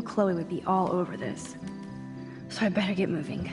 Chloe would be all over this. So I better get moving.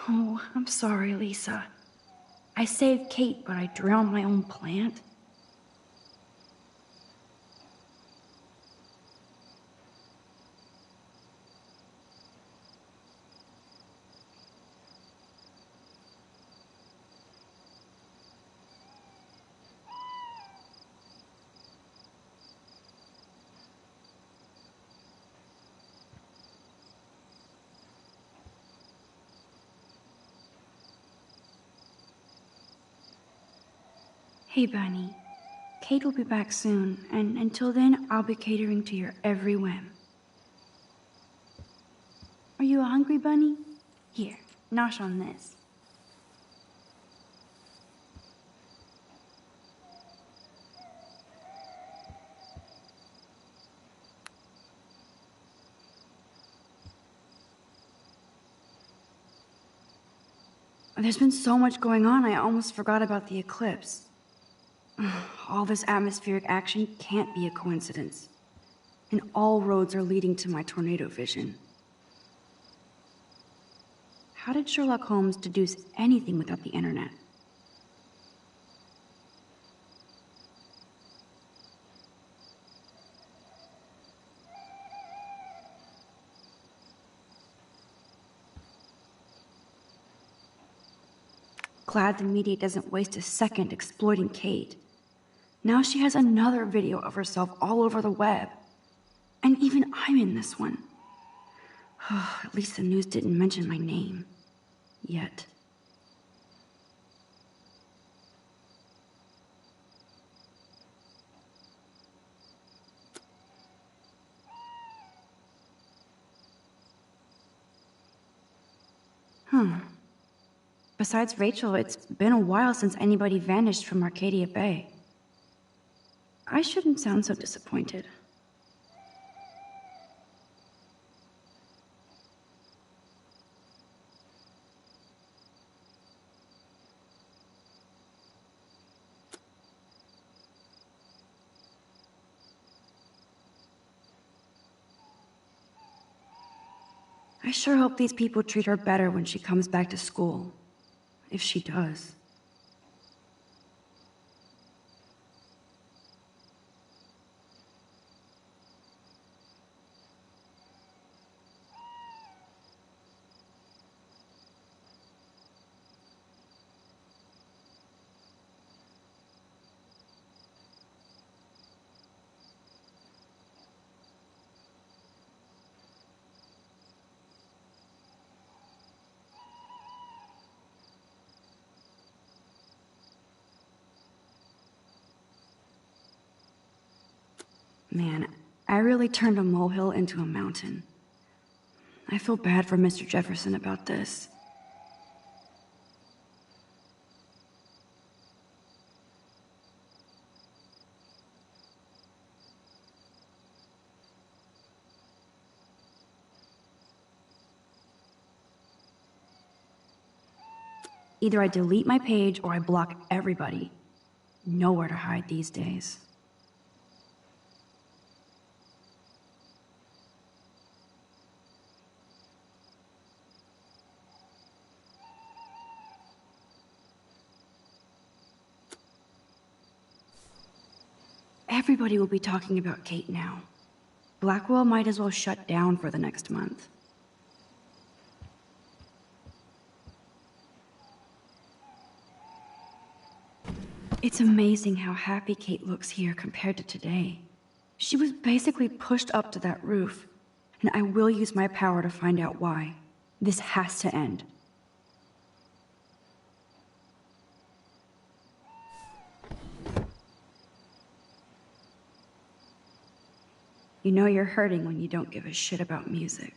Oh, I'm sorry, Lisa. I saved Kate, but I drowned my own plant. Hey, Bunny. Kate will be back soon, and until then, I'll be catering to your every whim. Are you a hungry bunny? Here, nosh on this. There's been so much going on, I almost forgot about the eclipse. All this atmospheric action can't be a coincidence. And all roads are leading to my tornado vision. How did Sherlock Holmes deduce anything without the internet? Glad the media doesn't waste a second exploiting Kate. Now she has another video of herself all over the web. And even I'm in this one. At least the news didn't mention my name. Yet. Besides Rachel, it's been a while since anybody vanished from Arcadia Bay. I shouldn't sound so disappointed. I sure hope these people treat her better when she comes back to school. If she does. Man, I really turned a molehill into a mountain. I feel bad for Mr. Jefferson about this. Either I delete my page or I block everybody. Nowhere to hide these days. Everybody will be talking about Kate now. Blackwell might as well shut down for the next month. It's amazing how happy Kate looks here compared to today. She was basically pushed up to that roof, and I will use my power to find out why. This has to end. You know you're hurting when you don't give a shit about music.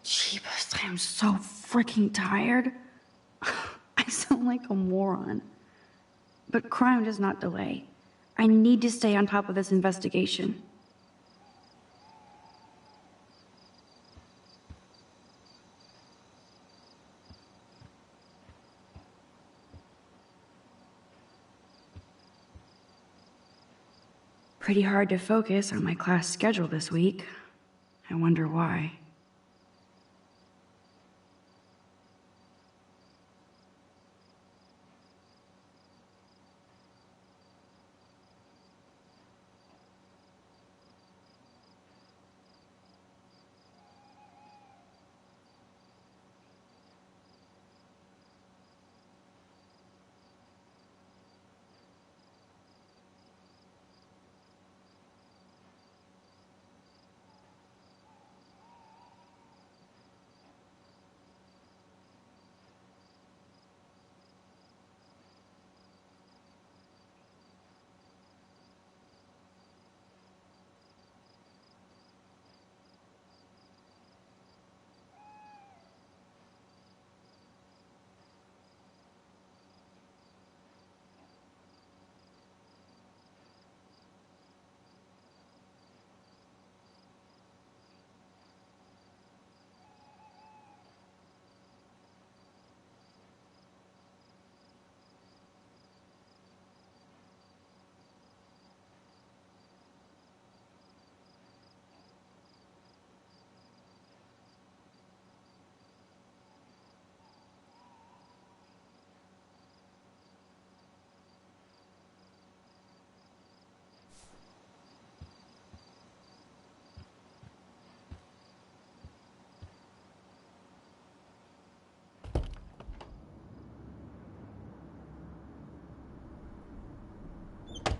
Jeebus, I am so freaking tired. I sound like a moron. But crime does not delay. I need to stay on top of this investigation. Pretty hard to focus on my class schedule this week. I wonder why.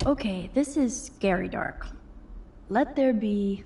Okay, this is scary dark. Let there be...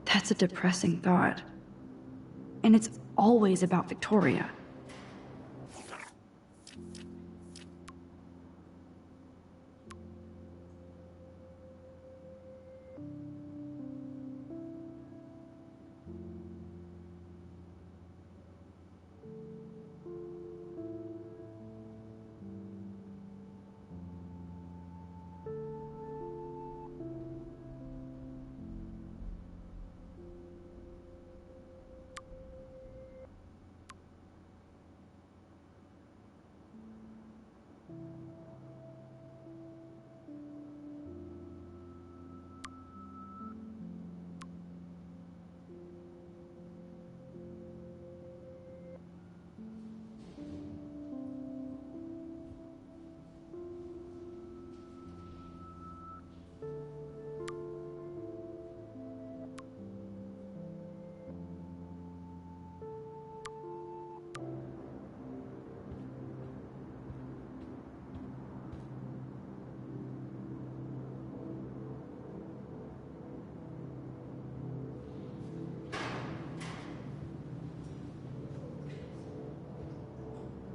That's a depressing thought. And it's always about Victoria.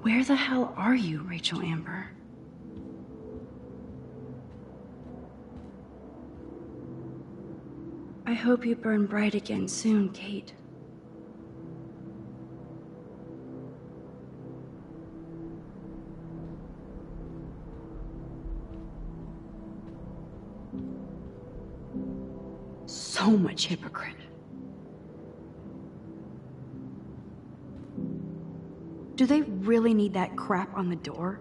Where the hell are you, Rachel Amber? I hope you burn bright again soon, Kate. So much hypocrite. Do they really need that crap on the door?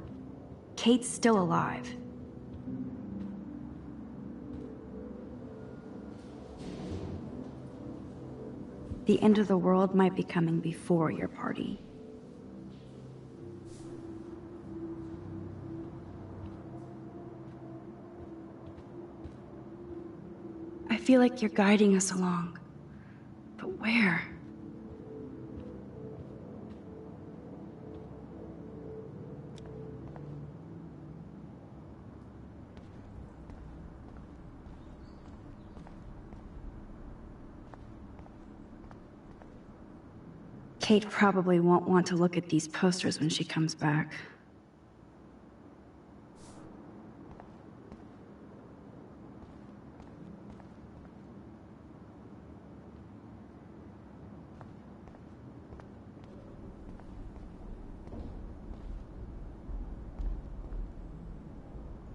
Kate's still alive. The end of the world might be coming before your party. I feel like you're guiding us along. But where? Kate probably won't want to look at these posters when she comes back.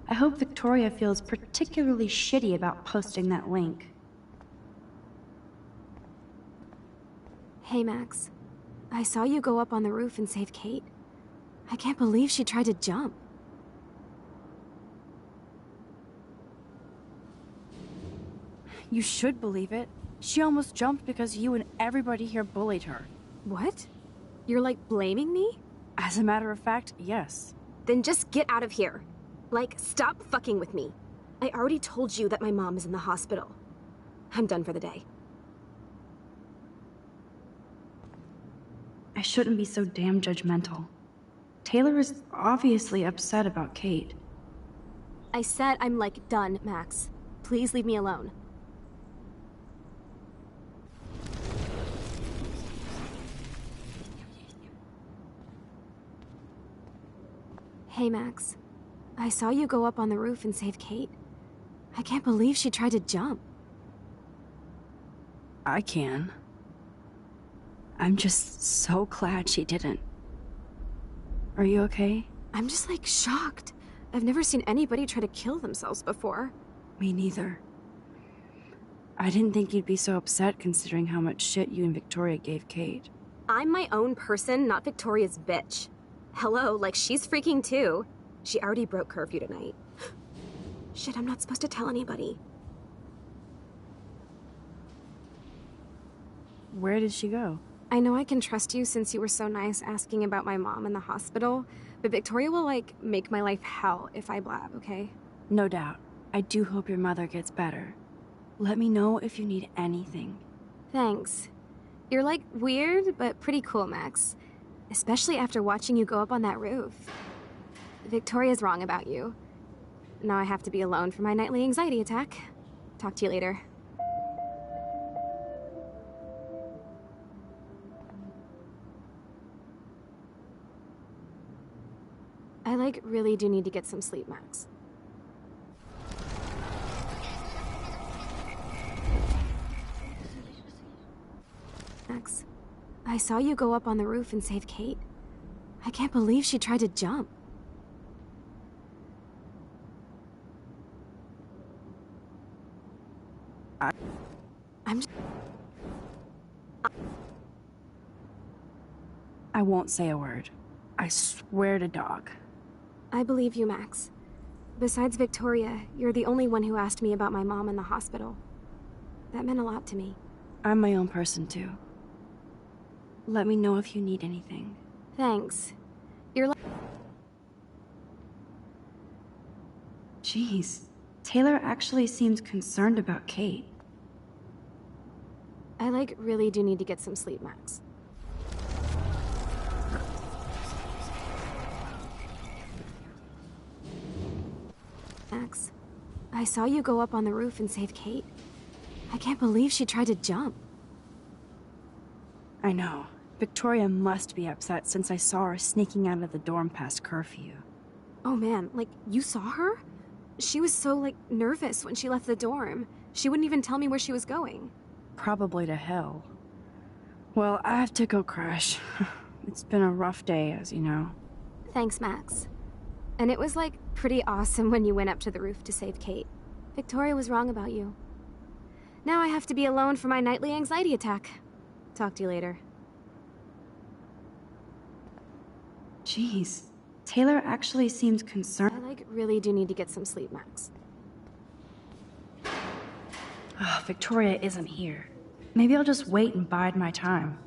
I hope Victoria feels particularly shitty about posting that link. Hey, Max. I saw you go up on the roof and save Kate. I can't believe she tried to jump. You should believe it. She almost jumped because you and everybody here bullied her. What? You're like blaming me? As a matter of fact, yes. Then just get out of here. Like, stop fucking with me. I already told you that my mom is in the hospital. I'm done for the day. I shouldn't be so damn judgmental. Taylor is obviously upset about Kate. I said I'm like done, Max. Please leave me alone. Hey, Max. I saw you go up on the roof and save Kate. I can't believe she tried to jump. I can. I'm just so glad she didn't. Are you okay? I'm just like shocked. I've never seen anybody try to kill themselves before. Me neither. I didn't think you'd be so upset considering how much shit you and Victoria gave Kate. I'm my own person, not Victoria's bitch. Hello, like she's freaking too. She already broke curfew tonight. Shit, I'm not supposed to tell anybody. Where did she go? I know I can trust you since you were so nice asking about my mom in the hospital, but Victoria will, like, make my life hell if I blab, okay? No doubt. I do hope your mother gets better. Let me know if you need anything. Thanks. You're like weird, but pretty cool, Max. Especially after watching you go up on that roof. Victoria's wrong about you. Now I have to be alone for my nightly anxiety attack. Talk to you later. I really do need to get some sleep, Max. Max, I saw you go up on the roof and save Kate. I can't believe she tried to jump. I won't say a word. I swear to dog. I believe you, Max. Besides Victoria, you're the only one who asked me about my mom in the hospital. That meant a lot to me. I'm my own person, too. Let me know if you need anything. Thanks. You're Jeez, Taylor actually seems concerned about Kate. I really do need to get some sleep, Max. Max, I saw you go up on the roof and save Kate. I can't believe she tried to jump. I know. Victoria must be upset since I saw her sneaking out of the dorm past curfew. Oh man, you saw her? She was so, nervous when she left the dorm. She wouldn't even tell me where she was going. Probably to hell. Well, I have to go crash. It's been a rough day, as you know. Thanks, Max. And it was, pretty awesome when you went up to the roof to save Kate. Victoria was wrong about you. Now I have to be alone for my nightly anxiety attack. Talk to you later. Jeez, Taylor actually seems concerned. I really do need to get some sleep, Max. Victoria isn't here. Maybe I'll just wait and bide my time.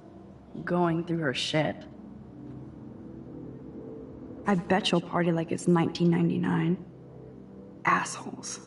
Going through her shit. I bet she'll party like it's 1999. Assholes.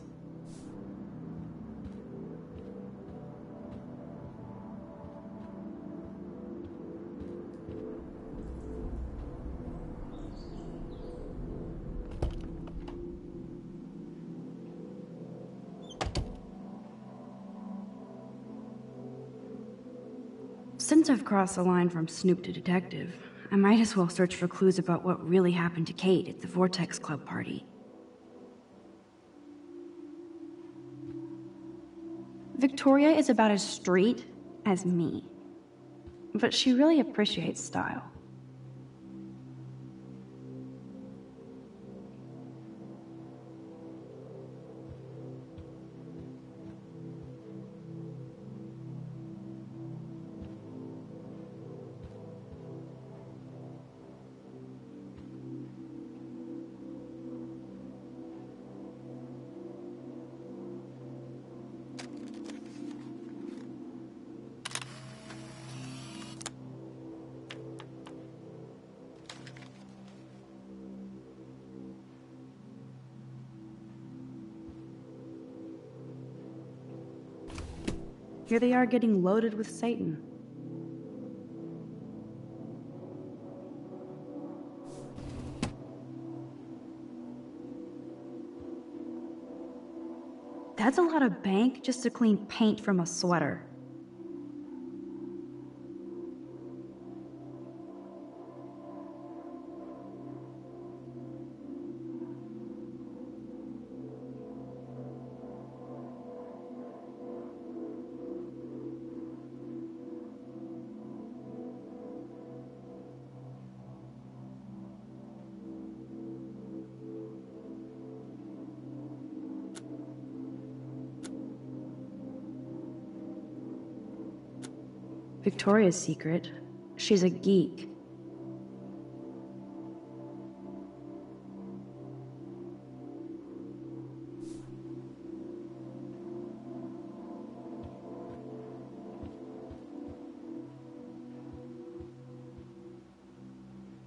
Since I've crossed the line from snoop to detective, I might as well search for clues about what really happened to Kate at the Vortex Club party. Victoria is about as straight as me, but she really appreciates style. Here they are getting loaded with Satan. That's a lot of bank just to clean paint from a sweater. Victoria's secret. She's a geek.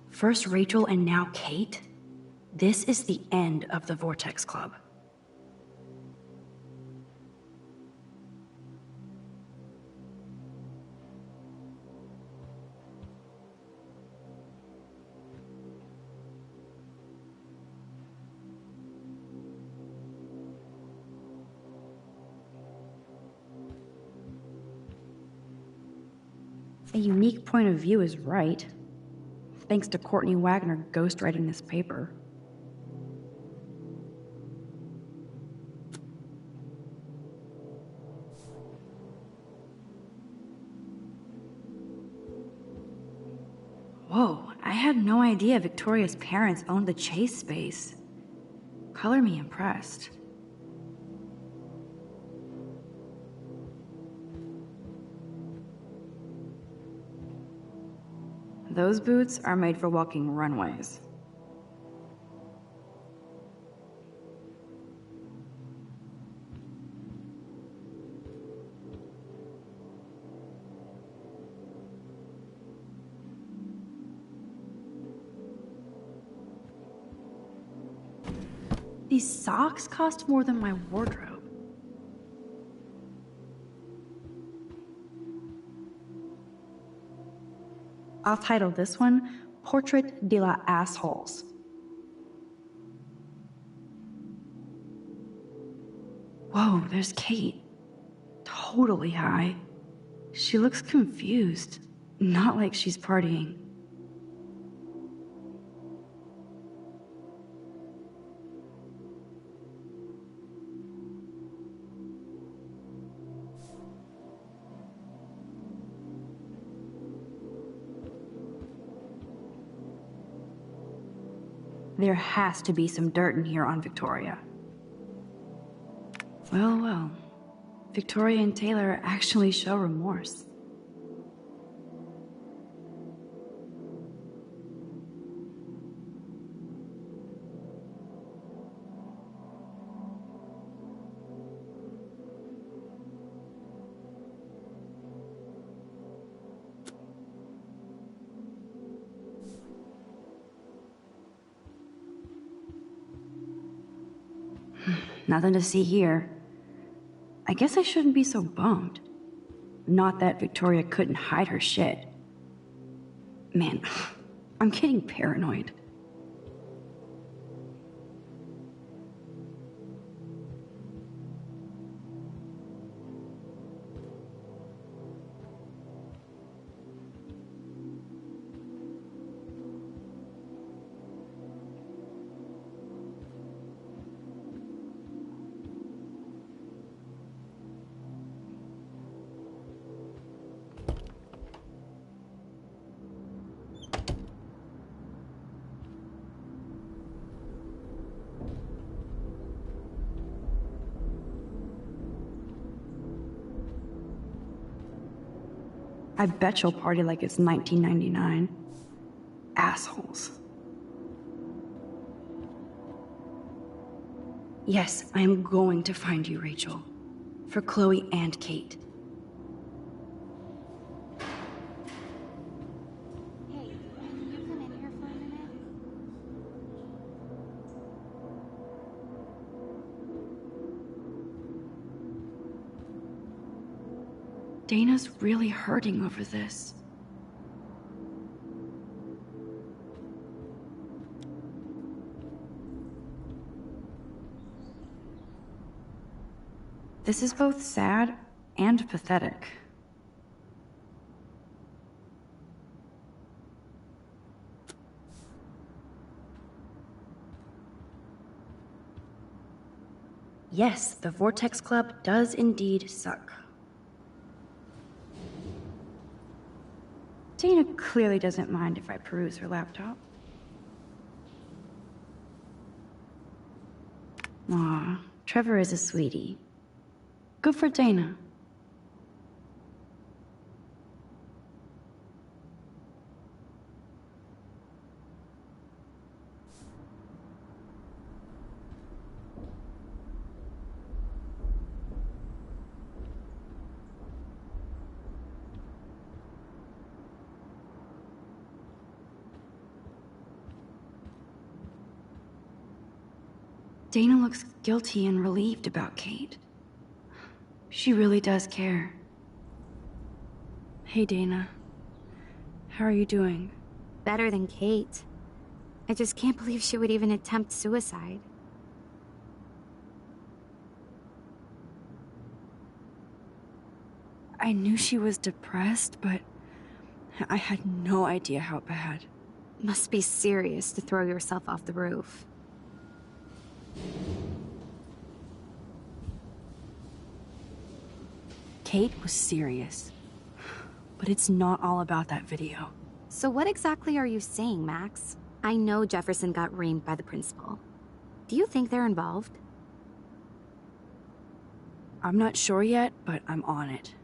First Rachel and now Kate? This is the end of the Vortex Club. A unique point of view is right. Thanks to Courtney Wagner ghostwriting this paper. Whoa, I had no idea Victoria's parents owned the Chase space. Color me impressed. Those boots are made for walking runways. These socks cost more than my wardrobe. I'll title this one, Portrait de la Assholes. Whoa, there's Kate. Totally high. She looks confused. Not like she's partying. There has to be some dirt in here on Victoria. Well, well. Victoria and Taylor actually show remorse. Nothing to see here. I guess I shouldn't be so bummed. Not that Victoria couldn't hide her shit. Man, I'm getting paranoid. I bet you'll party like it's 1999. Assholes. Yes, I am going to find you, Rachel. For Chloe and Kate. Hey, can you come in here for a minute? Dana's really hurting over this. This is both sad and pathetic. Yes, the Vortex Club does indeed suck. Dana clearly doesn't mind if I peruse her laptop. Aw, Trevor is a sweetie. Good for Dana. Dana looks guilty and relieved about Kate. She really does care. Hey, Dana. How are you doing? Better than Kate. I just can't believe she would even attempt suicide. I knew she was depressed, but I had no idea how bad. Must be serious to throw yourself off the roof. Kate was serious. But it's not all about that video. So what exactly are you saying, Max? I know Jefferson got reamed by the principal. Do you think they're involved? I'm not sure yet, but I'm on it.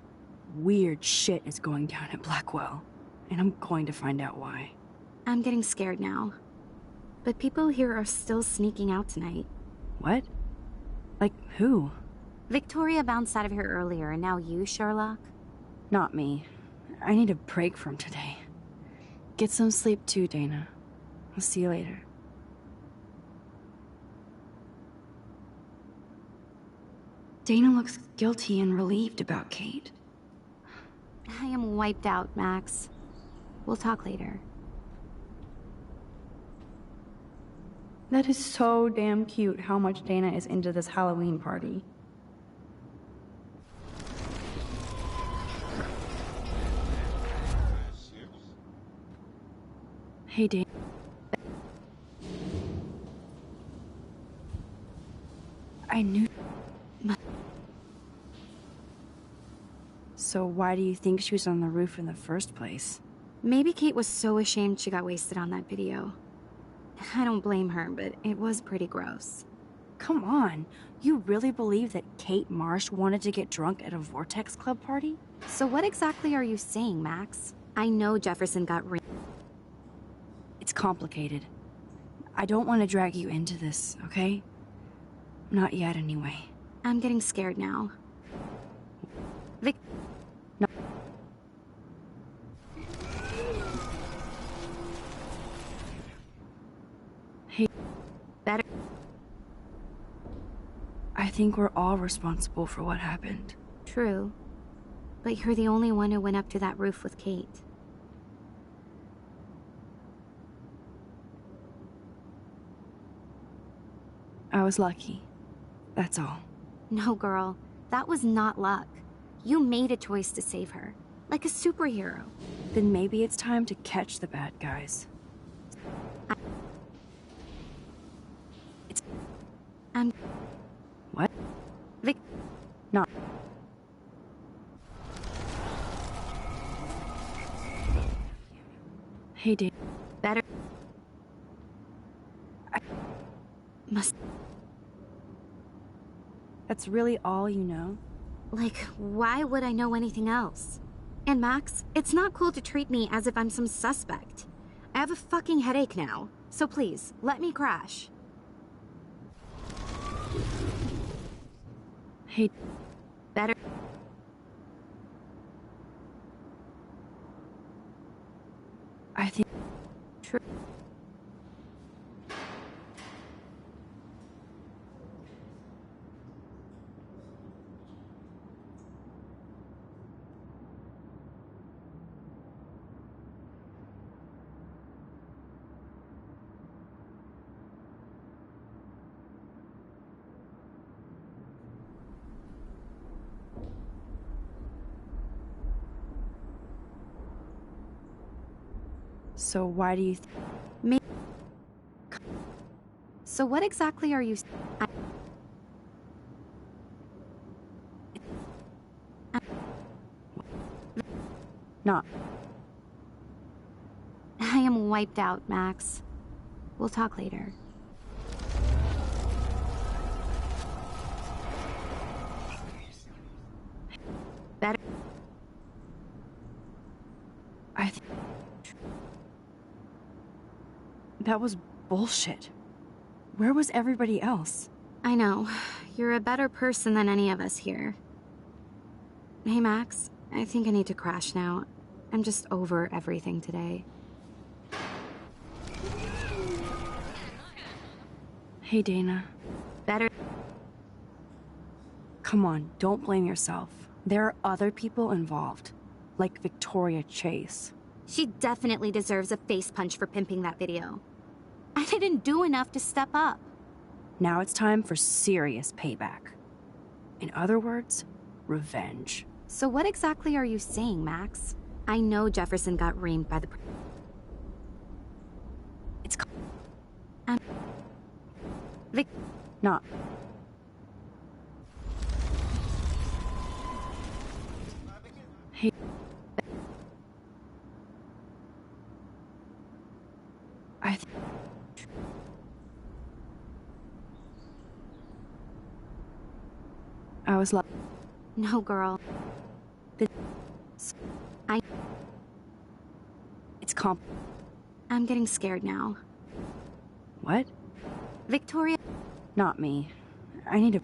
Weird shit is going down at Blackwell, and I'm going to find out why. I'm getting scared now. But people here are still sneaking out tonight. What? Like who? Victoria bounced out of here earlier, and now you, Sherlock? Not me. I need a break from today. Get some sleep too, Dana. I'll see you later. Dana looks guilty and relieved about Kate. I am wiped out, Max. We'll talk later. That is so damn cute how much Dana is into this Halloween party. Hey, Dana. I knew... So why do you think she was on the roof in the first place? Maybe Kate was so ashamed she got wasted on that video. I don't blame her, but it was pretty gross. Come on. You really believe that Kate Marsh wanted to get drunk at a Vortex Club party? So what exactly are you saying, Max? I know Jefferson got It's complicated. I don't want to drag you into this, okay? Not yet, anyway. I'm getting scared now. No. Hey. Better. I think we're all responsible for what happened. True. But you're the only one who went up to that roof with Kate. I was lucky. That's all. No, girl. That was not luck. You made a choice to save her. Like a superhero. Then maybe it's time to catch the bad guys. I'm... What? Vic... No. Hey, Dave. Better... Must... That's really all you know? Like, why would I know anything else? And Max, it's not cool to treat me as if I'm some suspect. I have a fucking headache now, so please, let me crash. Hey... Better... I think... True. So why do you Me... So what exactly are you... Not... I am wiped out, Max. We'll talk later. Better... I think... That was bullshit. Where was everybody else? I know. You're a better person than any of us here. Hey, Max. I think I need to crash now. I'm just over everything today. Hey, Dana. Better... Come on, don't blame yourself. There are other people involved. Like Victoria Chase. She definitely deserves a face punch for pimping that video. I didn't do enough to step up. Now it's time for serious payback. In other words, revenge. So what exactly are you saying, Max? I know Jefferson got reamed by the... It's... Vic... Not. Hey. I was like... No, girl. It's comp... I'm getting scared now. What? Victoria... Not me. I need to...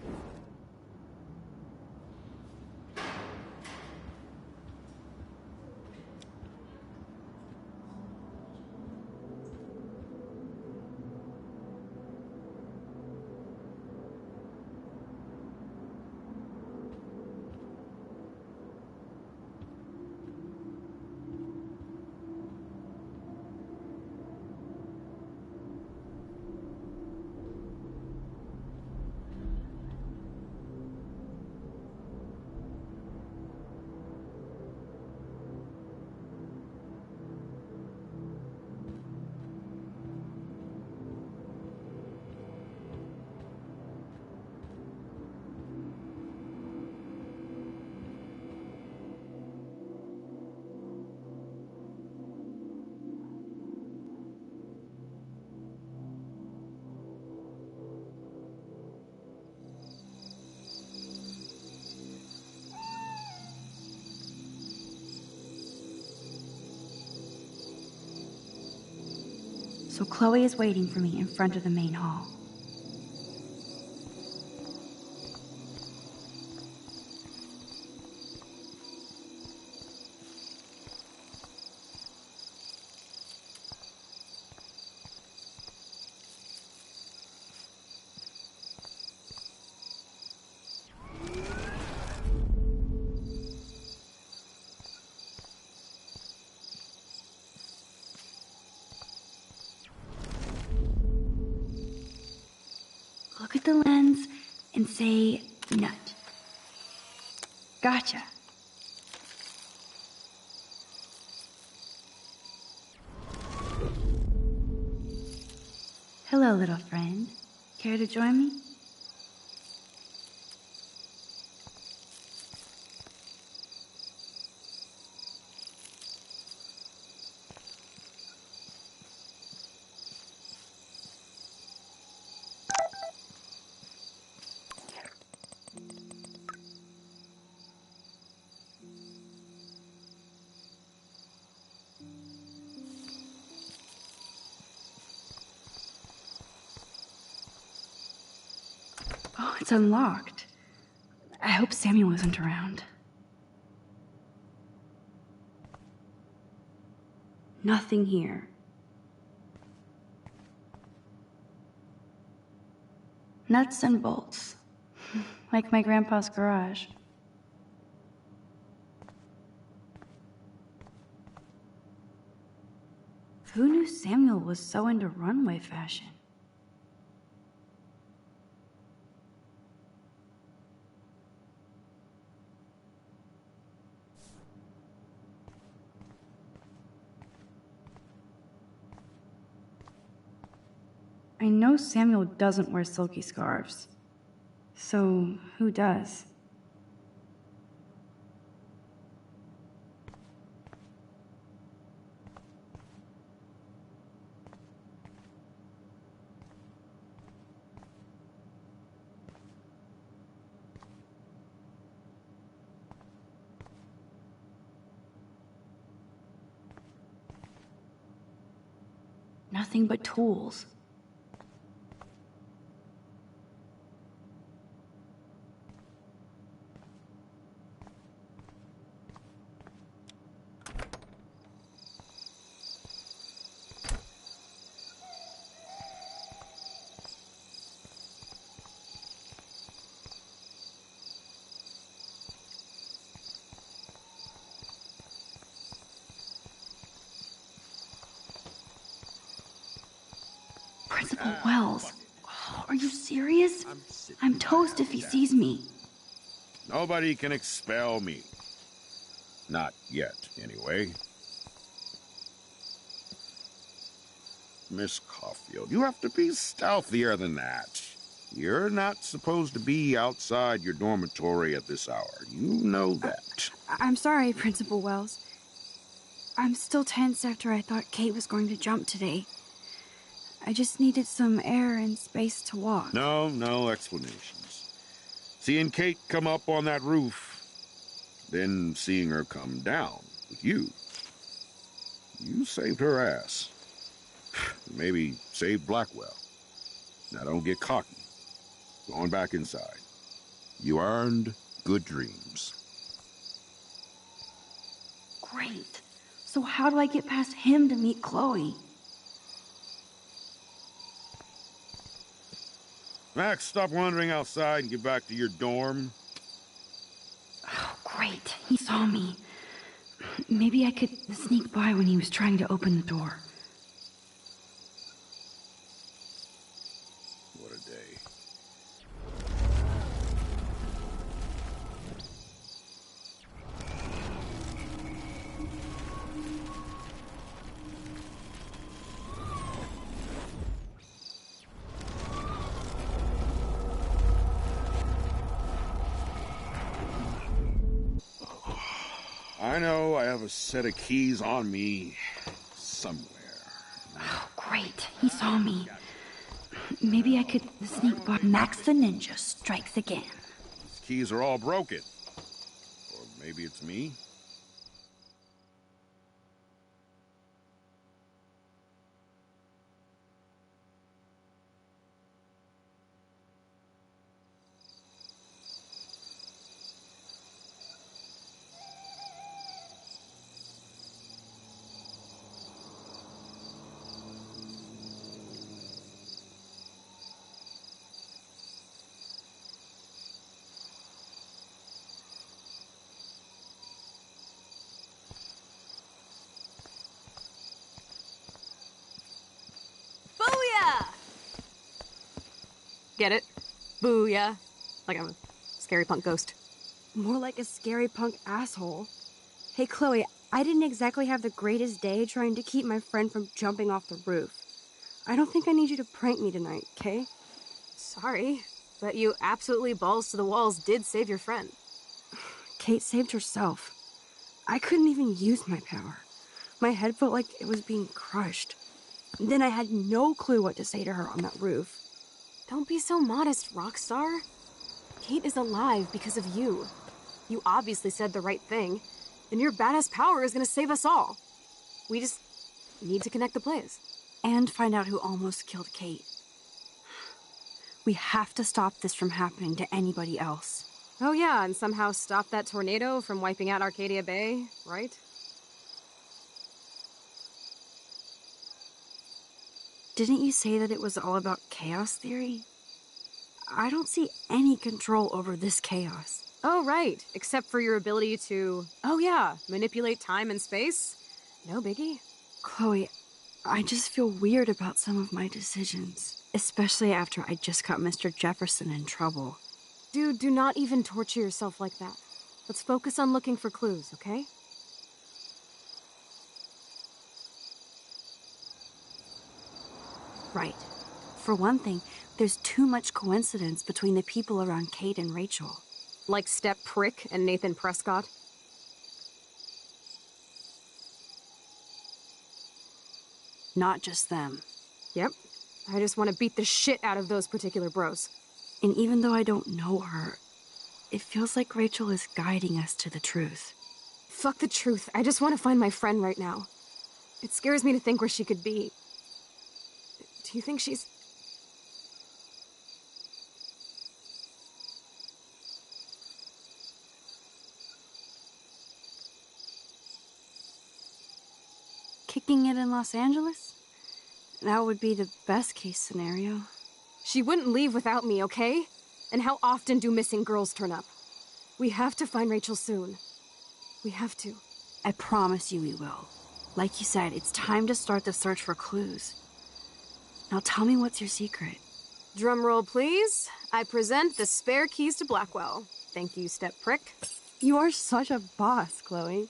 So Chloe is waiting for me in front of the main hall. Look at the lens and say, nut. Gotcha. Hello, little friend. Care to join me? Oh, it's unlocked. I hope Samuel isn't around. Nothing here. Nuts and bolts. Like my grandpa's garage. Who knew Samuel was so into runway fashion? I know Samuel doesn't wear silky scarves. So, who does? Nothing but tools. Principal Wells. Oh, are you serious? I'm toast if he sees me. Nobody can expel me. Not yet, anyway. Miss Caulfield, you have to be stealthier than that. You're not supposed to be outside your dormitory at this hour. You know that. I'm sorry, Principal Wells. I'm still tense after I thought Kate was going to jump today. I just needed some air and space to walk. No explanations. Seeing Kate come up on that roof, then seeing her come down with you. You saved her ass. Maybe saved Blackwell. Now don't get cocky. Going back inside. You earned good dreams. Great. So how do I get past him to meet Chloe? Max, stop wandering outside and get back to your dorm. Oh, great. He saw me. Maybe I could sneak by when he was trying to open the door. What a day. I know I have a set of keys on me somewhere. Oh, great. He saw me. Maybe I could sneak by. Max the Ninja strikes again. These keys are all broken. Or maybe it's me? Get it? Booyah. Like I'm a scary punk ghost. More like a scary punk asshole. Hey, Chloe, I didn't exactly have the greatest day trying to keep my friend from jumping off the roof. I don't think I need you to prank me tonight, okay? Sorry, but you absolutely balls to the walls did save your friend. Kate saved herself. I couldn't even use my power. My head felt like it was being crushed. Then I had no clue what to say to her on that roof. Don't be so modest, Rockstar. Kate is alive because of you. You obviously said the right thing, and your badass power is gonna save us all. We just need to connect the plays. And find out who almost killed Kate. We have to stop this from happening to anybody else. Oh yeah, and somehow stop that tornado from wiping out Arcadia Bay, right? Didn't you say that it was all about chaos theory? I don't see any control over this chaos. Oh, right. Except for your ability to, oh yeah, manipulate time and space. No biggie. Chloe, I just feel weird about some of my decisions. Especially after I just got Mr. Jefferson in trouble. Dude, do not even torture yourself like that. Let's focus on looking for clues, okay? Right. For one thing, there's too much coincidence between the people around Kate and Rachel. Like Step Prick and Nathan Prescott? Not just them. Yep. I just want to beat the shit out of those particular bros. And even though I don't know her, it feels like Rachel is guiding us to the truth. Fuck the truth. I just want to find my friend right now. It scares me to think where she could be. Do you think she's... Kicking it in Los Angeles? That would be the best case scenario. She wouldn't leave without me, okay? And how often do missing girls turn up? We have to find Rachel soon. We have to. I promise you we will. Like you said, it's time to start the search for clues. Now tell me what's your secret. Drum roll, please. I present the spare keys to Blackwell. Thank you, Step Prick. You are such a boss, Chloe.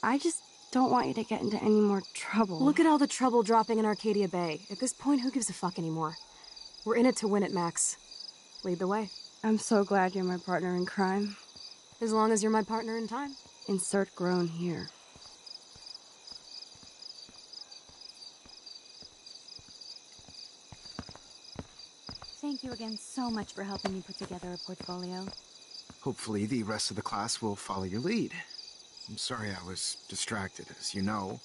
I just don't want you to get into any more trouble. Look at all the trouble dropping in Arcadia Bay. At this point, who gives a fuck anymore? We're in it to win it, Max. Lead the way. I'm so glad you're my partner in crime. As long as you're my partner in time. Insert groan here. Thank you again so much for helping me put together a portfolio. Hopefully the rest of the class will follow your lead. I'm sorry I was distracted. As you know,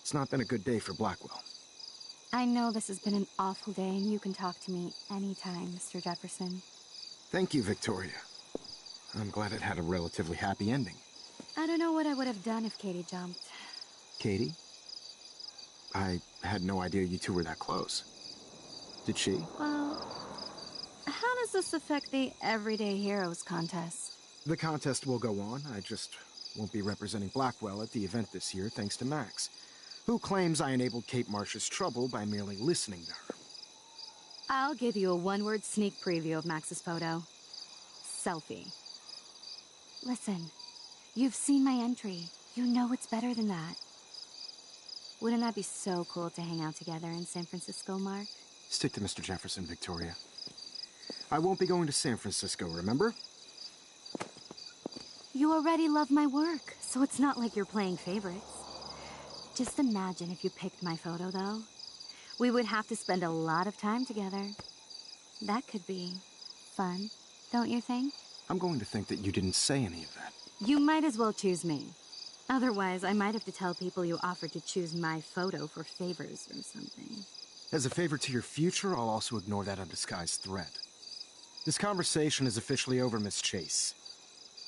it's not been a good day for Blackwell. I know this has been an awful day, and you can talk to me anytime, Mr. Jefferson. Thank you, Victoria. I'm glad it had a relatively happy ending. I don't know what I would have done if Katie jumped. Katie? I had no idea you two were that close. Did she? Well, how does this affect the Everyday Heroes contest? The contest will go on. I just won't be representing Blackwell at the event this year, thanks to Max, who claims I enabled Kate Marsh's trouble by merely listening to her. I'll give you a one-word sneak preview of Max's photo. Selfie. Listen, you've seen my entry. You know it's better than that. Wouldn't that be so cool to hang out together in San Francisco, Mark? Stick to Mr. Jefferson, Victoria. I won't be going to San Francisco, remember? You already love my work, so it's not like you're playing favorites. Just imagine if you picked my photo, though. We would have to spend a lot of time together. That could be fun, don't you think? I'm going to think that you didn't say any of that. You might as well choose me. Otherwise, I might have to tell people you offered to choose my photo for favors or something. As a favor to your future, I'll also ignore that undisguised threat. This conversation is officially over, Miss Chase.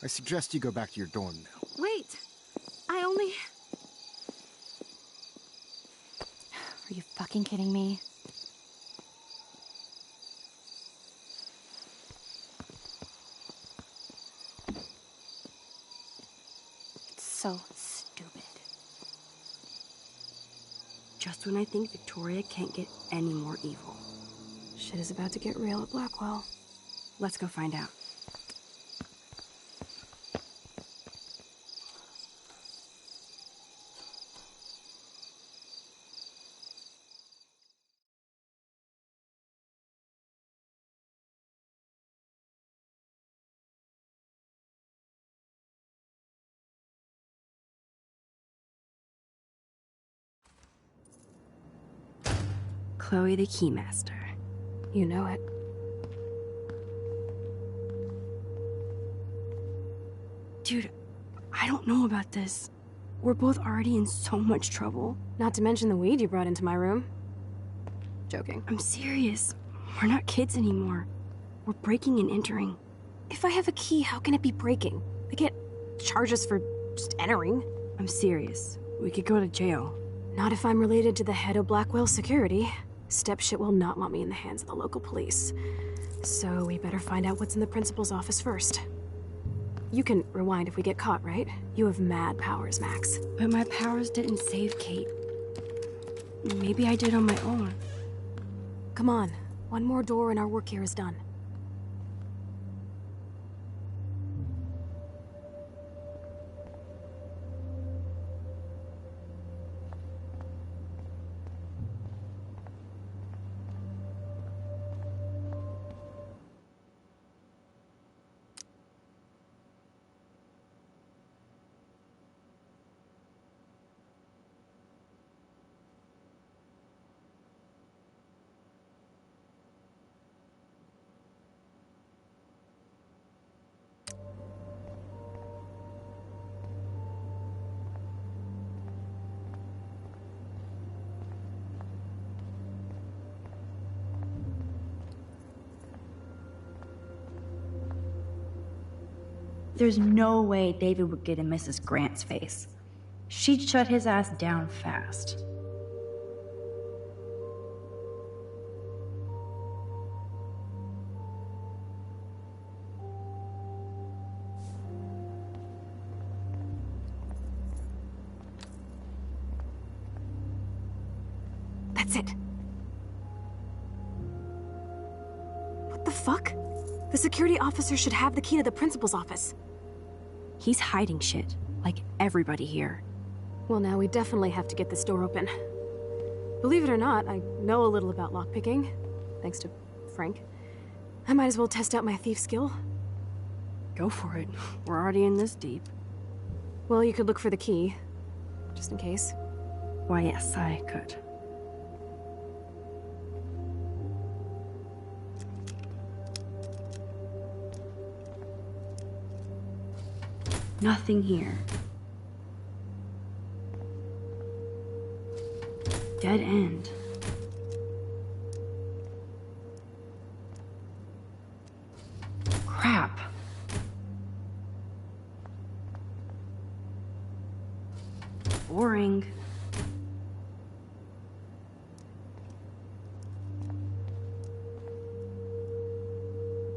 I suggest you go back to your dorm now. Wait! I only... Are you fucking kidding me? It's so stupid. Just when I think Victoria can't get any more evil. Shit is about to get real at Blackwell. Let's go find out. Chloe the Keymaster. You know it. Dude, I don't know about this. We're both already in so much trouble. Not to mention the weed you brought into my room. Joking. I'm serious. We're not kids anymore. We're breaking and entering. If I have a key, how can it be breaking? I can't charge us for just entering. I'm serious. We could go to jail. Not if I'm related to the head of Blackwell Security. Stepshit will not want me in the hands of the local police. So we better find out what's in the principal's office first. You can rewind if we get caught, right? You have mad powers, Max. But my powers didn't save Kate. Maybe I did on my own. Come on. One more door and our work here is done. There's no way David would get in Mrs. Grant's face. She'd shut his ass down fast. That's it. What the fuck? The security officer should have the key to the principal's office. He's hiding shit, like everybody here. Well, now we definitely have to get this door open. Believe it or not, I know a little about lockpicking, thanks to Frank. I might as well test out my thief skill. Go for it. We're already in this deep. Well, you could look for the key, just in case. Why, yes, I could. Nothing here. Dead end. Crap. Boring.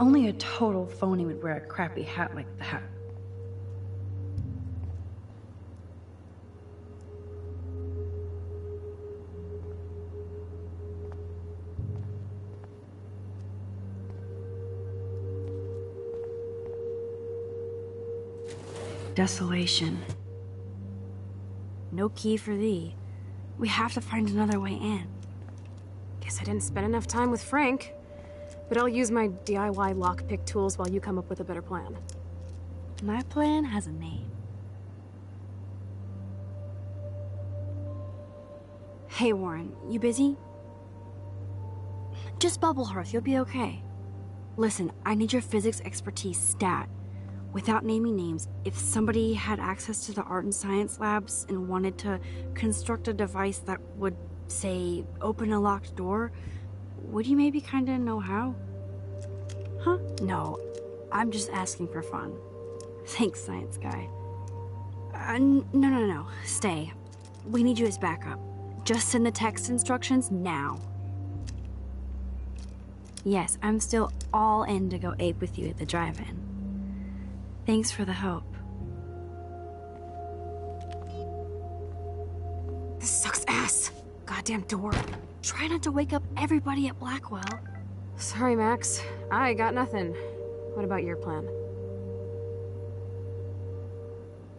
Only a total phony would wear a crappy hat like that. Desolation. No key for thee. We have to find another way in. Guess I didn't spend enough time with Frank. But I'll use my DIY lockpick tools while you come up with a better plan. My plan has a name. Hey, Warren, you busy? Just bubble hearth, you'll be okay. Listen, I need your physics expertise stat. Without naming names, if somebody had access to the art and science labs and wanted to construct a device that would, say, open a locked door, would you maybe kinda know how? Huh? No, I'm just asking for fun. Thanks, science guy. No. Stay. We need you as backup. Just send the text instructions now. Yes, I'm still all in to go ape with you at the drive-in. Thanks for the hope. This sucks ass. Goddamn door. Try not to wake up everybody at Blackwell. Sorry, Max. I got nothing. What about your plan?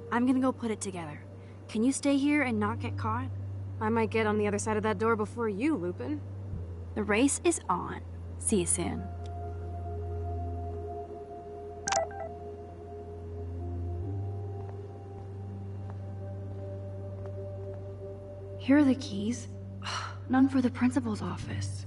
I'm gonna go put it together. Can you stay here and not get caught? I might get on the other side of that door before you, Lupin. The race is on. See you soon. Here are the keys. None for the principal's office.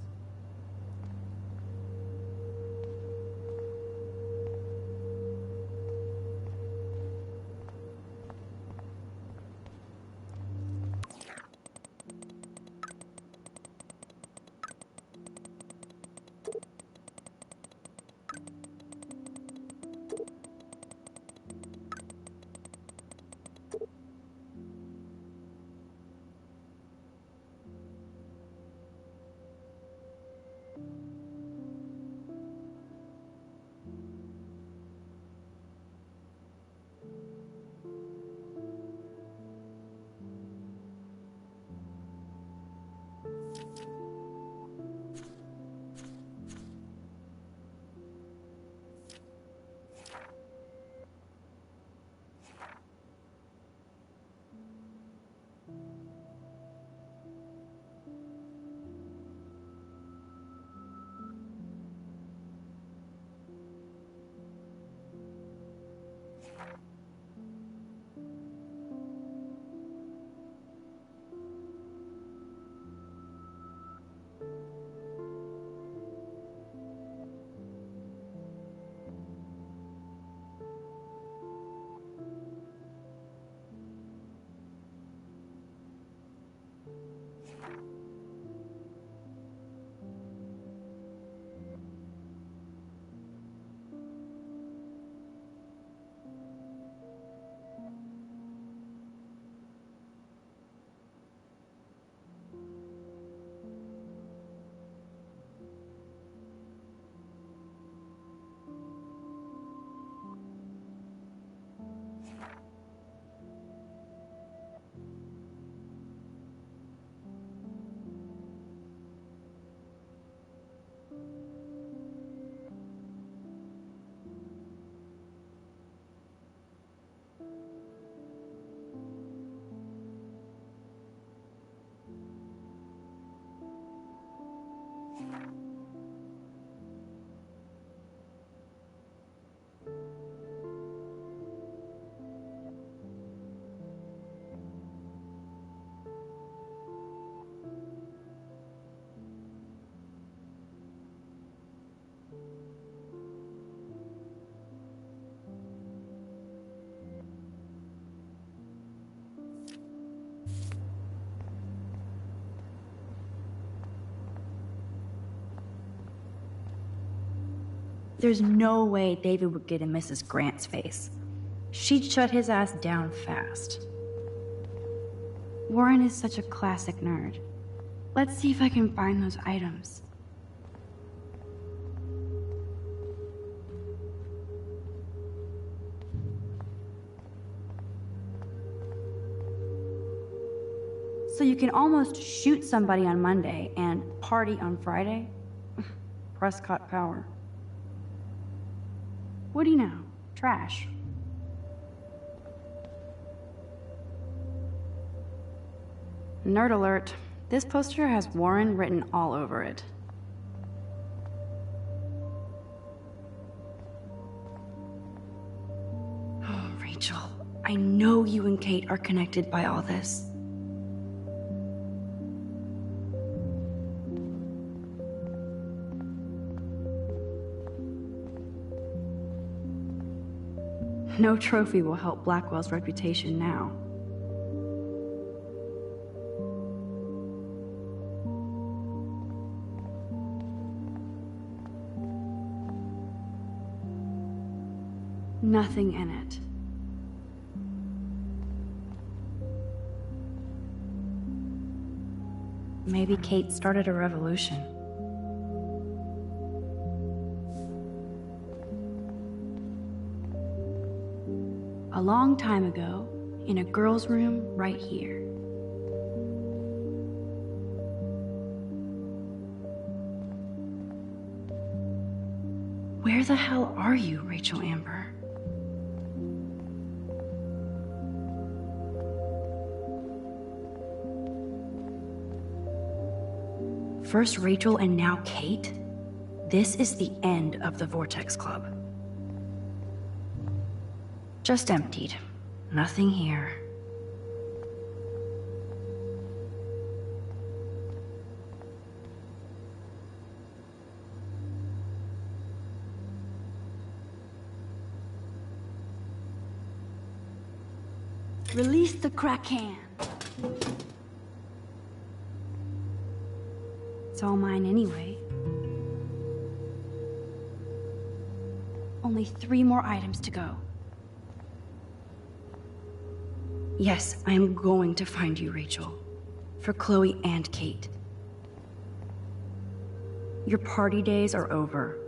There's no way David would get in Mrs. Grant's face. She'd shut his ass down fast. Warren is such a classic nerd. Let's see if I can find those items. So you can almost shoot somebody on Monday and party on Friday? Prescott power. What do you know? Trash. Nerd alert. This poster has Warren written all over it. Oh, Rachel, I know you and Kate are connected by all this. No trophy will help Blackwell's reputation now. Nothing in it. Maybe Kate started a revolution. A long time ago, in a girl's room right here. Where the hell are you, Rachel Amber? First Rachel and now Kate? This is the end of the Vortex Club. Just emptied. Nothing here. Release the crack can. It's all mine anyway. Only 3 more items to go. Yes, I am going to find you, Rachel. For Chloe and Kate. Your party days are over.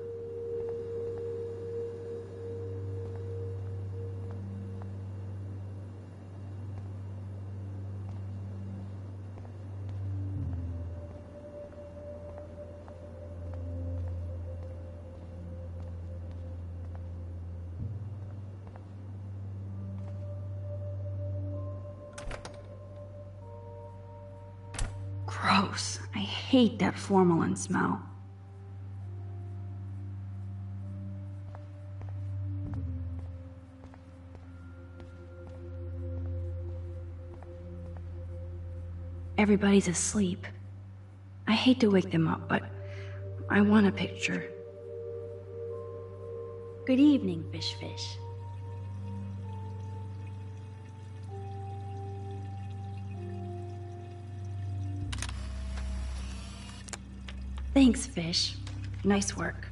Gross. I hate that formalin smell. Everybody's asleep. I hate to wake them up, but I want a picture. Good evening, Fish Fish. Thanks, Fish. Nice work.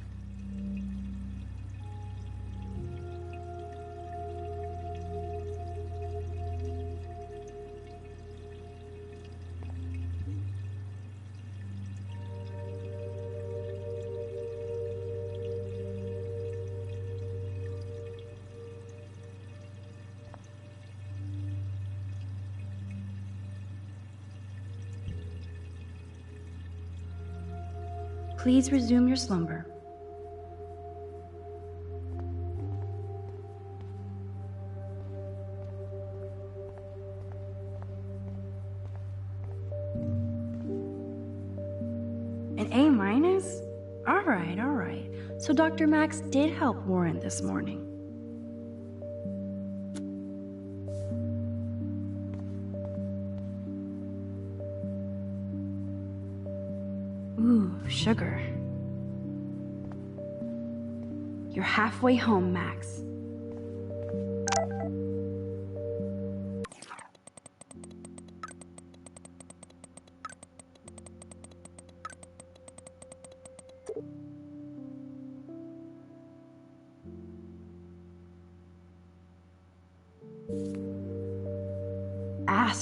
Please resume your slumber. An A-? All right. So Dr. Max did help Warren this morning. Ooh, sugar. You're halfway home, Max.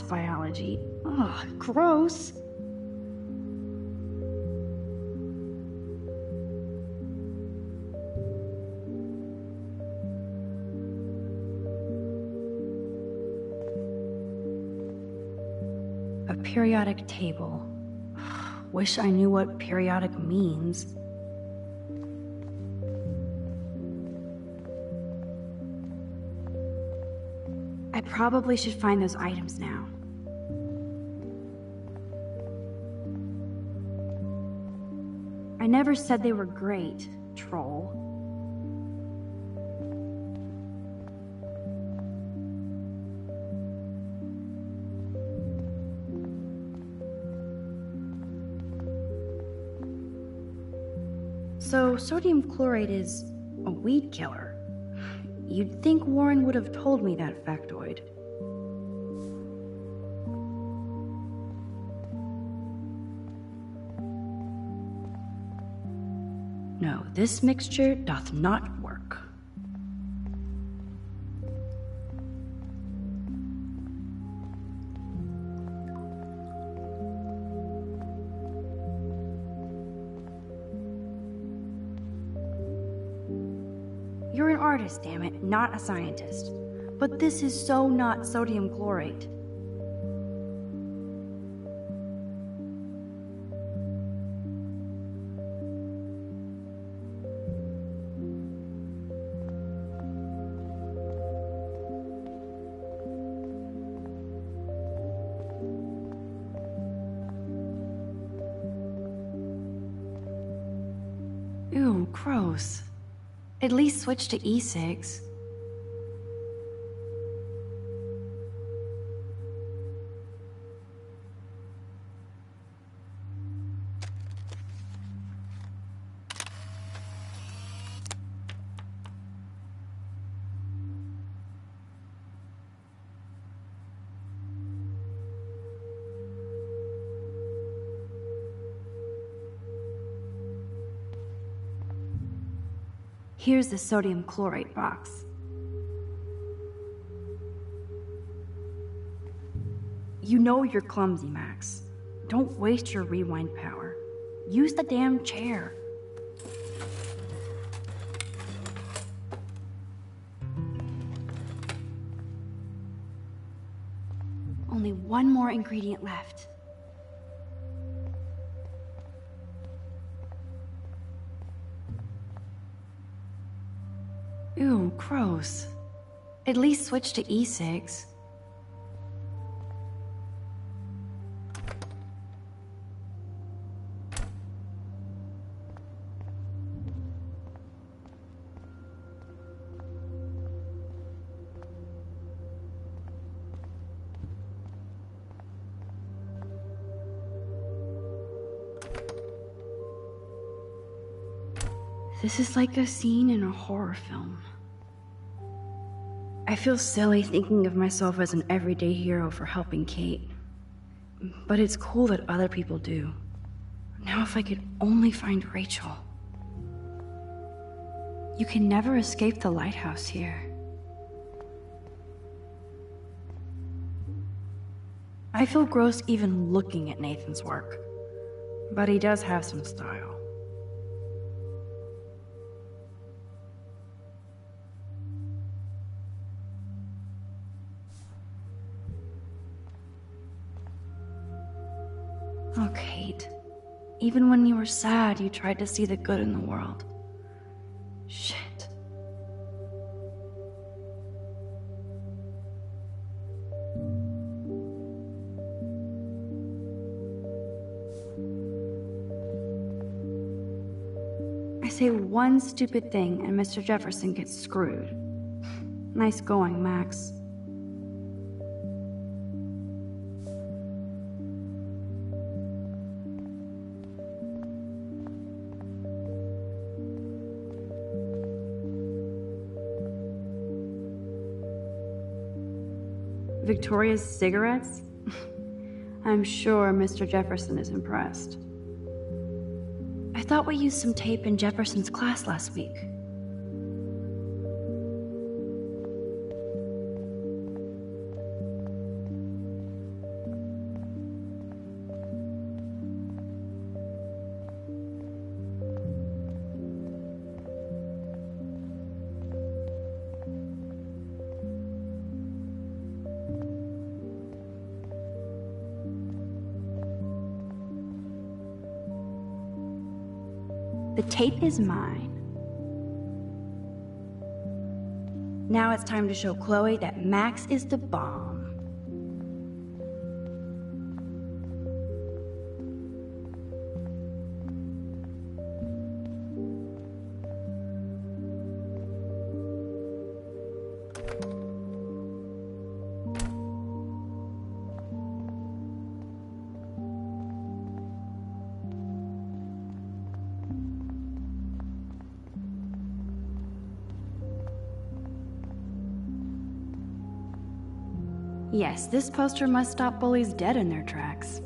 biology. Ugh, gross. A periodic table. Wish I knew what periodic means. I probably should find those items now. I never said they were great, troll. So, sodium chlorate is a weed killer. You'd think Warren would have told me that factoid. No, this mixture doth not work. You're an artist, damn it, not a scientist. But this is so not sodium chlorate. Ew, gross. At least switch to E6. Here's the sodium chlorate box. You know you're clumsy, Max. Don't waste your rewind power. Use the damn chair. Only one more ingredient left. Ew, gross. At least switch to E6. This is like a scene in a horror film. I feel silly thinking of myself as an everyday hero for helping Kate. But it's cool that other people do. Now if I could only find Rachel. You can never escape the lighthouse here. I feel gross even looking at Nathan's work. But he does have some style. Oh, Kate. Even when you were sad, you tried to see the good in the world. Shit. I say one stupid thing and Mr. Jefferson gets screwed. Nice going, Max. Victoria's cigarettes? I'm sure Mr. Jefferson is impressed. I thought we used some tape in Jefferson's class last week. The tape is mine. Now it's time to show Chloe that Max is the bomb. Yes, this poster must stop bullies dead in their tracks.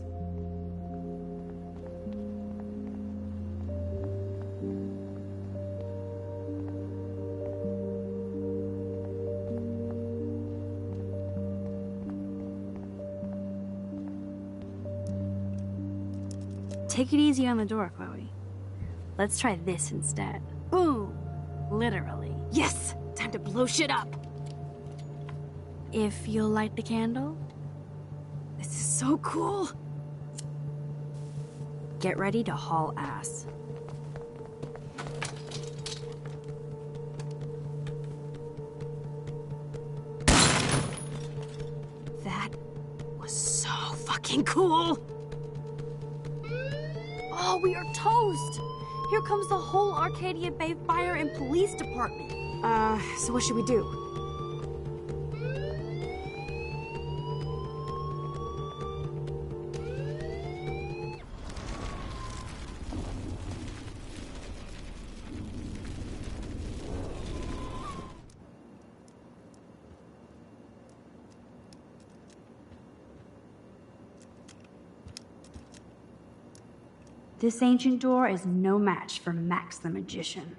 Take it easy on the door, Chloe. Let's try this instead. Boom! Literally. Yes! Time to blow shit up! If you'll light the candle, This is so cool! get ready to haul ass. That was so fucking cool! Oh, we are toast! Here comes the whole Arcadia Bay Fire and Police Department. So what should we do? This ancient door is no match for Max the Magician.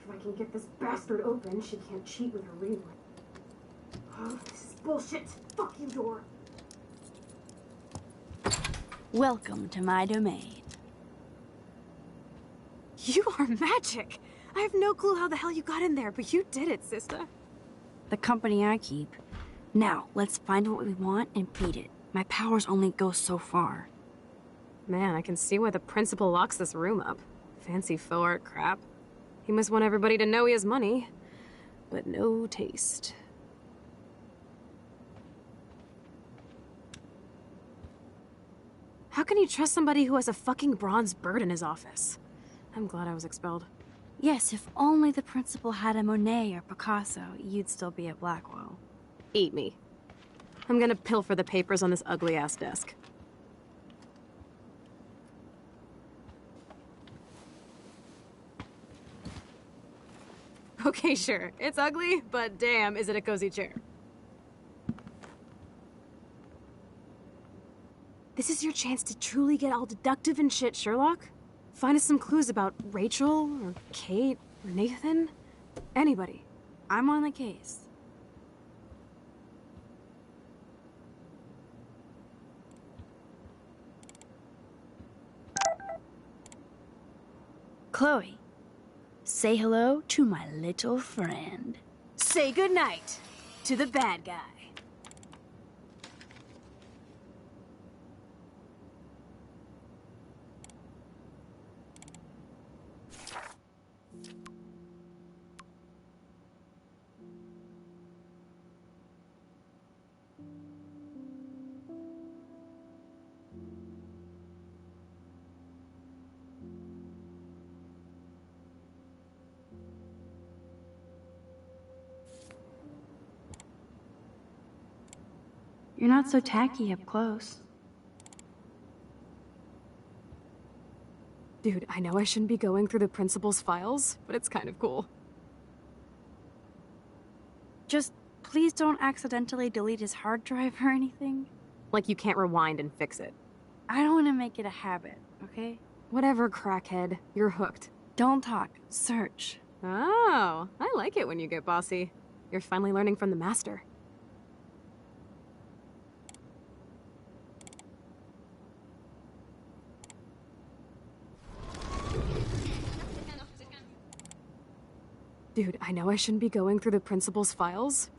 If I can get this bastard open, she can't cheat with her ring light. Oh, this is bullshit! Fuck you, door! Welcome to my domain. You are magic! I have no clue how the hell you got in there, but you did it, sister. The company I keep. Now, let's find what we want and beat it. My powers only go so far. Man, I can see why the principal locks this room up. Fancy faux art crap. He must want everybody to know he has money, but no taste. How can you trust somebody who has a fucking bronze bird in his office? I'm glad I was expelled. Yes, if only the principal had a Monet or Picasso, you'd still be at Blackwell. Eat me. I'm gonna pilfer the papers on this ugly-ass desk. Okay, sure. It's ugly, but damn, is it a cozy chair. This is your chance to truly get all deductive and shit, Sherlock. Find us some clues about Rachel, or Kate, or Nathan. Anybody. I'm on the case. Chloe, say hello to my little friend. Say goodnight to the bad guy. You're not so tacky up close. Dude, I know I shouldn't be going through the principal's files, but it's kind of cool. Just please don't accidentally delete his hard drive or anything. Like you can't rewind and fix it. I don't want to make it a habit, okay? Whatever, crackhead. You're hooked. Don't talk. Search. Oh, I like it when you get bossy. You're finally learning from the master. Dude, I know I shouldn't be going through the principal's files.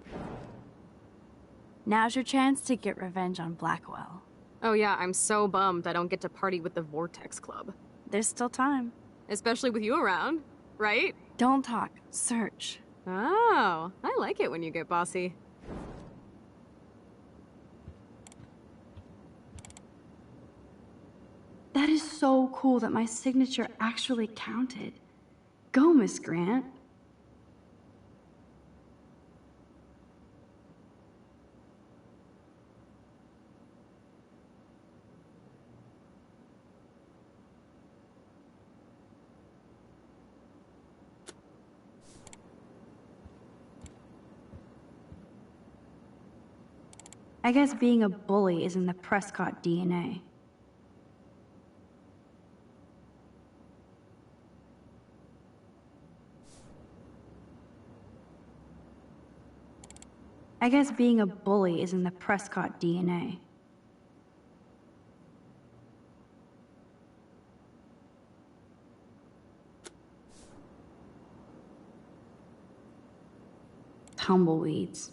Now's your chance to get revenge on Blackwell. Oh yeah, I'm so bummed I don't get to party with the Vortex Club. There's still time. Especially with you around, right? Don't talk. Search. Oh, I like it when you get bossy. That is so cool that my signature actually counted. Go, Miss Grant. I guess being a bully is in the Prescott DNA. I guess being a bully is in the Prescott DNA. Tumbleweeds.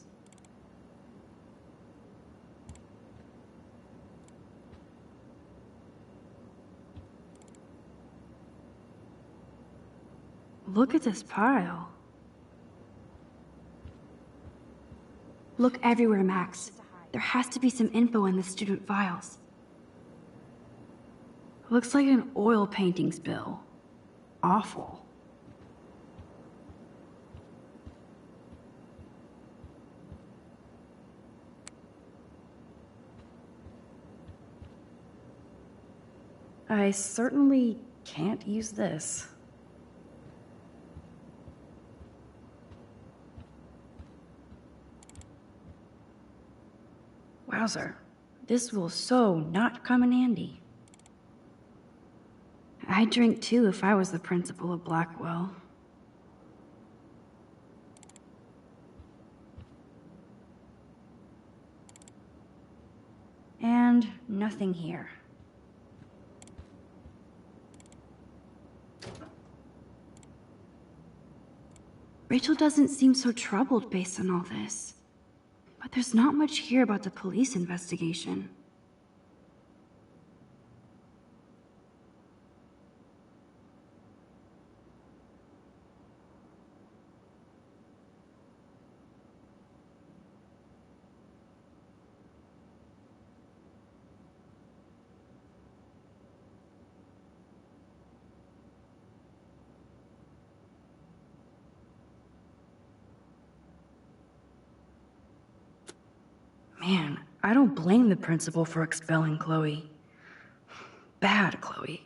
Look at this pile. Look everywhere, Max. There has to be some info in the student files. Looks like an oil painting spill. Awful. I certainly can't use this. Wowzer, this will so not come in handy. I'd drink too if I was the principal of Blackwell. And nothing here. Rachel doesn't seem so troubled based on all this. But there's not much here about the police investigation. Man, I don't blame the principal for expelling Chloe. Bad Chloe.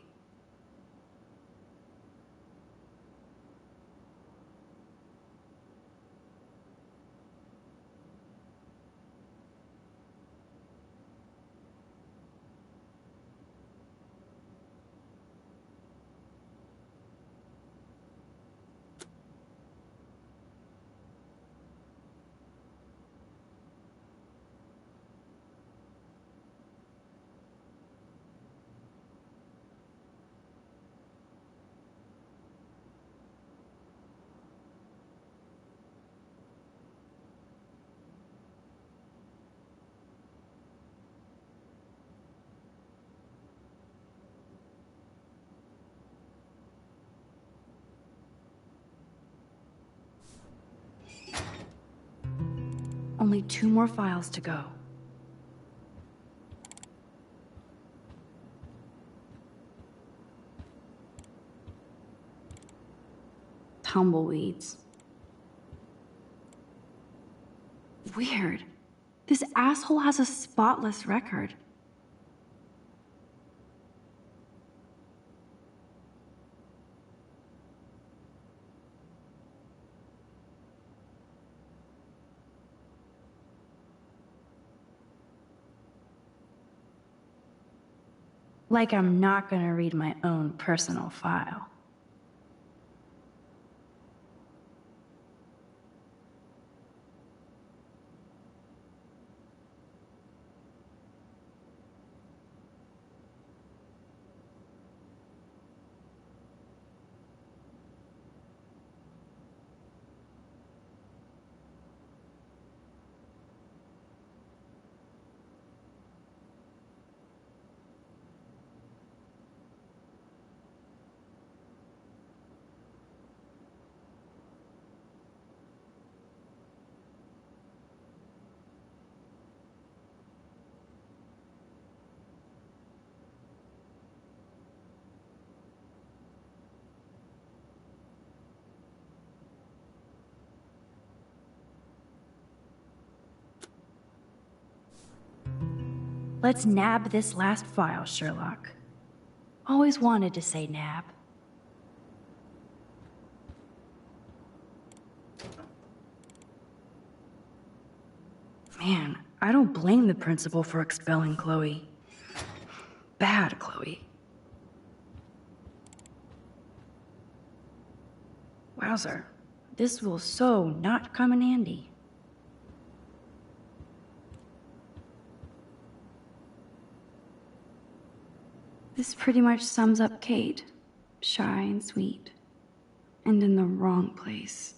Only 2 more files to go. Tumbleweeds. Weird. This asshole has a spotless record. Like I'm not gonna read my own personal file. Let's nab this last file, Sherlock. Always wanted to say nab. Man, I don't blame the principal for expelling Chloe. Bad Chloe. Wowzer, this will so not come in handy. This pretty much sums up Kate. Shy and sweet. And in the wrong place.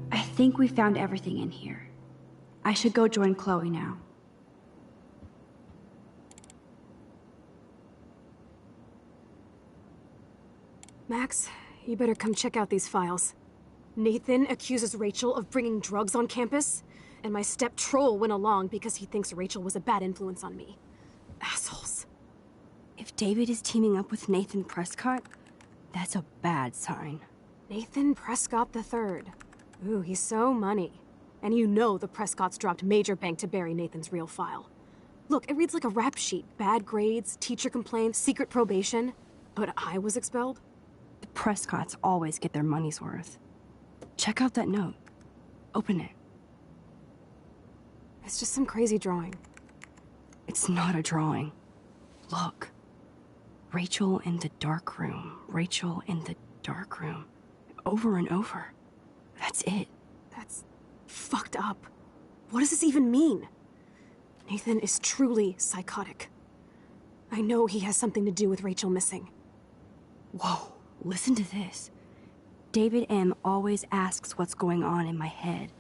I think we found everything in here. I should go join Chloe now. Max, you better come check out these files. Nathan accuses Rachel of bringing drugs on campus, and my step-troll went along because he thinks Rachel was a bad influence on me. Assholes. If David is teaming up with Nathan Prescott, that's a bad sign. Nathan Prescott III. Ooh, he's so money. And you know the Prescotts dropped major bank to bury Nathan's real file. Look, it reads like a rap sheet. Bad grades, teacher complaints, secret probation. But I was expelled? The Prescotts always get their money's worth. Check out that note. Open it. It's just some crazy drawing. It's not a drawing. Look. Rachel in the dark room. Rachel in the dark room. Over and over. That's it. That's fucked up. What does this even mean? Nathan is truly psychotic. I know he has something to do with Rachel missing. Whoa, listen to this. David M. always asks what's going on in my head.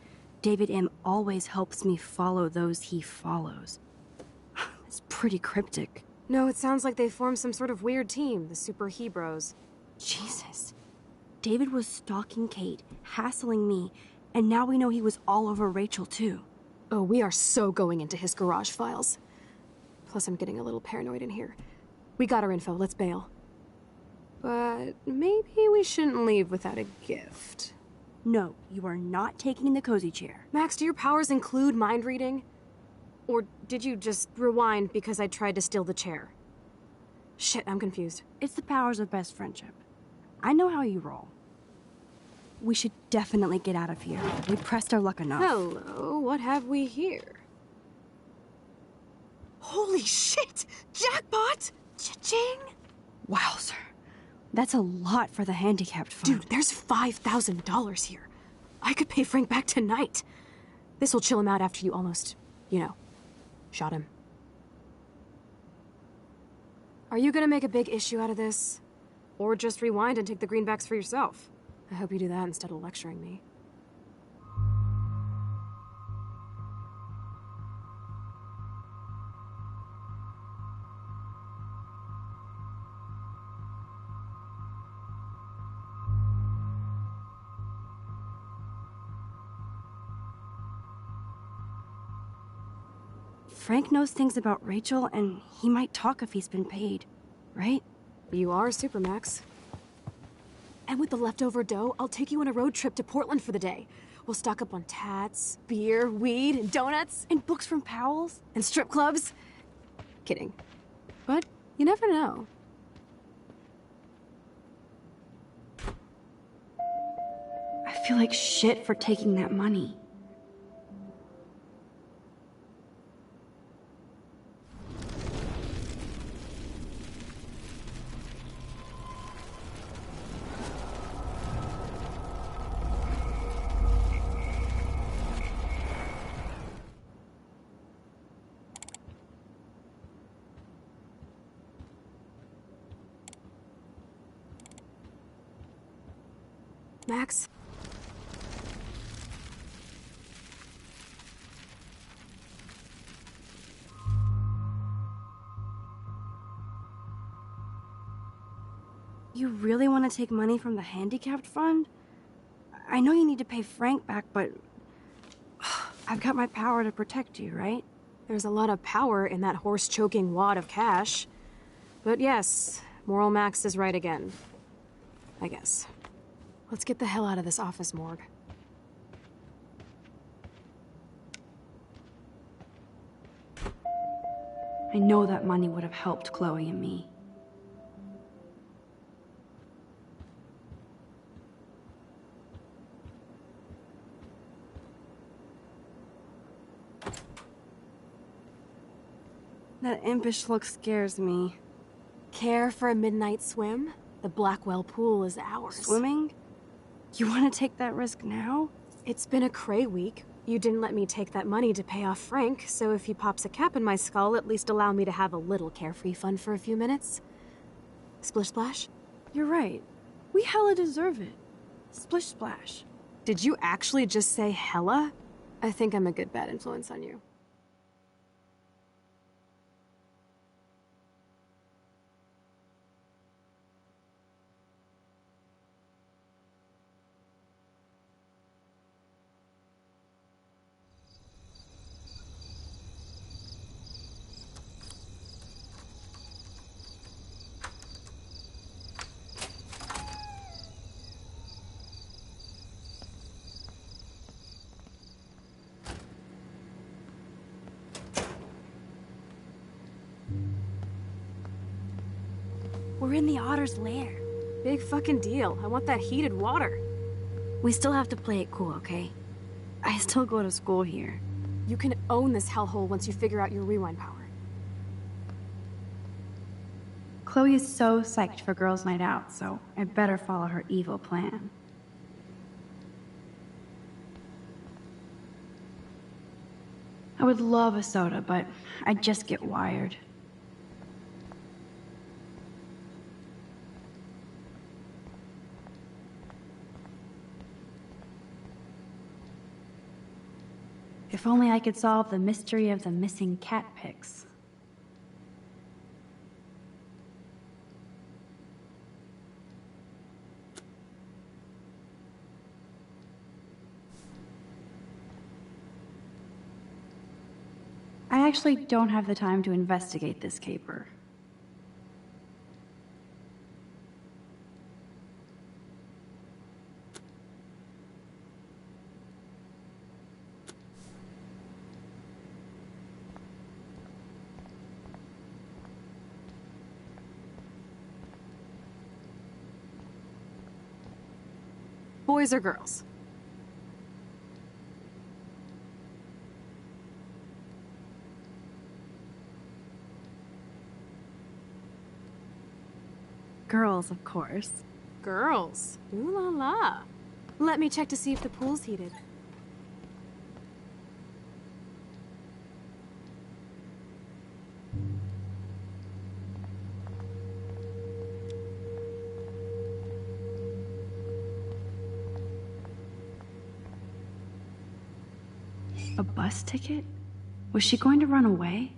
David M. always helps me follow those he follows. It's pretty cryptic. No, it sounds like they formed some sort of weird team, the Super Hebros. Jesus. David was stalking Kate, hassling me, and now we know he was all over Rachel, too. Oh, we are so going into his garage files. Plus, I'm getting a little paranoid in here. We got our info, let's bail. But maybe we shouldn't leave without a gift. No, you are not taking the cozy chair. Max, do your powers include mind reading? Or did you just rewind because I tried to steal the chair? Shit, I'm confused. It's the powers of best friendship. I know how you roll. We should definitely get out of here. We pressed our luck enough. Hello, what have we here? Holy shit! Jackpot! Cha-ching! Wowzer. That's a lot for the handicapped fund. Dude, there's $5,000 here. I could pay Frank back tonight. This'll chill him out after you almost, shot him. Are you gonna make a big issue out of this? Or just rewind and take the greenbacks for yourself? I hope you do that instead of lecturing me. Frank knows things about Rachel, and he might talk if he's been paid, right? You are Supermax. And with the leftover dough, I'll take you on a road trip to Portland for the day. We'll stock up on tats, beer, weed, and donuts. And books from Powell's? And strip clubs. Kidding. But you never know. I feel like shit for taking that money. Max? You really want to take money from the handicapped fund? I know you need to pay Frank back, but I've got my power to protect you, right? There's a lot of power in that horse-choking wad of cash. But yes, Moral Max is right again. I guess. Let's get the hell out of this office morgue. I know that money would have helped Chloe and me. That impish look scares me. Care for a midnight swim? The Blackwell pool is ours. Swimming? You want to take that risk now? It's been a cray week. You didn't let me take that money to pay off Frank, so if he pops a cap in my skull, at least allow me to have a little carefree fun for a few minutes. Splish splash? You're right. We hella deserve it. Splish splash. Did you actually just say hella? I think I'm a good bad influence on you. We're in the otter's lair. Big fucking deal. I want that heated water. We still have to play it cool, okay? I still go to school here. You can own this hellhole once you figure out your rewind power. Chloe is so psyched for girls' night out, so I better follow her evil plan. I would love a soda, but I'd just get wired. If only I could solve the mystery of the missing cat pics. I actually don't have the time to investigate this caper. Boys or girls? Girls, of course. Girls? Ooh la la. Let me check to see if the pool's heated. A bus ticket? Was she going to run away?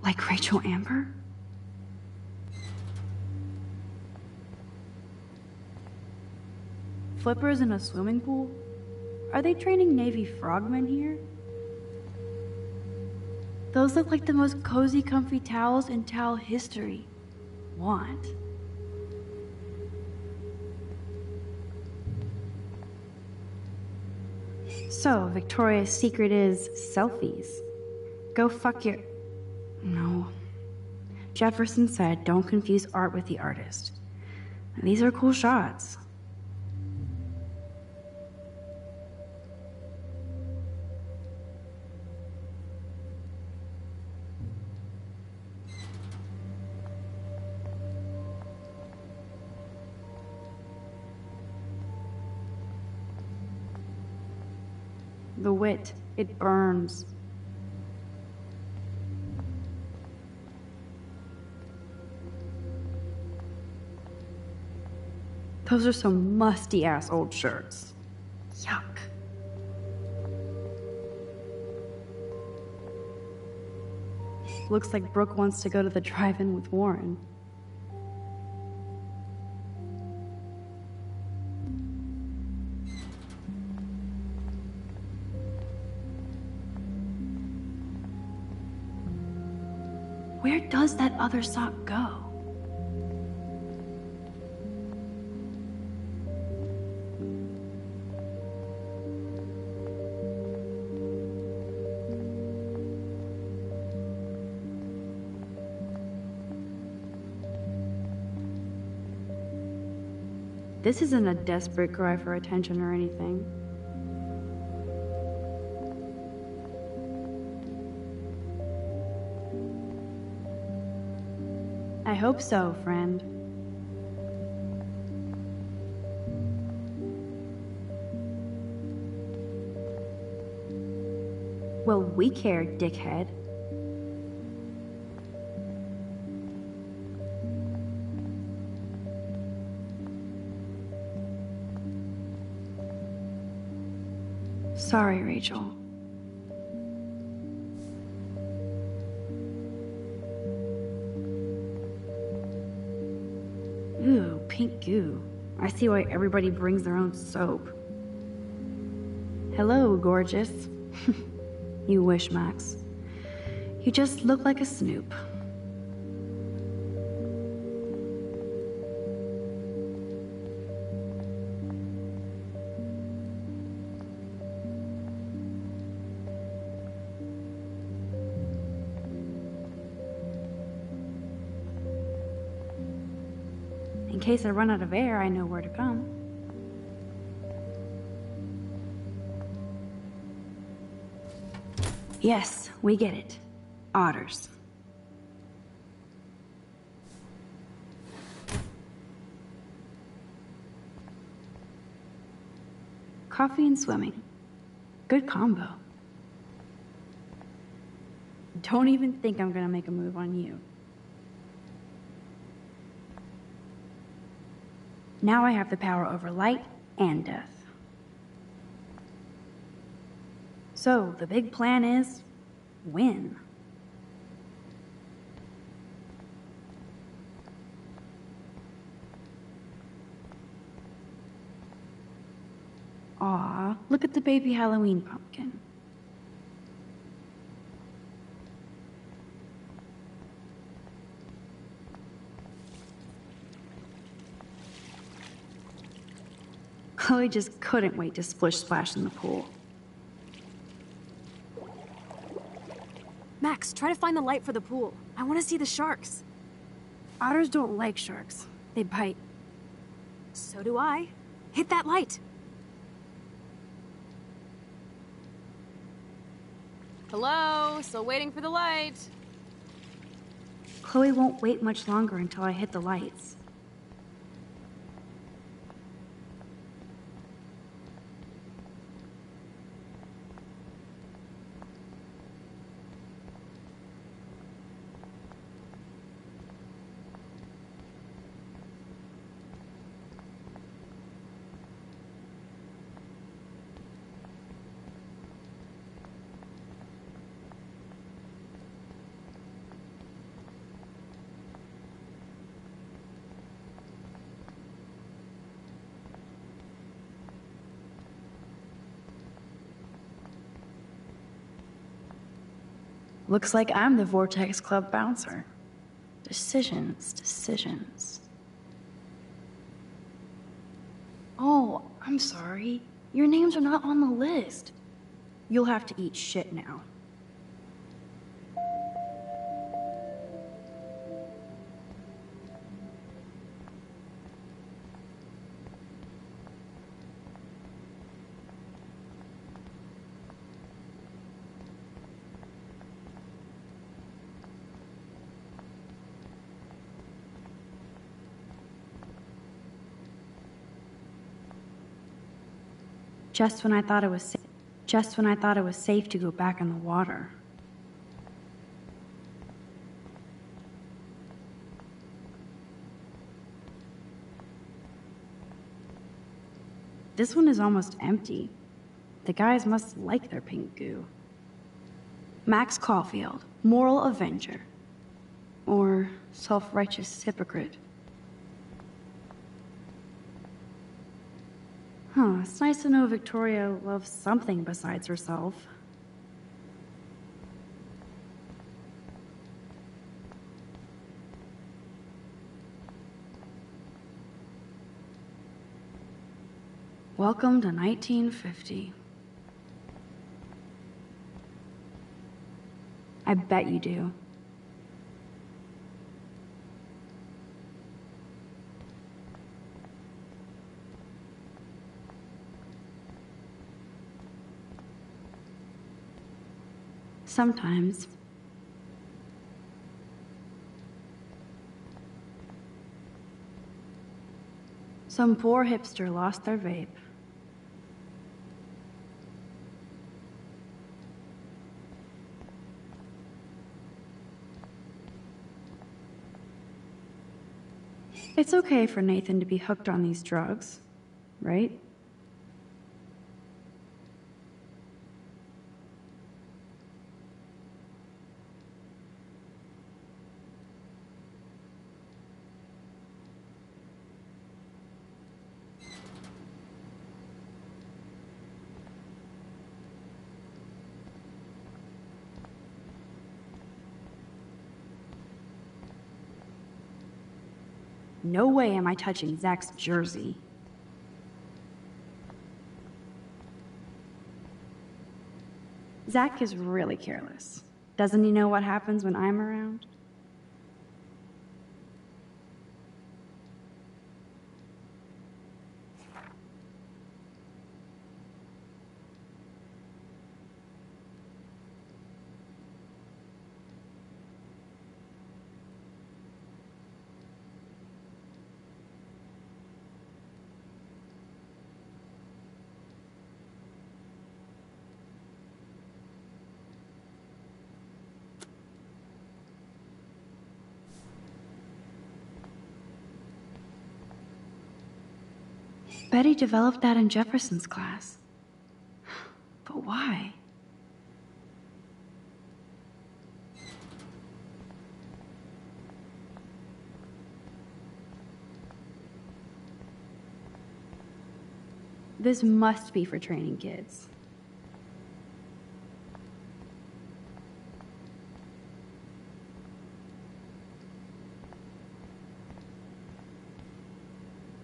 Like Rachel Amber? Flippers in a swimming pool? Are they training Navy frogmen here? Those look like the most cozy, comfy towels in towel history. Want? So, Victoria's secret is selfies. Go fuck your... No. Jefferson said, don't confuse art with the artist. These are cool shots. The wit, it burns. Those are some musty-ass old shirts. Yuck. Looks like Brooke wants to go to the drive-in with Warren. Where does that other sock go? This isn't a desperate cry for attention or anything. I hope so, friend. Well, we care, dickhead. Sorry, Rachel. Ooh, pink goo. I see why everybody brings their own soap. Hello, gorgeous. You wish, Max. You just look like a snoop. In case I run out of air, I know where to come. Yes, we get it. Otters. Coffee and swimming. Good combo. Don't even think I'm gonna make a move on you. Now I have the power over light and death. So, the big plan is win. Aw, look at the baby Halloween pumpkin. Chloe just couldn't wait to splish splash in the pool. Max, try to find the light for the pool. I want to see the sharks. Otters don't like sharks. They bite. So do I. Hit that light. Hello? Still waiting for the light. Chloe won't wait much longer until I hit the lights. Looks like I'm the Vortex Club bouncer. Decisions, decisions. Oh, I'm sorry. Your names are not on the list. You'll have to eat shit now. Just when I thought it was safe to go back in the water. This one is almost empty. The guys must like their pink goo. Max Caulfield, moral avenger. Or self-righteous hypocrite. Huh, it's nice to know Victoria loves something besides herself. Welcome to 1950. I bet you do. Sometimes. Some poor hipster lost their vape. It's okay for Nathan to be hooked on these drugs, right? No way am I touching Zach's jersey. Zach is really careless. Doesn't he know what happens when I'm around? Betty developed that in Jefferson's class. But why? This must be for training kids.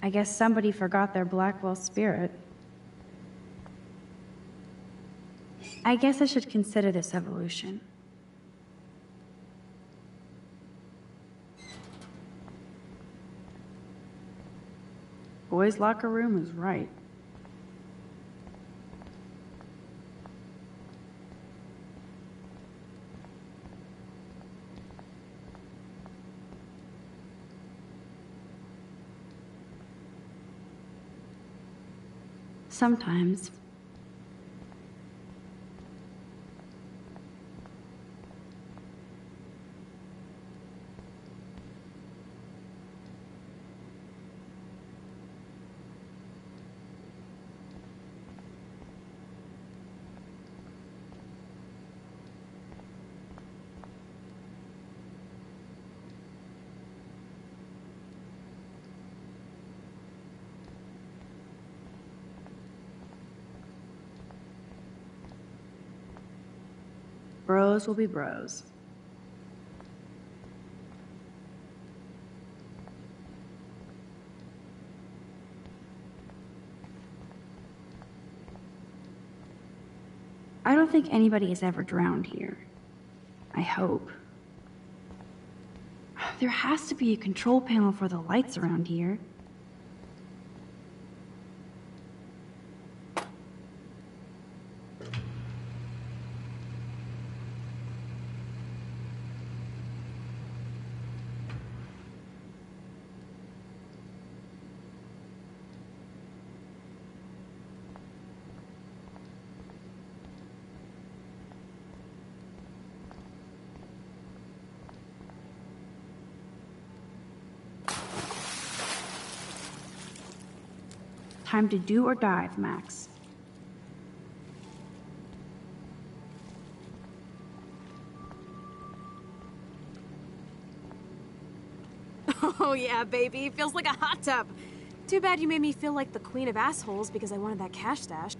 I guess somebody forgot their Blackwell spirit. I guess I should consider this evolution. Boys' locker room is right. Sometimes. Bros will be bros. I don't think anybody has ever drowned here. I hope. There has to be a control panel for the lights around here. Time to do or dive, Max. Oh yeah, baby. Feels like a hot tub. Too bad you made me feel like the queen of assholes because I wanted that cash stash.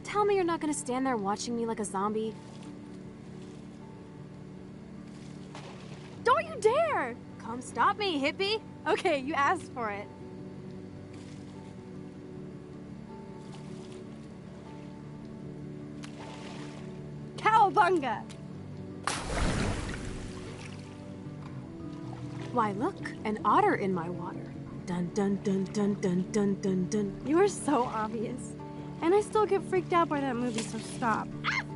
Tell me you're not gonna stand there watching me like a zombie. Don't you dare! Come stop me, hippie. Okay, you asked for it. Cowabunga! Why, look, an otter in my water. Dun dun dun dun dun dun dun dun. You are so obvious. And I still get freaked out by that movie, so stop.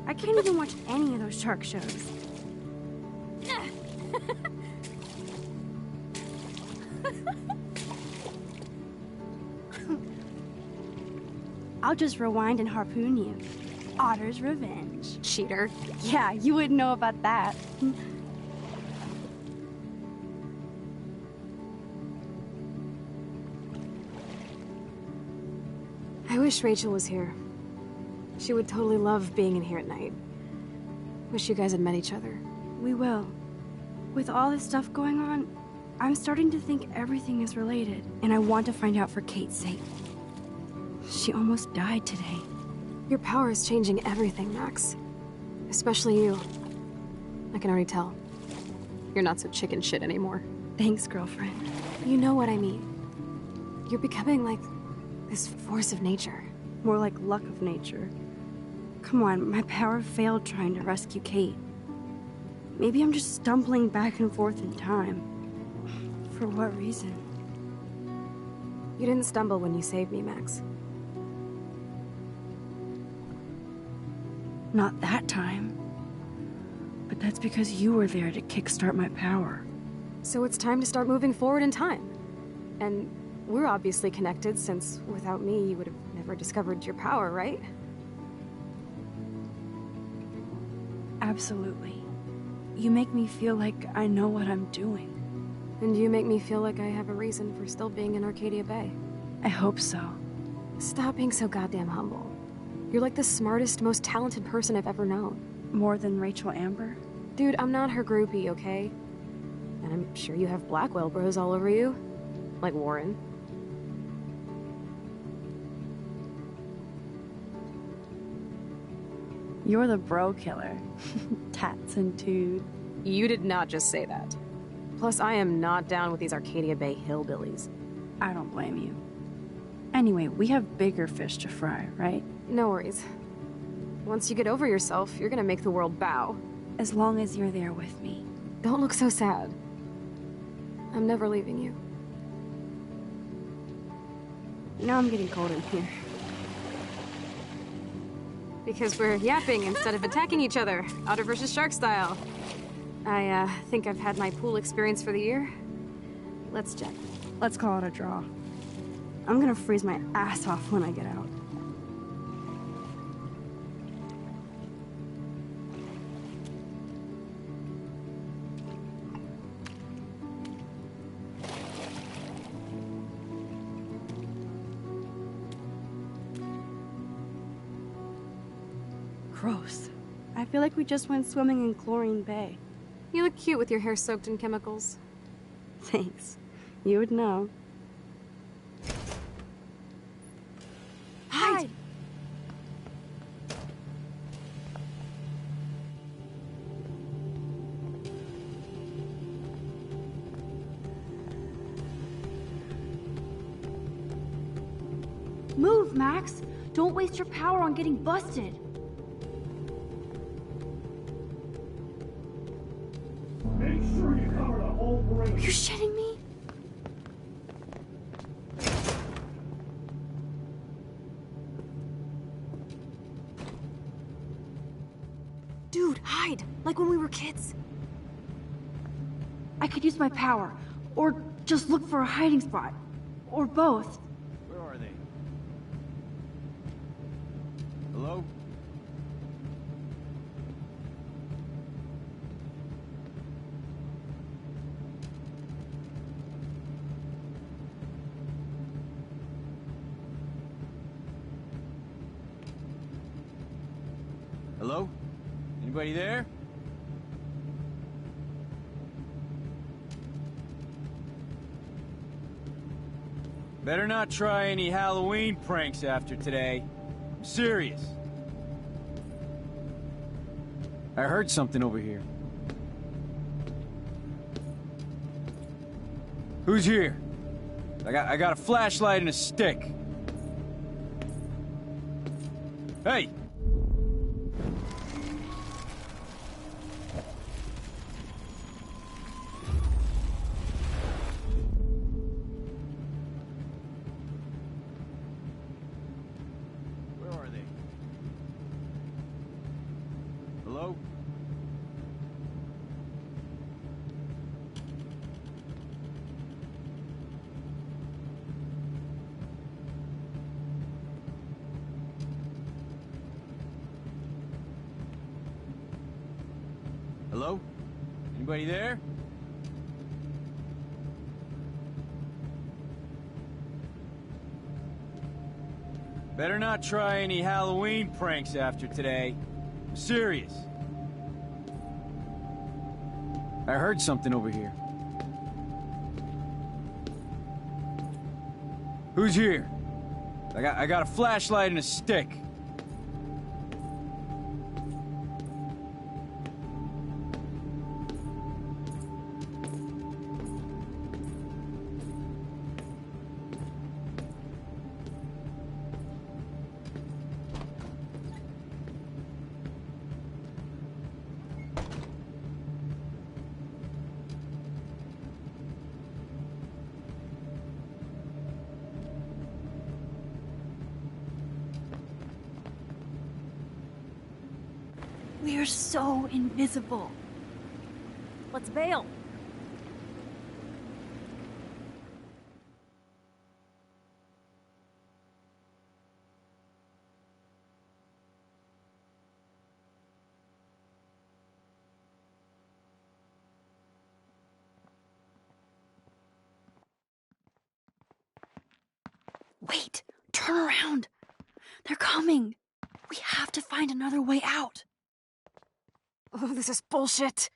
I can't even watch any of those shark shows. I'll just rewind and harpoon you. Otter's revenge. Cheater. Yeah, you wouldn't know about that. I wish Rachel was here. She would totally love being in here at night. Wish you guys had met each other. We will. With all this stuff going on, I'm starting to think everything is related, and I want to find out for Kate's sake. She almost died today. Your power is changing everything, Max. Especially you. I can already tell. You're not so chicken shit anymore. Thanks, girlfriend. You know what I mean. You're becoming like this force of nature. More like luck of nature. Come on, my power failed trying to rescue Kate. Maybe I'm just stumbling back and forth in time. For what reason? You didn't stumble when you saved me, Max. Not that time. But that's because you were there to kickstart my power. So it's time to start moving forward in time. And we're obviously connected, since without me, you would have never discovered your power, right? Absolutely. You make me feel like I know what I'm doing. And you make me feel like I have a reason for still being in Arcadia Bay. I hope so. Stop being so goddamn humble. You're like the smartest, most talented person I've ever known. More than Rachel Amber? Dude, I'm not her groupie, okay? And I'm sure you have Blackwell bros all over you. Like Warren. You're the bro killer. Tats and tood. You did not just say that. Plus, I am not down with these Arcadia Bay hillbillies. I don't blame you. Anyway, we have bigger fish to fry, right? No worries. Once you get over yourself, you're gonna make the world bow. As long as you're there with me. Don't look so sad. I'm never leaving you. Now I'm getting cold in here. Because we're yapping instead of attacking each other, otter versus shark style. I think I've had my pool experience for the year. Let's check. Let's call it a draw. I'm gonna freeze my ass off when I get out. Gross. I feel like we just went swimming in Chlorine Bay. You look cute with your hair soaked in chemicals. Thanks. You would know. Hide! Move, Max! Don't waste your power on getting busted! Make sure you cover the whole Are perimeter. you shitting me? Dude, hide! Like when we were kids. I could use my power, or just look for a hiding spot, or both. Where are they? Hello? Hello? Anybody there? Better not try any Halloween pranks after today. I'm serious. I heard something over here. Who's here? I got a flashlight and a stick. Hey! Hello? Anybody there? Better not try any Halloween pranks after today. I'm serious. I heard something over here. Who's here? I got a flashlight and a stick. We're so invisible. Let's bail. Wait, turn around. They're coming. We have to find another way out. Oh, this is bullshit.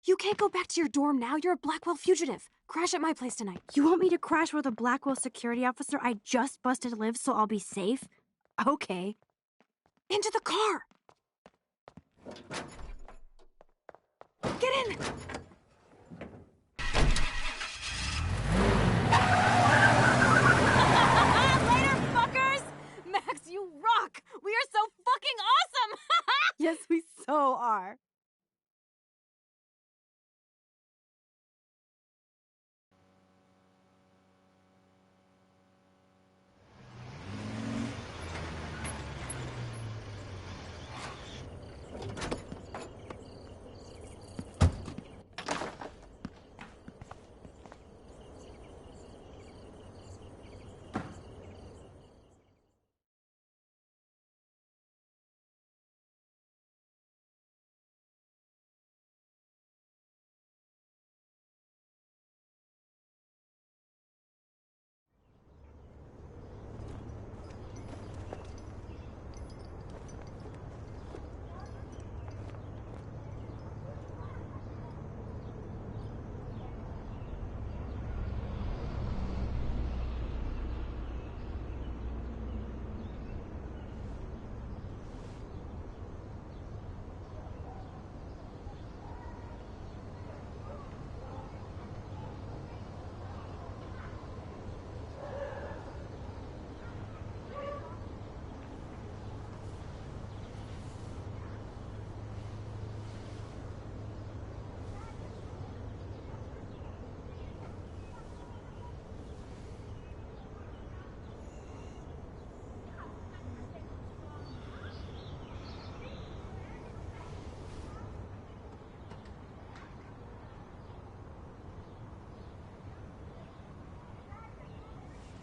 You can't go back to your dorm now. You're a Blackwell fugitive. Crash at my place tonight. You want me to crash with a Blackwell security officer I just busted live so I'll be safe? Okay. Into the car! Get in! Later, fuckers! Max, you rock! We are so fucking awesome! Yes, we so are.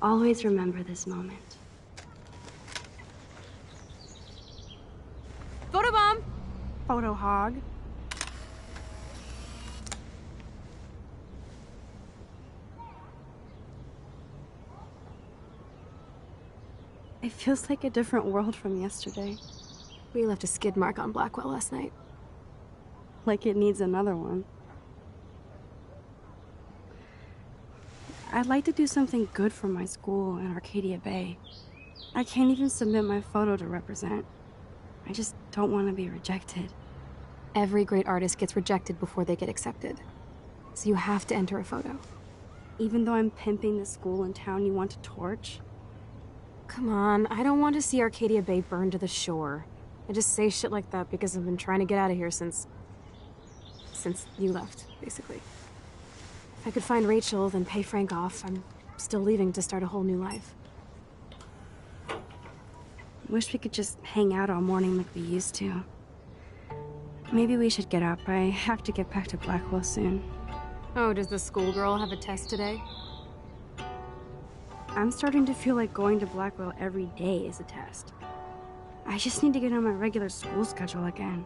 Always remember this moment. Photobomb! Photo hog. It feels like a different world from yesterday. We left a skid mark on Blackwell last night. Like it needs another one. I'd like to do something good for my school in Arcadia Bay. I can't even submit my photo to represent. I just don't want to be rejected. Every great artist gets rejected before they get accepted. So you have to enter a photo. Even though I'm pimping the school in town you want to torch? Come on, I don't want to see Arcadia Bay burned to the shore. I just say shit like that because I've been trying to get out of here since you left, basically. If I could find Rachel, then pay Frank off, I'm still leaving to start a whole new life. Wish we could just hang out all morning like we used to. Maybe we should get up. I have to get back to Blackwell soon. Oh, does the schoolgirl have a test today? I'm starting to feel like going to Blackwell every day is a test. I just need to get on my regular school schedule again.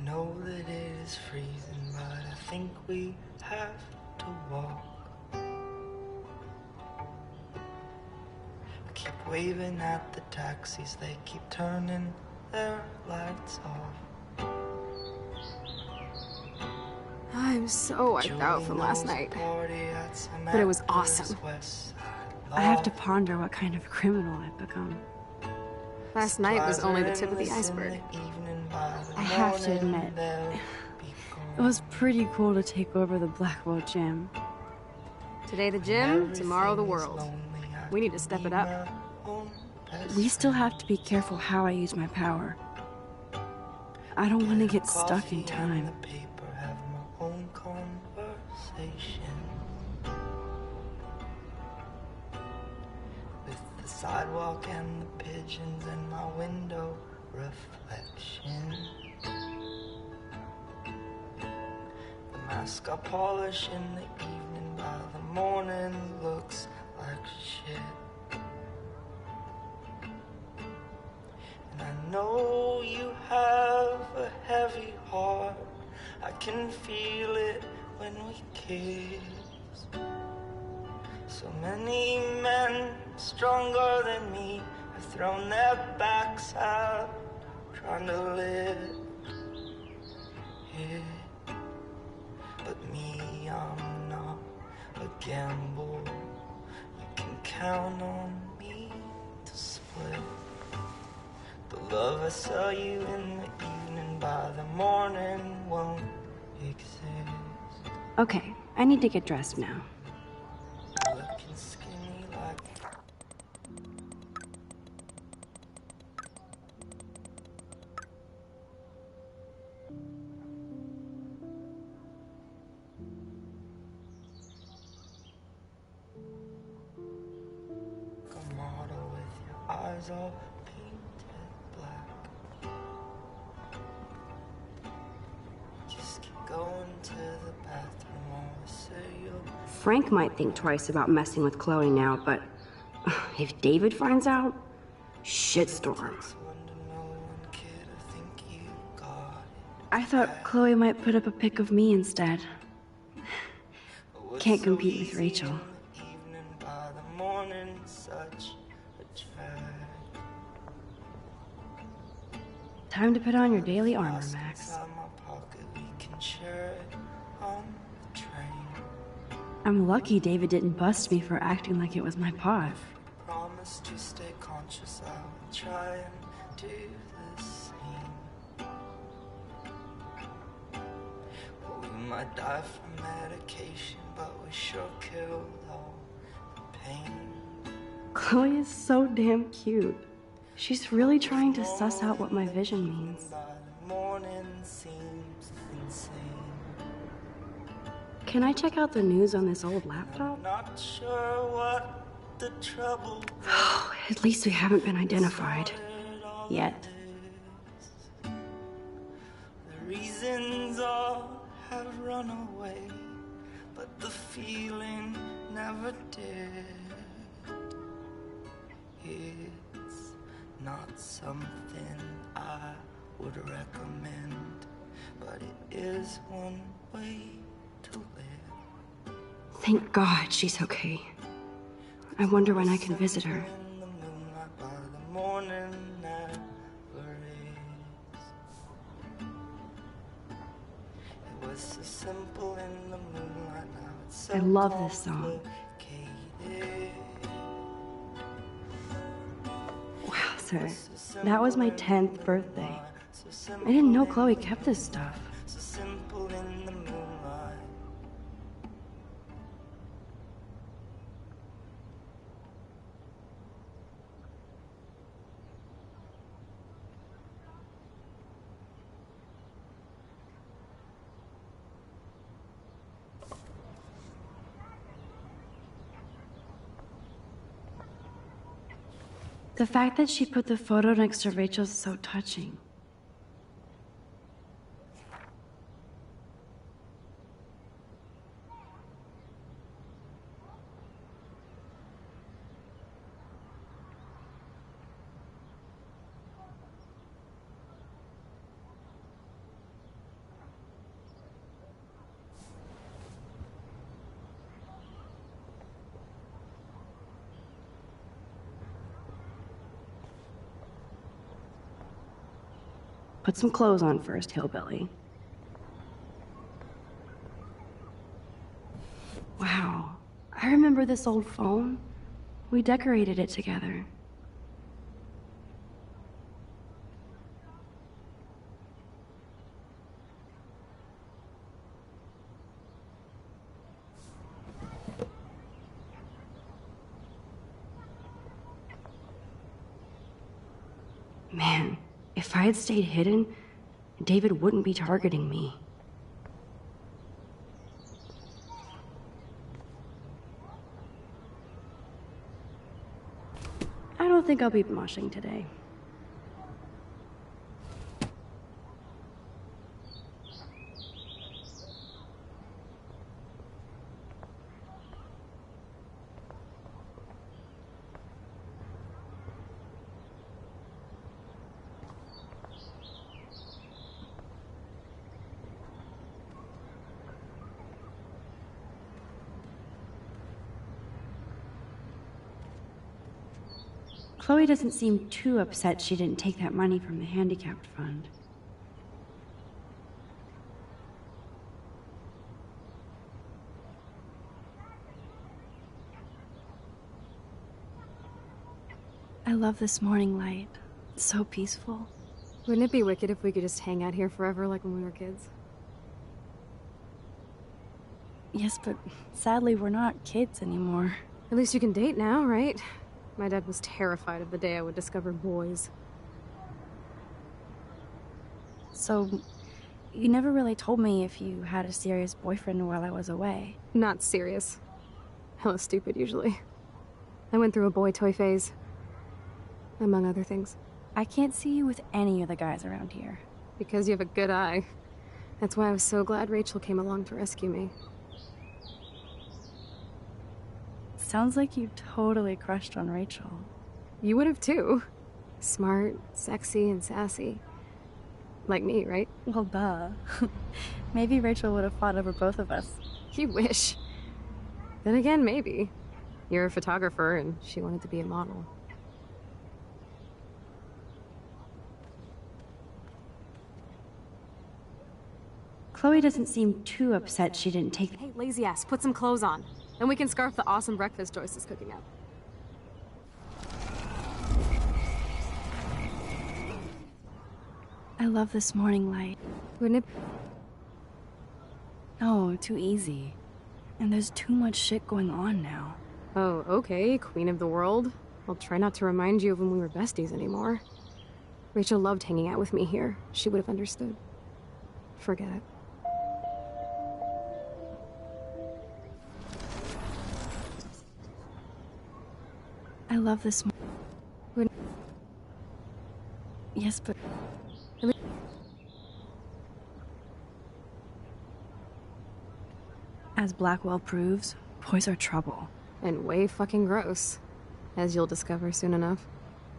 know that it is freezing, but I think we have to walk. I keep waving at the taxis, they keep turning their lights off. I'm so wiped out from last night. But it was awesome. I have to ponder what kind of criminal I've become. Last night was only the tip of the iceberg. I have to admit, it was pretty cool to take over the Blackwell gym. Today the gym, tomorrow the world. We need to step it up. We still have to be careful how I use my power. I don't want to get stuck in time. Sidewalk and the pigeons in my window reflection. The mask I polish in the evening, by the morning looks like shit. And I know you have a heavy heart, I can feel it when we kiss. So many men stronger than me have thrown their backs out, trying to live here. But me, I'm not a gamble. You can count on me to split. The love I saw you in the evening, by the morning won't exist. Okay, I need to get dressed now. Looking skinny like a model with your eyes all painted black. Just keep going to the bathroom, always say you'll. Frank might think twice about messing with Chloe now, but if David finds out, shitstorm. I thought Chloe might put up a pic of me instead. Can't compete with Rachel. Time to put on your daily armor, Max. I'm lucky David didn't bust me for acting like it was my pot. Promise to stay conscious, I will try and do the same. Well, we might die from medication, but we sure killed all the pain. Chloe is so damn cute. She's really trying to suss out what my vision means. By the morning seems insane. Can I check out the news on this old laptop? Not sure what the trouble At least we haven't been identified. Yet. The reasons all have run away, but the feeling never did. It's not something I would recommend, but it is one way to live. Thank God she's okay. I wonder when I can visit her. In the moonlight, by the morning never is. It was so simple in the moonlight, now it's so I love this song. complicated. Wow, sir. That was my 10th birthday. I didn't know Chloe kept this stuff. So simple in the moonlight. The fact that she put the photo next to Rachel's is so touching. Put some clothes on first, hillbilly. Wow, I remember this old phone. We decorated it together. Man, if I had stayed hidden, David wouldn't be targeting me. I don't think I'll be moshing today. Chloe doesn't seem too upset she didn't take that money from the handicapped fund. I love this morning light. It's so peaceful. Wouldn't it be wicked if we could just hang out here forever like when we were kids? Yes, but sadly we're not kids anymore. At least you can date now, right? My dad was terrified of the day I would discover boys. So, you never really told me if you had a serious boyfriend while I was away. Not serious. Hella stupid, usually. I went through a boy toy phase. Among other things. I can't see you with any of the guys around here. Because you have a good eye. That's why I was so glad Rachel came along to rescue me. Sounds like you totally crushed on Rachel. You would have too. Smart, sexy, and sassy. Like me, right? Well, duh. Maybe Rachel would have fought over both of us. You wish. Then again, maybe. You're a photographer, and she wanted to be a model. Chloe doesn't seem too upset she didn't take... Hey, lazy ass, put some clothes on. Then we can scarf the awesome breakfast Joyce is cooking up. I love this morning light. Wouldn't it... No, too easy. And there's too much shit going on now. Oh, okay, queen of the world. I'll try not to remind you of when we were besties anymore. Rachel loved hanging out with me here. She would have understood. Forget it. I love this. Yes, but... As Blackwell proves, boys are trouble. And way fucking gross. As you'll discover soon enough.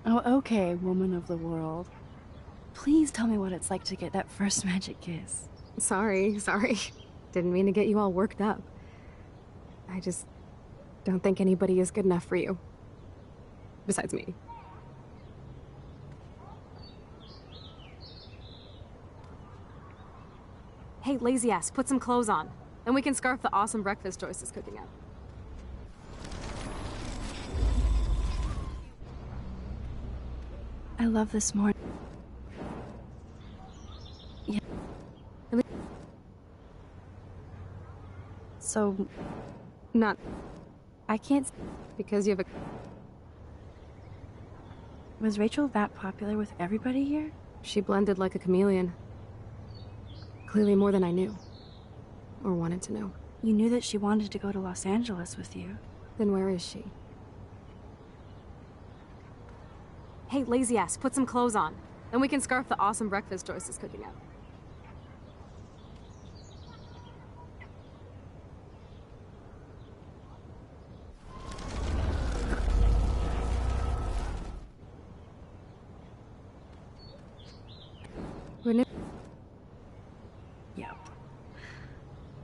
Oh, okay, woman of the world. Please tell me what it's like to get that first magic kiss. Sorry. Didn't mean to get you all worked up. I just don't think anybody is good enough for you. Besides me. Hey, lazy ass, put some clothes on. Then we can scarf the awesome breakfast Joyce is cooking up. I love this morning. Yeah. So... Not... I can't... Because you have a... Was Rachel that popular with everybody here? She blended like a chameleon. Clearly more than I knew. Or wanted to know. You knew that she wanted to go to Los Angeles with you. Then where is she? Hey, lazy ass, put some clothes on. Then we can scarf the awesome breakfast Joyce is cooking up. Wouldn't it... Yep.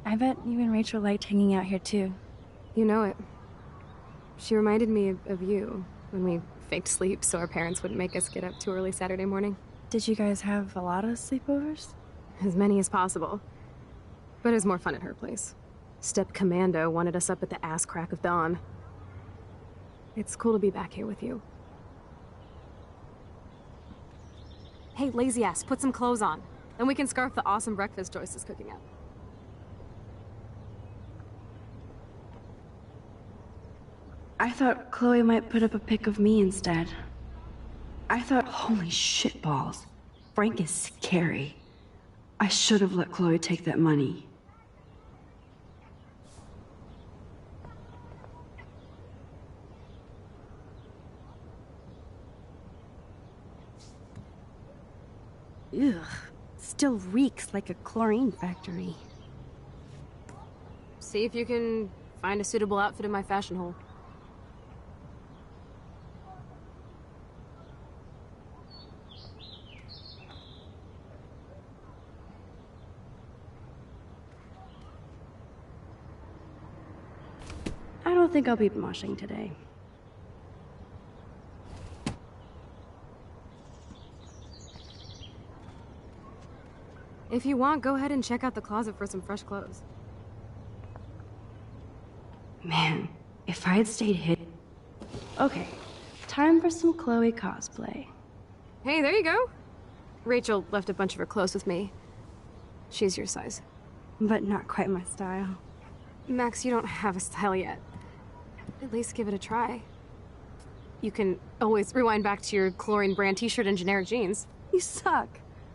I bet you and Rachel liked hanging out here too. You know it. She reminded me of you when we faked sleep so our parents wouldn't make us get up too early Saturday morning. Did you guys have a lot of sleepovers? As many as possible. But it was more fun at her place. Step Commando wanted us up at the ass crack of dawn. It's cool to be back here with you. Hey, lazy ass, put some clothes on. Then we can scarf the awesome breakfast Joyce is cooking up. I thought Chloe might put up a pic of me instead. I thought, holy shitballs, Frank is scary. I should have let Chloe take that money. Ugh, still reeks like a chlorine factory. See if you can find a suitable outfit in my fashion hole. I don't think I'll be moshing today. If you want, go ahead and check out the closet for some fresh clothes. Man, if I had stayed hidden. Okay, time for some Chloe cosplay. Hey, there you go. Rachel left a bunch of her clothes with me. She's your size. But not quite my style. Max, you don't have a style yet. At least give it a try. You can always rewind back to your chlorine brand t-shirt and generic jeans. You suck.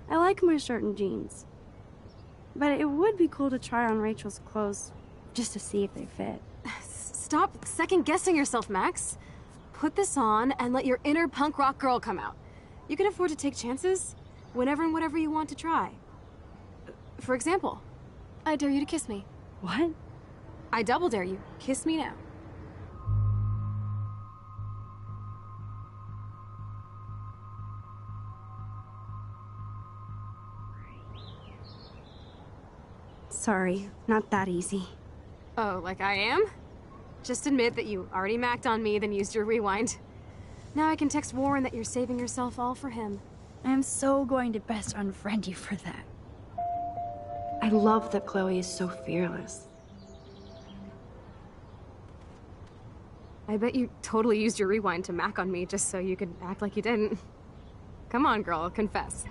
I like my shirt and jeans. But it would be cool to try on Rachel's clothes, just to see if they fit. Stop second-guessing yourself, Max. Put this on and let your inner punk rock girl come out. You can afford to take chances whenever and whatever you want to try. For example, I dare you to kiss me. What? I double dare you. Kiss me now. Sorry, not that easy. Oh, like I am? Just admit that you already macked on me, then used your rewind. Now I can text Warren that you're saving yourself all for him. I'm so going to best unfriend you for that. I love that Chloe is so fearless. I bet you totally used your rewind to mack on me just so you could act like you didn't. Come on, girl, confess.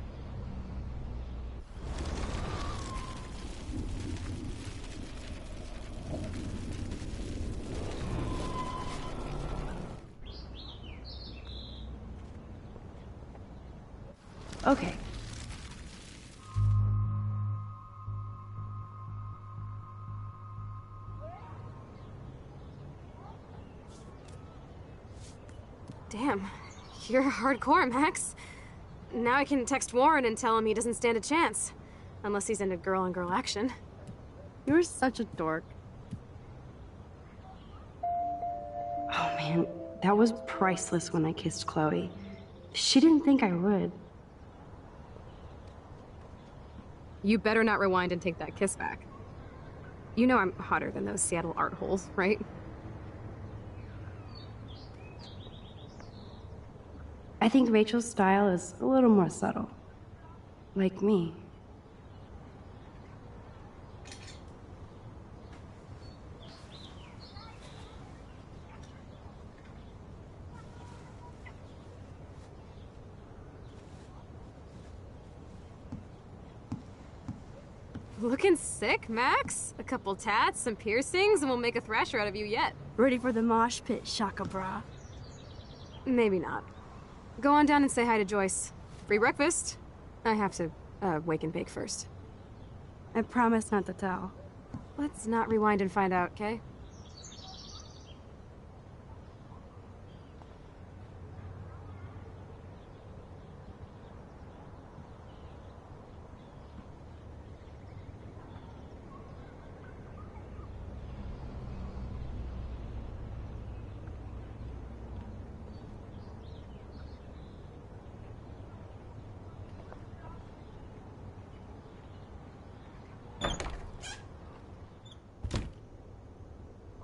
Okay. Damn, you're hardcore, Max. Now I can text Warren and tell him he doesn't stand a chance. Unless he's into girl-on-girl action. You're such a dork. Oh man, that was priceless when I kissed Chloe. She didn't think I would. You better not rewind and take that kiss back. You know I'm hotter than those Seattle art holes, right? I think Rachel's style is a little more subtle. Like me. Looking sick, Max. A couple tats, some piercings, and we'll make a thrasher out of you yet. Ready for the mosh pit, Shaka Bra. Maybe not. Go on down and say hi to Joyce. Free breakfast. I have to, wake and bake first. I promise not to tell. Let's not rewind and find out, okay?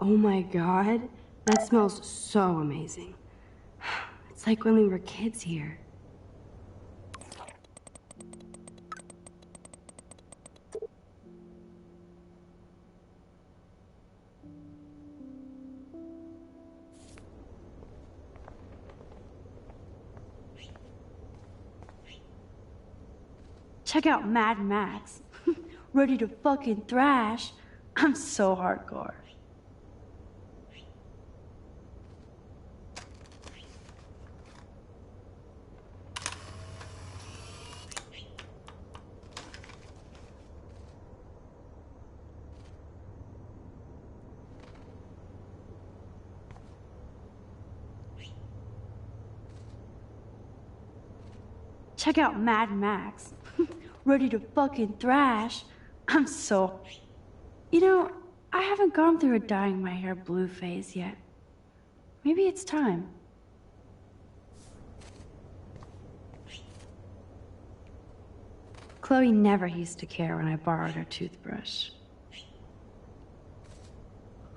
Oh my god, that smells so amazing. It's like when we were kids here. Check out Mad Max. Ready to fucking thrash. I'm so hardcore. Check out Mad Max. Ready to fucking thrash. I'm so... You know, I haven't gone through a dyeing my hair blue phase yet. Maybe it's time. Chloe never used to care when I borrowed her toothbrush.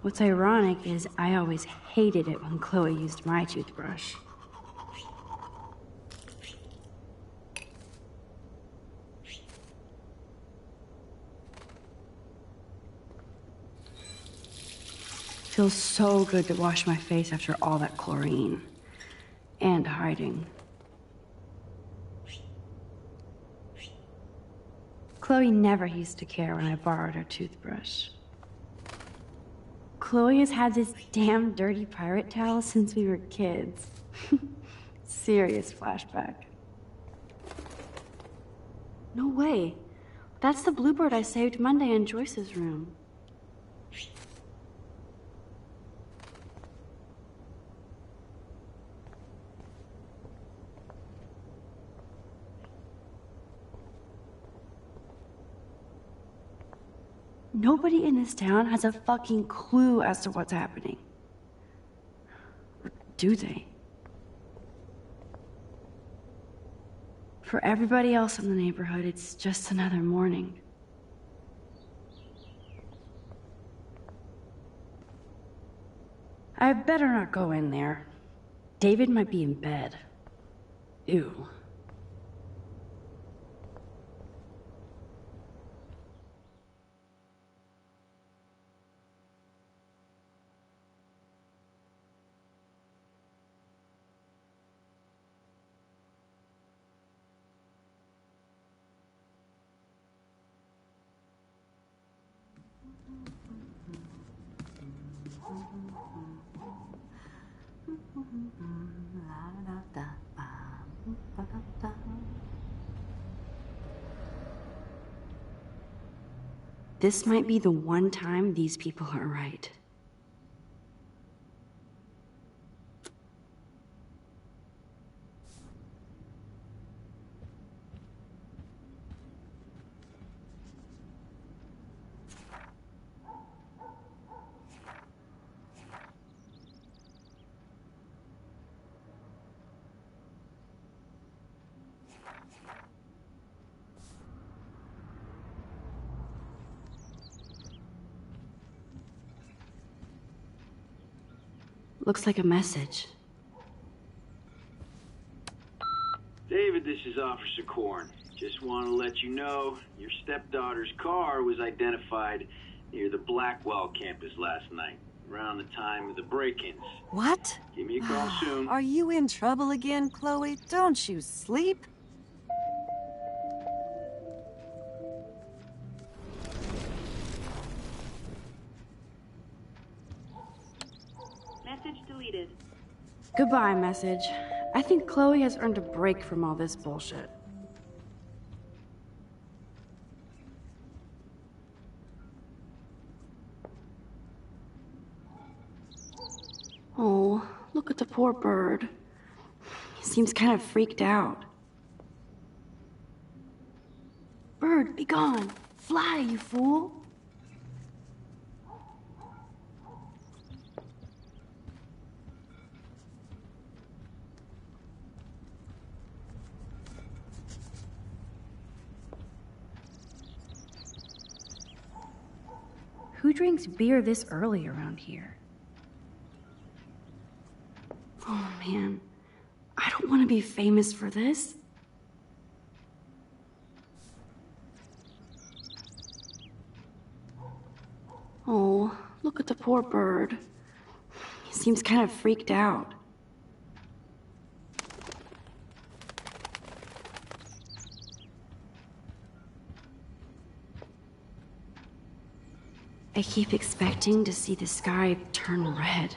What's ironic is I always hated it when Chloe used my toothbrush. Feels so good to wash my face after all that chlorine. And hiding. Chloe never used to care when I borrowed her toothbrush. Chloe has had this damn dirty pirate towel since we were kids. Serious flashback. No way. That's the bluebird I saved Monday in Joyce's room. Nobody in this town has a fucking clue as to what's happening. Or do they? For everybody else in the neighborhood, it's just another morning. I better not go in there. David might be in bed. Ew. This might be the one time these people are right. Looks like a message. David, this is Officer Korn. Just want to let you know your stepdaughter's car was identified near the Blackwell campus last night, around the time of the break-ins. What? Give me a call soon. Are you in trouble again, Chloe? Don't you sleep? Message deleted. Goodbye, message. I think Chloe has earned a break from all this bullshit. Oh, look at the poor bird. He seems kind of freaked out. Bird, be gone. Fly, you fool. Who drinks beer this early around here? Oh man, I don't want to be famous for this. Oh, look at the poor bird. He seems kind of freaked out. I keep expecting to see the sky turn red.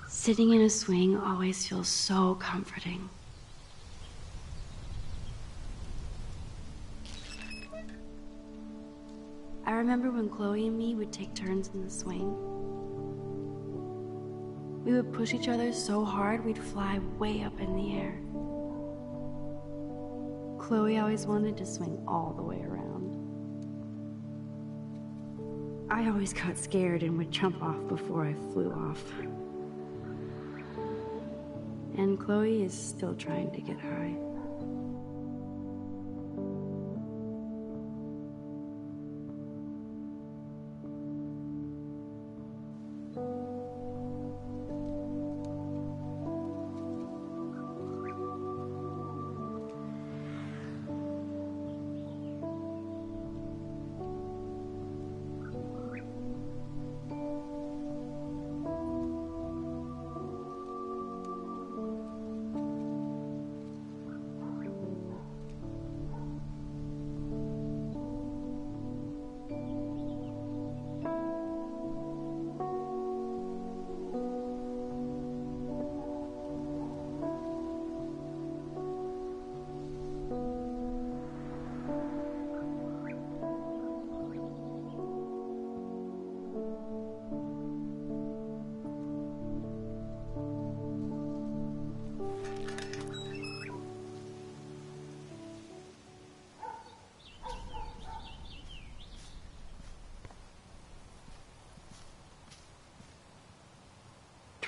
Sitting in a swing always feels so comforting. I remember when Chloe and me would take turns in the swing. We would push each other so hard we'd fly way up in the air. Chloe always wanted to swing all the way around. I always got scared and would jump off before I flew off. And Chloe is still trying to get high.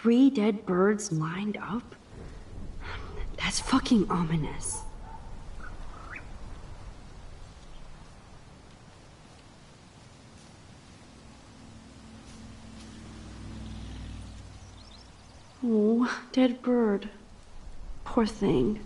Three dead birds lined up? That's fucking ominous. Oh, dead bird. Poor thing.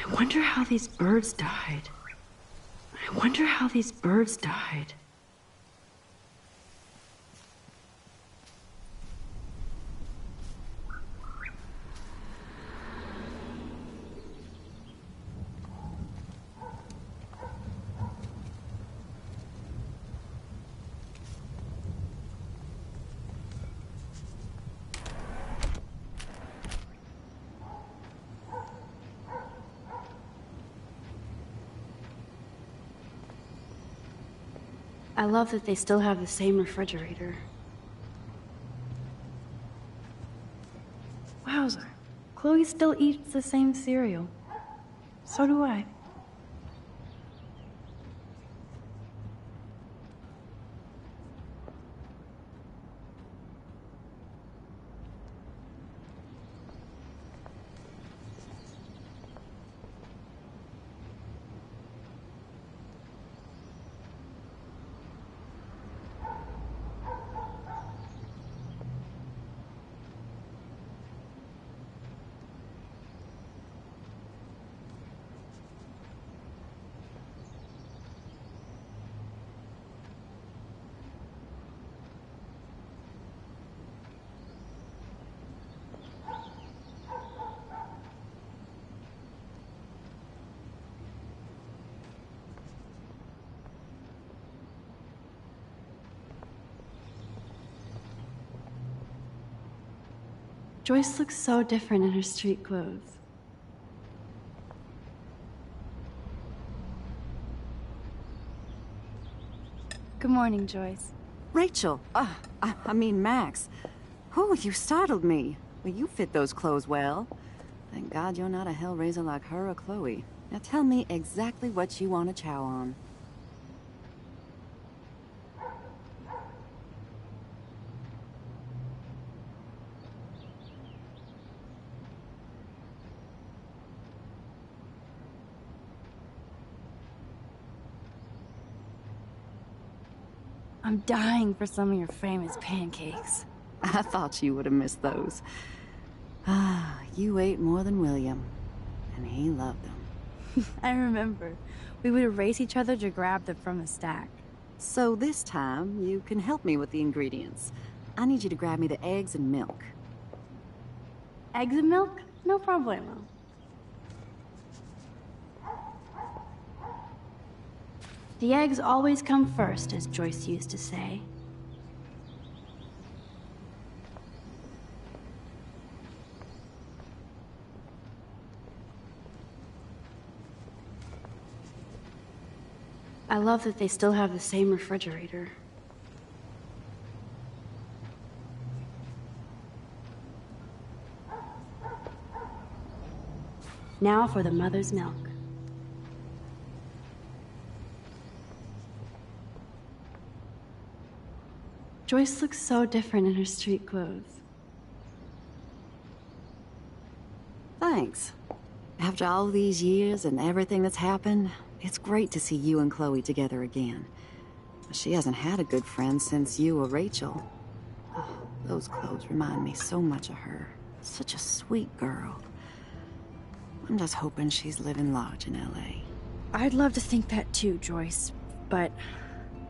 I wonder how these birds died. I wonder how these birds died. I love that they still have the same refrigerator. Wowzer. Chloe still eats the same cereal. So do I. Joyce looks so different in her street clothes. Good morning, Joyce. Rachel, I mean Max. Oh, you startled me. Well, you fit those clothes well. Thank God you're not a hellraiser like her or Chloe. Now tell me exactly what you want to chow on. I'm dying for some of your famous pancakes. I thought you would have missed those. Ah, you ate more than William, and he loved them. I remember. We would race each other to grab them from the stack. So this time, you can help me with the ingredients. I need you to grab me the eggs and milk. Eggs and milk? No problemo. The eggs always come first, as Joyce used to say. I love that they still have the same refrigerator. Now for the mother's milk. Joyce looks so different in her street clothes. Thanks. After all these years and everything that's happened, it's great to see you and Chloe together again. She hasn't had a good friend since you or Rachel. Oh, those clothes remind me so much of her. Such a sweet girl. I'm just hoping she's living large in LA. I'd love to think that too, Joyce, but...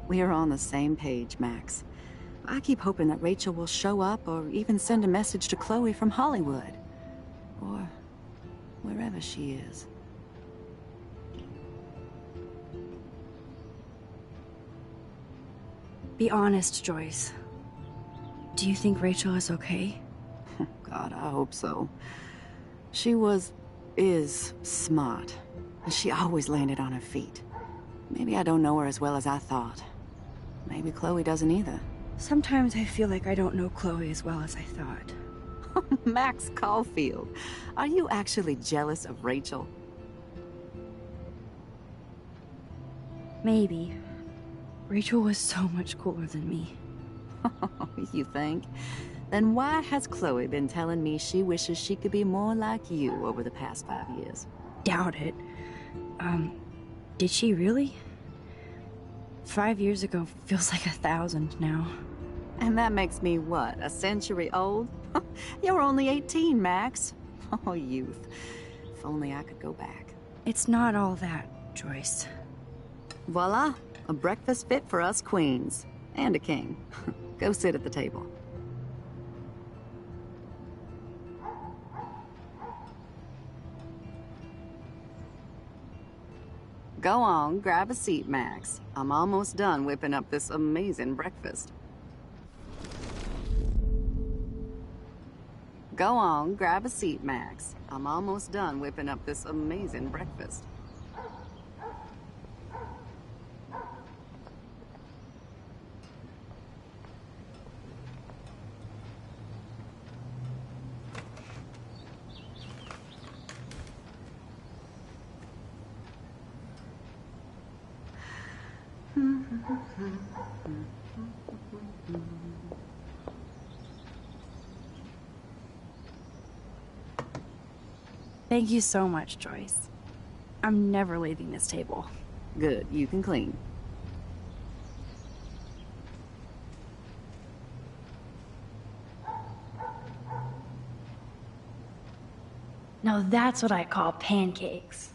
We're on the same page, Max. I keep hoping that Rachel will show up or even send a message to Chloe from Hollywood. Or wherever she is. Be honest, Joyce. Do you think Rachel is okay? God, I hope so. She is smart. And she always landed on her feet. Maybe I don't know her as well as I thought. Maybe Chloe doesn't either. Sometimes I feel like I don't know Chloe as well as I thought. Max Caulfield, are you actually jealous of Rachel? Maybe. Rachel was so much cooler than me. You think? Then why has Chloe been telling me she wishes she could be more like you over the past 5 years? Doubt it. Did she really? 5 years ago feels like 1,000 now. And that makes me what, a century old? You're only 18, Max. Oh, youth. If only I could go back. It's not all that, Joyce. Voila, a breakfast fit for us queens. And a king. Go sit at the table. Go on, grab a seat, Max. I'm almost done whipping up this amazing breakfast. Go on, grab a seat, Max. I'm almost done whipping up this amazing breakfast. Thank you so much, Joyce. I'm never leaving this table. Good, you can clean. Now that's what I call pancakes.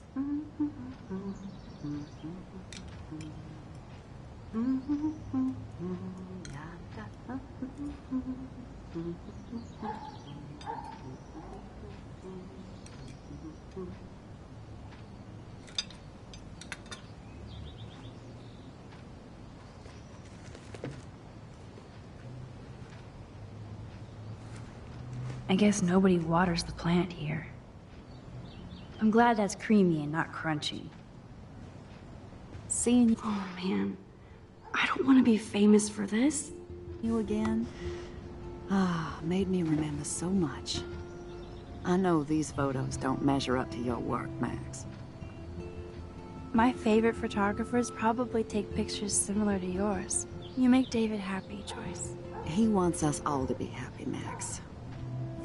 I guess nobody waters the plant here. I'm glad that's creamy and not crunchy. Seeing Oh man, I don't want to be famous for this. you again, made me remember so much. I know these photos don't measure up to your work, Max. My favorite photographers probably take pictures similar to yours. You make David happy, Joyce. He wants us all to be happy, Max.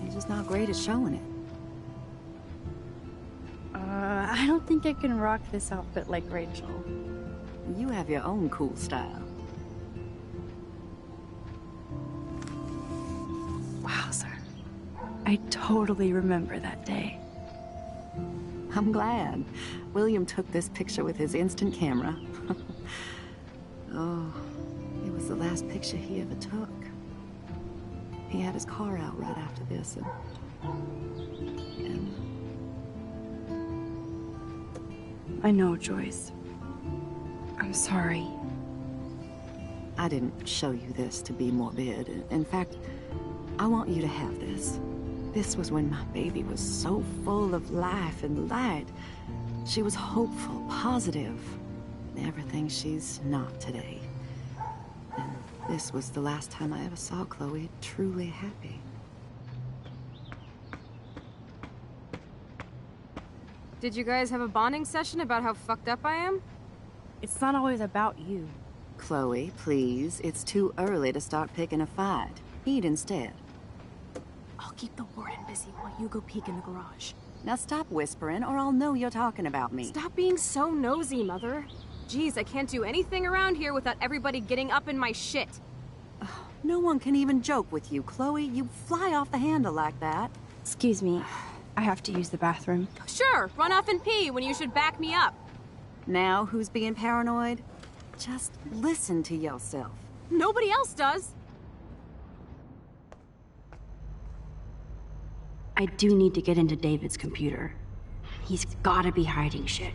He's just not great at showing it. I don't think I can rock this outfit like Rachel. You have your own cool style. Wowzer. I totally remember that day. I'm glad. William took this picture with his instant camera. Oh, it was the last picture he ever took. He had his car out right after this, and I know, Joyce. I'm sorry. I didn't show you this to be morbid. In fact, I want you to have this. This was when my baby was so full of life and light. She was hopeful, positive, everything she's not today. And this was the last time I ever saw Chloe truly happy. Did you guys have a bonding session about how fucked up I am? It's not always about you. Chloe, please. It's too early to start picking a fight. Eat instead. I'll keep the warden busy while you go peek in the garage. Now stop whispering, or I'll know you're talking about me. Stop being so nosy, Mother. Jeez, I can't do anything around here without everybody getting up in my shit. No one can even joke with you, Chloe. You fly off the handle like that. Excuse me. I have to use the bathroom. Sure, run off and pee when you should back me up. Now who's being paranoid? Just listen to yourself. Nobody else does. I do need to get into David's computer. He's gotta be hiding shit.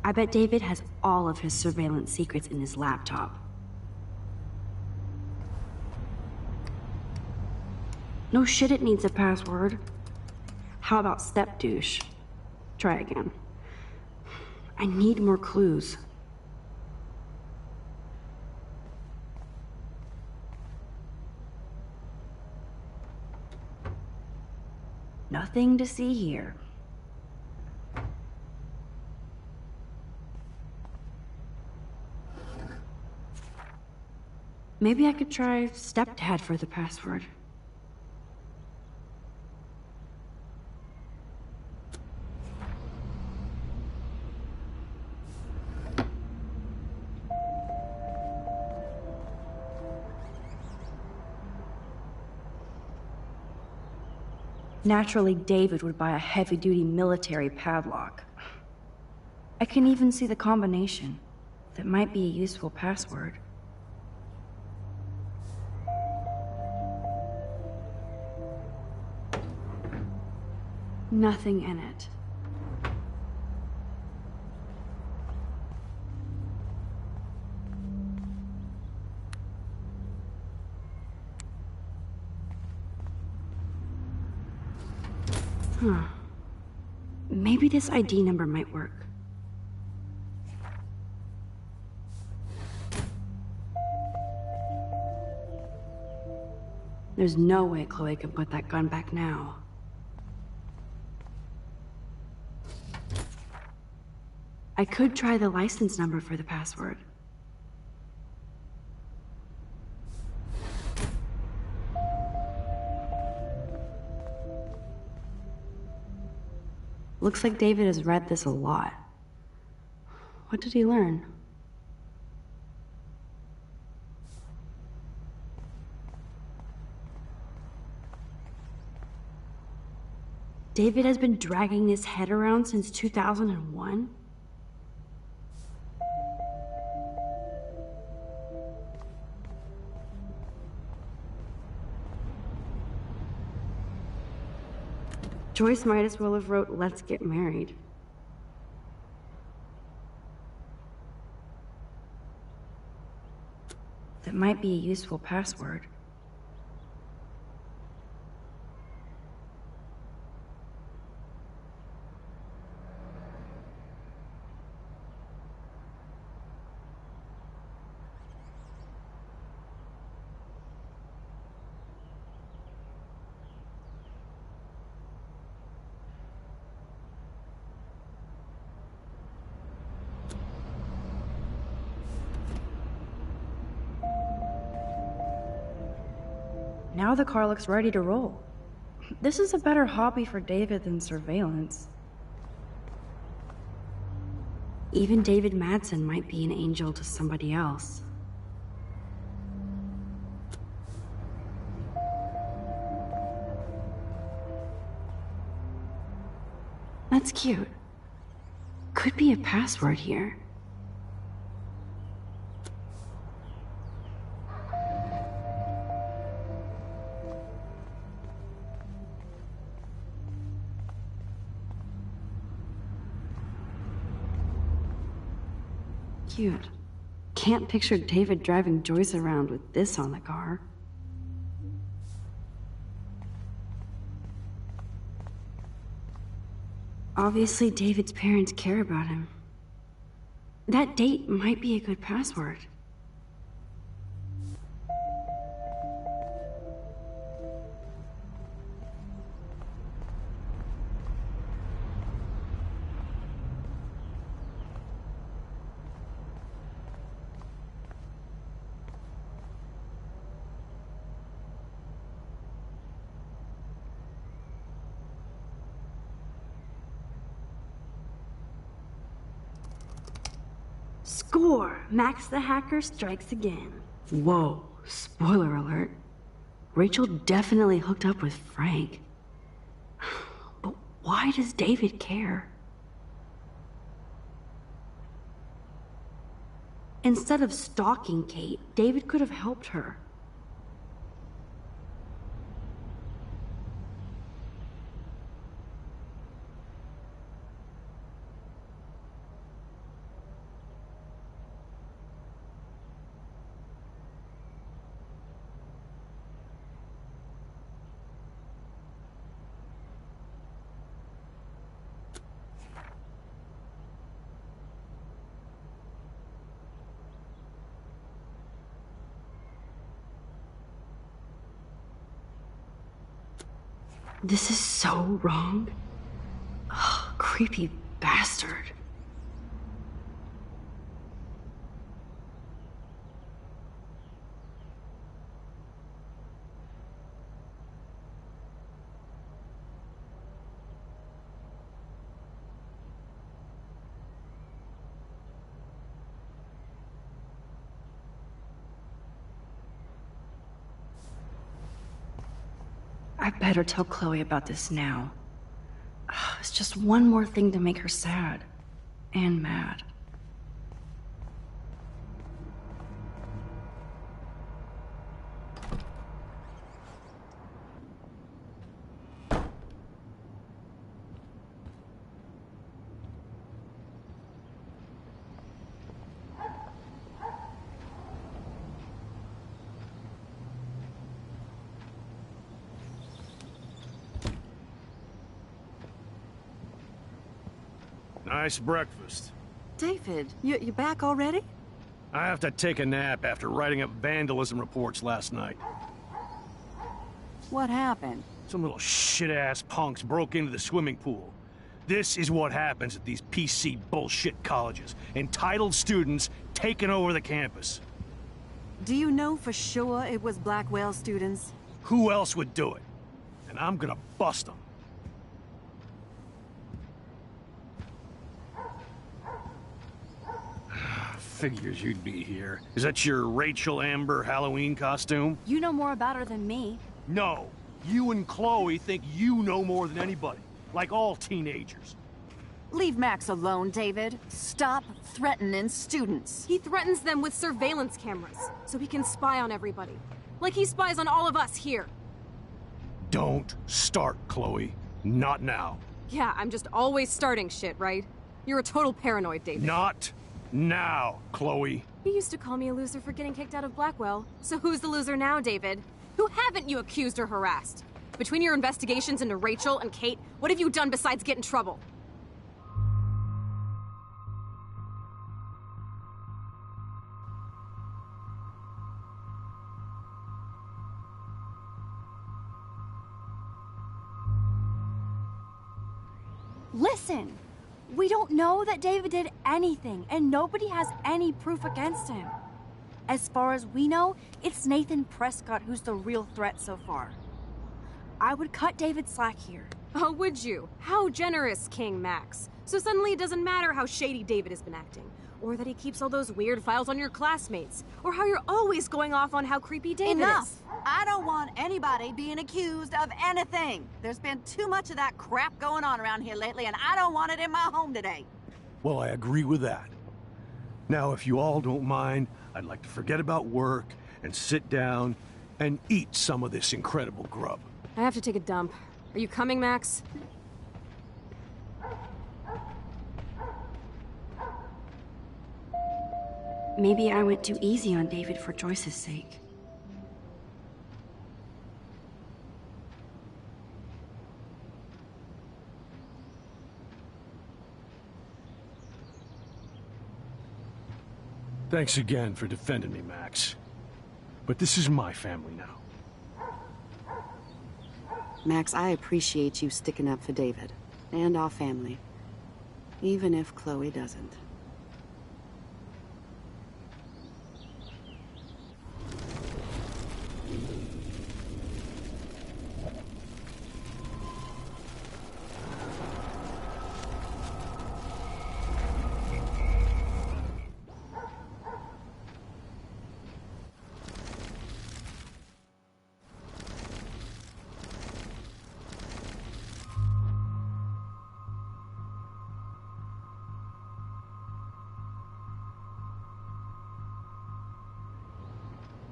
I bet David has all of his surveillance secrets in his laptop. No shit, it needs a password. How about step douche? Try again. I need more clues. Nothing to see here. Maybe I could try stepdad for the password. Naturally, David would buy a heavy-duty military padlock. I can even see the combination. That might be a useful password. Nothing in it. Huh. Maybe this ID number might work. There's no way Chloe can put that gun back now. I could try the license number for the password. Looks like David has read this a lot. What did he learn? David has been dragging his head around since 2001? Joyce might as well have wrote, "Let's get married." That might be a useful password. Now the car looks ready to roll. This is a better hobby for David than surveillance. Even David Madsen might be an angel to somebody else. That's cute. Could be a password here. Cute. Can't picture David driving Joyce around with this on the car. Obviously, David's parents care about him. That date might be a good password. Score! Max the hacker strikes again. Whoa, spoiler alert. Rachel definitely hooked up with Frank. But why does David care? Instead of stalking Kate, David could have helped her. This is so wrong. Ugh, creepy bastard. I better tell Chloe about this now. It's just one more thing to make her sad. And mad. Nice breakfast. David, you back already? I have to take a nap after writing up vandalism reports last night. What happened? Some little shit-ass punks broke into the swimming pool. This is what happens at these PC bullshit colleges. Entitled students taking over the campus. Do you know for sure it was Blackwell students? Who else would do it? And I'm gonna bust them. Figures you'd be here. Is that your Rachel Amber Halloween costume? You know more about her than me. No. You and Chloe think you know more than anybody. like all teenagers. Leave Max alone, David. Stop threatening students. He threatens them with surveillance cameras, so he can spy on everybody. Like he spies on all of us here. Don't start, Chloe. Not now. Yeah, I'm just always starting shit, right? You're a total paranoid, David. Not now, Chloe. You used to call me a loser for getting kicked out of Blackwell. So who's the loser now, David? Who haven't you accused or harassed? Between your investigations into Rachel and Kate, what have you done besides get in trouble? Listen! We don't know that David did anything, and nobody has any proof against him. As far as we know, it's Nathan Prescott who's the real threat so far. I would cut David slack here. Oh, would you? How generous, King Max. So suddenly it doesn't matter how shady David has been acting, or that he keeps all those weird files on your classmates, or how you're always going off on how creepy David Enough! is. I don't want anybody being accused of anything. There's been too much of that crap going on around here lately, and I don't want it in my home today. Well, I agree with that. Now, if you all don't mind, I'd like to forget about work and sit down and eat some of this incredible grub. I have to take a dump. Are you coming, Max? Maybe I went too easy on David for Joyce's sake. Thanks again for defending me, Max. But this is my family now. Max, I appreciate you sticking up for David and our family, even if Chloe doesn't.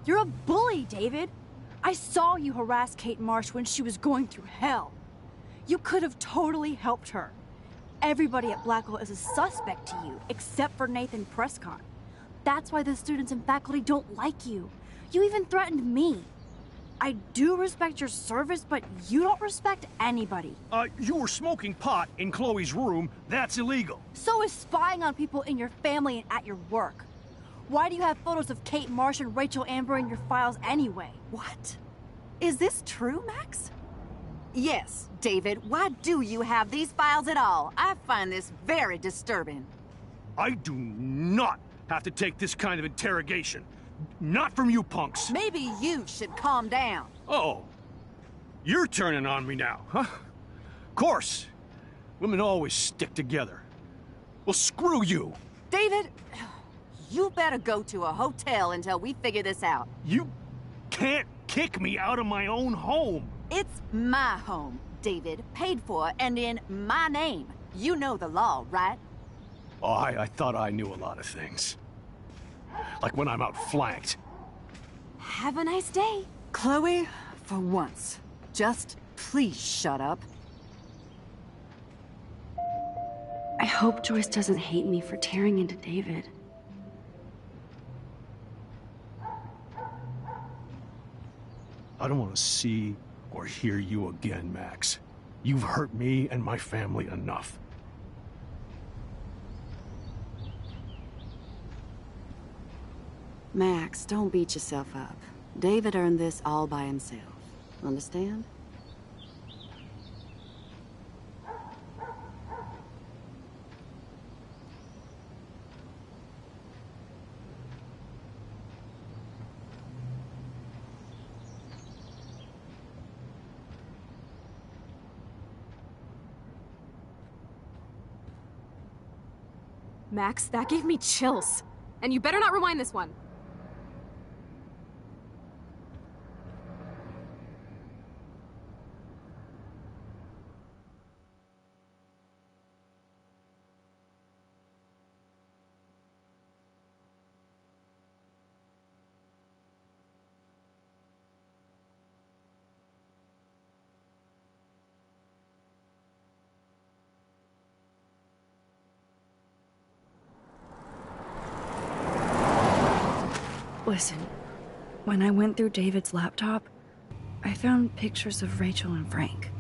You're a bully, David. I saw you harass Kate Marsh when she was going through hell. You could have totally helped her. Everybody at Blackwell is a suspect to you, except for Nathan Prescott. That's why the students and faculty don't like you. You even threatened me. I do respect your service, but you don't respect anybody. You were smoking pot in Chloe's room. That's illegal. So is spying on people in your family and at your work. Why do you have photos of Kate Marsh and Rachel Amber in your files anyway? What? Is this true, Max? Yes, David. Why do you have these files at all? I find this very disturbing. I do not have to take this kind of interrogation. Not from you punks. Maybe you should calm down. Oh, you're turning on me now, huh? Of course. Women always stick together. Well, screw you. David, you better go to a hotel until we figure this out. You can't kick me out of my own home. It's my home, David. Paid for and in my name. You know the law, right? Oh, I thought I knew a lot of things. Like when I'm outflanked. Have a nice day. Chloe, for once, just please shut up. I hope Joyce doesn't hate me for tearing into David. I don't want to see or hear you again, Max. You've hurt me and my family enough. Max, don't beat yourself up. David earned this all by himself. Understand? Max, that gave me chills. And you better not rewind this one. Listen, when I went through David's laptop, I found pictures of Rachel and Frank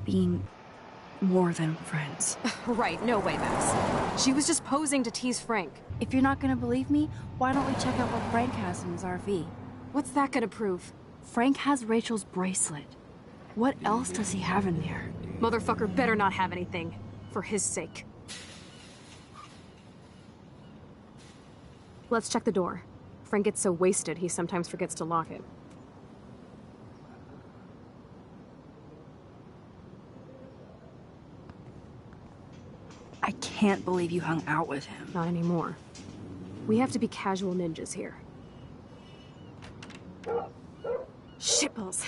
being more than friends. Right, no way, Max. She was just posing to tease Frank. If you're not gonna believe me, why don't we check out what Frank has in his RV? What's that gonna prove? Frank has Rachel's bracelet. What else does he have in there? Motherfucker better not have anything. For his sake. Let's check the door. Frank gets so wasted, he sometimes forgets to lock it. I can't believe you hung out with him. Not anymore. We have to be casual ninjas here. Shitballs.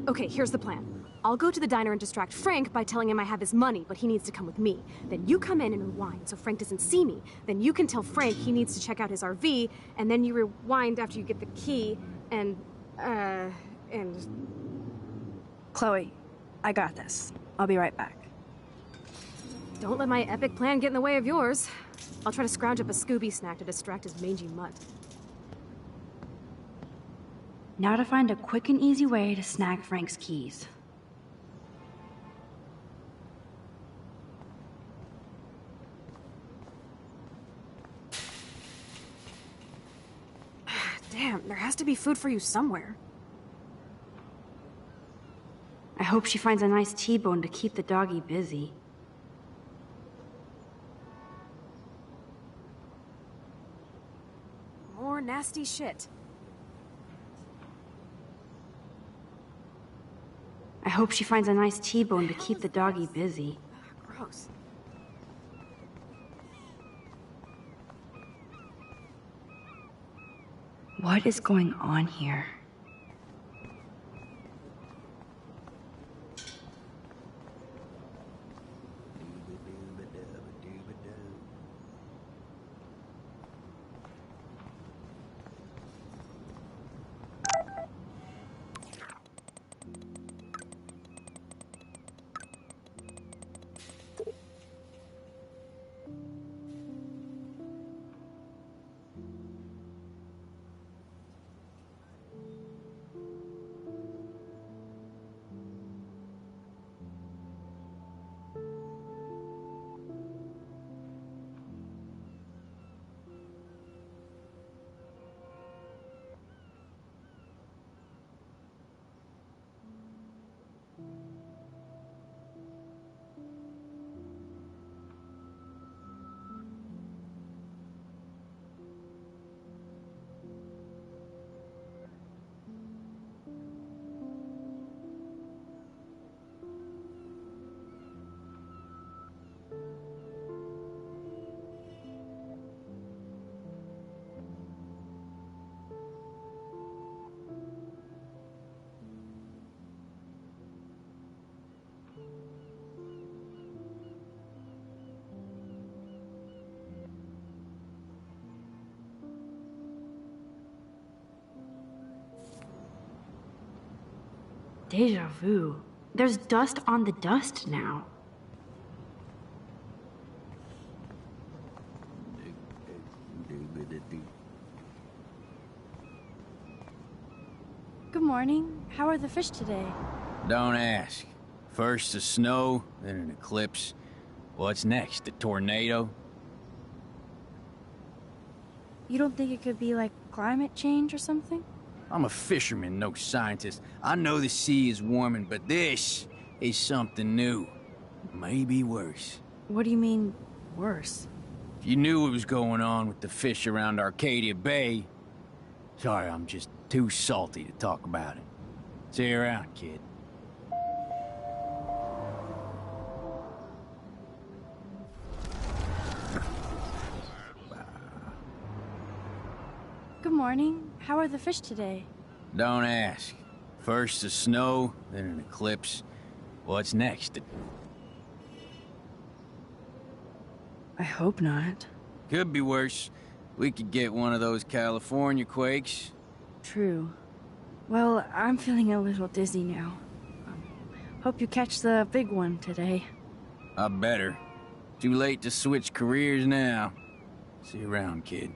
Okay, here's the plan. I'll go to the diner and distract Frank by telling him I have his money, but he needs to come with me. Then you come in and rewind so Frank doesn't see me. Then you can tell Frank he needs to check out his RV, and then you rewind after you get the key, and... Chloe, I got this. I'll be right back. Don't let my epic plan get in the way of yours. I'll try to scrounge up a Scooby snack to distract his mangy mutt. Now to find a quick and easy way to snag Frank's keys. Damn, there has to be food for you somewhere. I hope she finds a nice T-bone to keep the doggy busy. More nasty shit. I hope she finds a nice T-bone to keep the doggy busy. Gross. What is going on here? Deja vu. There's dust on the dust now. Good morning. How are the fish today? Don't ask. First the snow, then an eclipse. What's next? A tornado? You don't think it could be like climate change or something? I'm a fisherman, no scientist. I know the sea is warming, but this is something new. Maybe worse. What do you mean, worse? If you knew what was going on with the fish around Arcadia Bay... Sorry, I'm just too salty to talk about it. See you around, kid. Good morning. How are the fish today? Don't ask. First the snow, then an eclipse. What's next? I hope not. Could be worse. We could get one of those California quakes. True. Well, I'm feeling a little dizzy now. Hope you catch the big one today. I better. Too late to switch careers now. See you around, kid.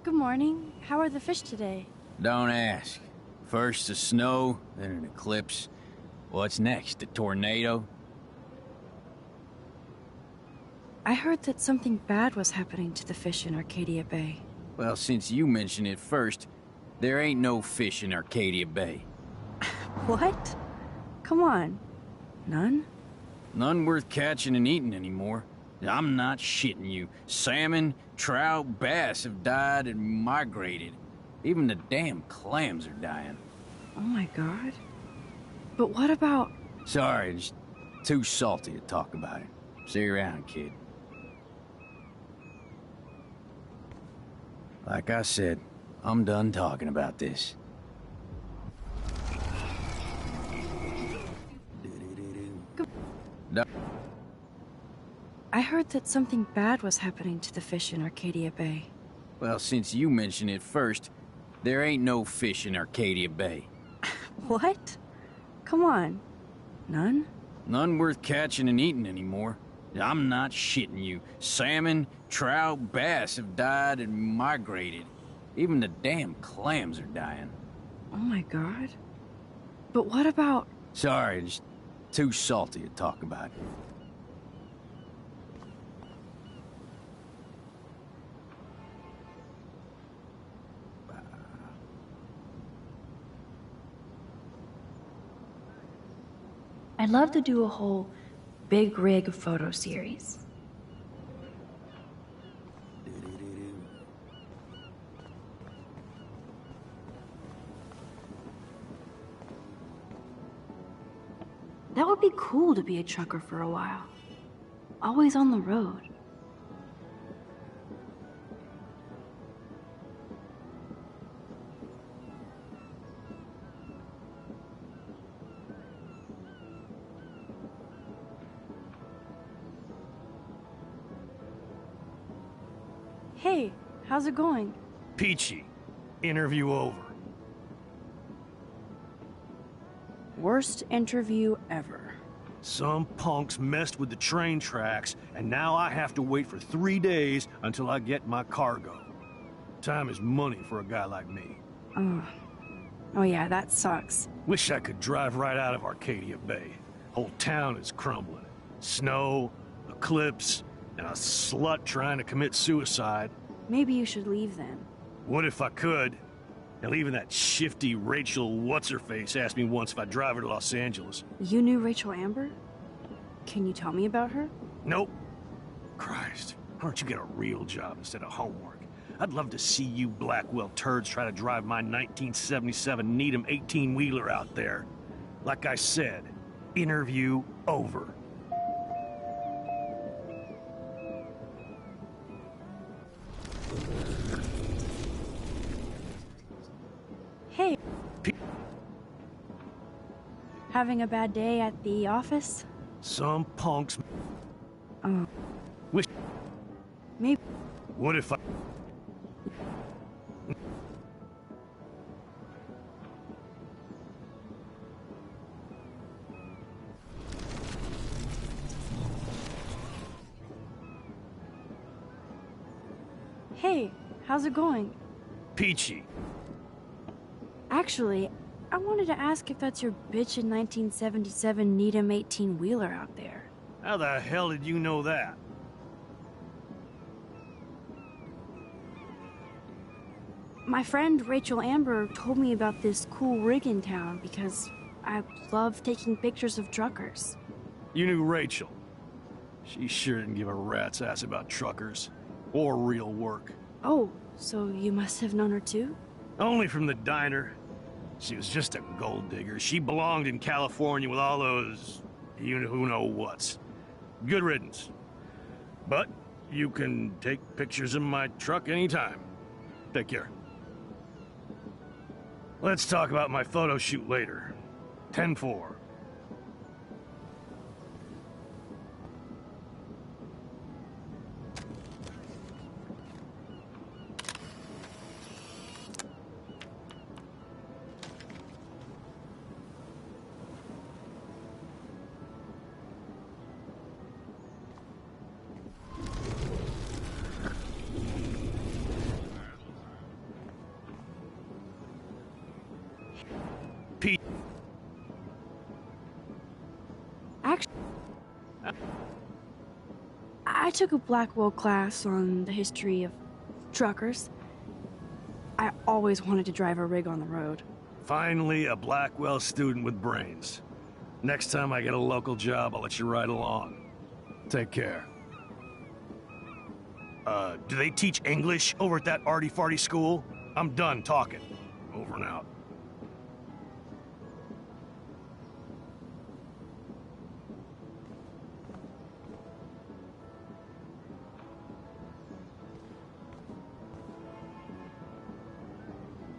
Good morning. How are the fish today? Don't ask. First the snow, then an eclipse. What's next, a tornado? I heard that something bad was happening to the fish in Arcadia Bay. Well, since you mentioned it first, there ain't no fish in Arcadia Bay. What? Come on. None? None worth catching and eating anymore. I'm not shitting you. Salmon, trout, bass have died and migrated. Even the damn clams are dying. Oh my god. But what about... Sorry, just too salty to talk about it. See you around, kid. Like I said, I'm done talking about this. I heard that something bad was happening to the fish in Arcadia Bay. Well, since you mentioned it first, there ain't no fish in Arcadia Bay. What? Come on. None? None worth catching and eating anymore. I'm not shitting you. Salmon, trout, bass have died and migrated. Even the damn clams are dying. Oh my god. But what about... Sorry, just too salty to talk about it. I'd love to do a whole big rig photo series. That would be cool to be a trucker for a while. Always on the road. Hey, how's it going? Peachy. Interview over. Worst interview ever. Some punks messed with the train tracks, and now I have to wait for 3 days until I get my cargo. Time is money for a guy like me. Oh yeah, that sucks. Wish I could drive right out of Arcadia Bay. Whole town is crumbling. Snow, eclipse, and a slut trying to commit suicide. Maybe you should leave then. What if I could? Hell, even that shifty Rachel What's-Her-Face asked me once if I'd drive her to Los Angeles. You knew Rachel Amber? Can you tell me about her? Nope. Christ, why don't you get a real job instead of homework? I'd love to see you Blackwell turds try to drive my 1977 Needham 18-wheeler out there. Like I said, interview over. Hey. Having a bad day at the office? Some punks... Oh. Wish... Maybe... What if I... Hey, how's it going? Peachy. Actually, I wanted to ask if that's your bitchin' 1977 Needham 18-wheeler out there. How the hell did you know that? My friend Rachel Amber told me about this cool rig in town because I love taking pictures of truckers. You knew Rachel. She sure didn't give a rat's ass about truckers. Or real work. Oh, so you must have known her too? Only from the diner. She was just a gold digger. She belonged in California with all those... you-know-who-know-whats. Good riddance. But you can take pictures of my truck anytime. Take care. Let's talk about my photo shoot later. 10-4. Actually, I took a Blackwell class on the history of truckers. I always wanted to drive a rig on the road. Finally, a Blackwell student with brains. Next time I get a local job, I'll let you ride along. Take care. Do they teach English over at that arty-farty school? I'm done talking. Over and out.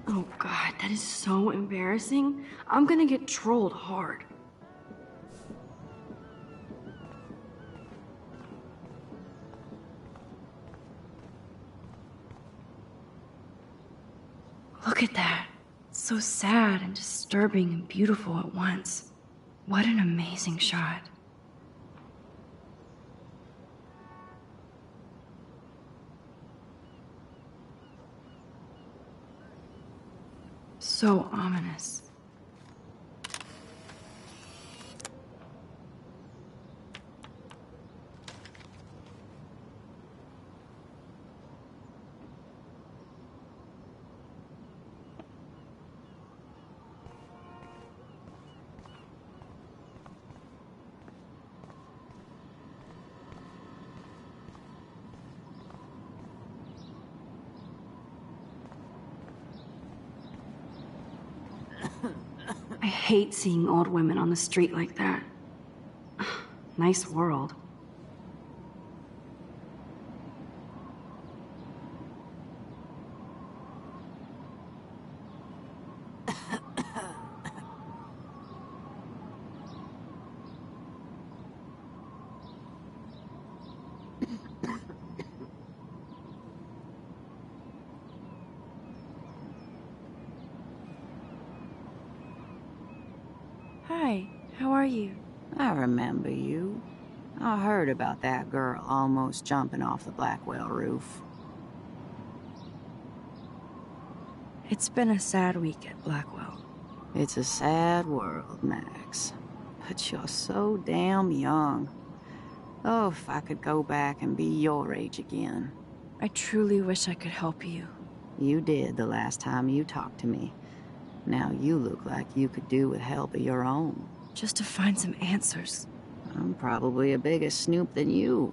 Oh god, that is so embarrassing. I'm gonna get trolled hard. Look at that. It's so sad and disturbing and beautiful at once. What an amazing shot. So ominous. I hate seeing old women on the street like that. Nice world. Hi, how are you? I remember you. I heard about that girl almost jumping off the Blackwell roof. It's been a sad week at Blackwell. It's a sad world, Max. But you're so damn young. Oh, if I could go back and be your age again. I truly wish I could help you. You did the last time you talked to me. Now you look like you could do with help of your own. Just to find some answers. I'm probably a bigger snoop than you.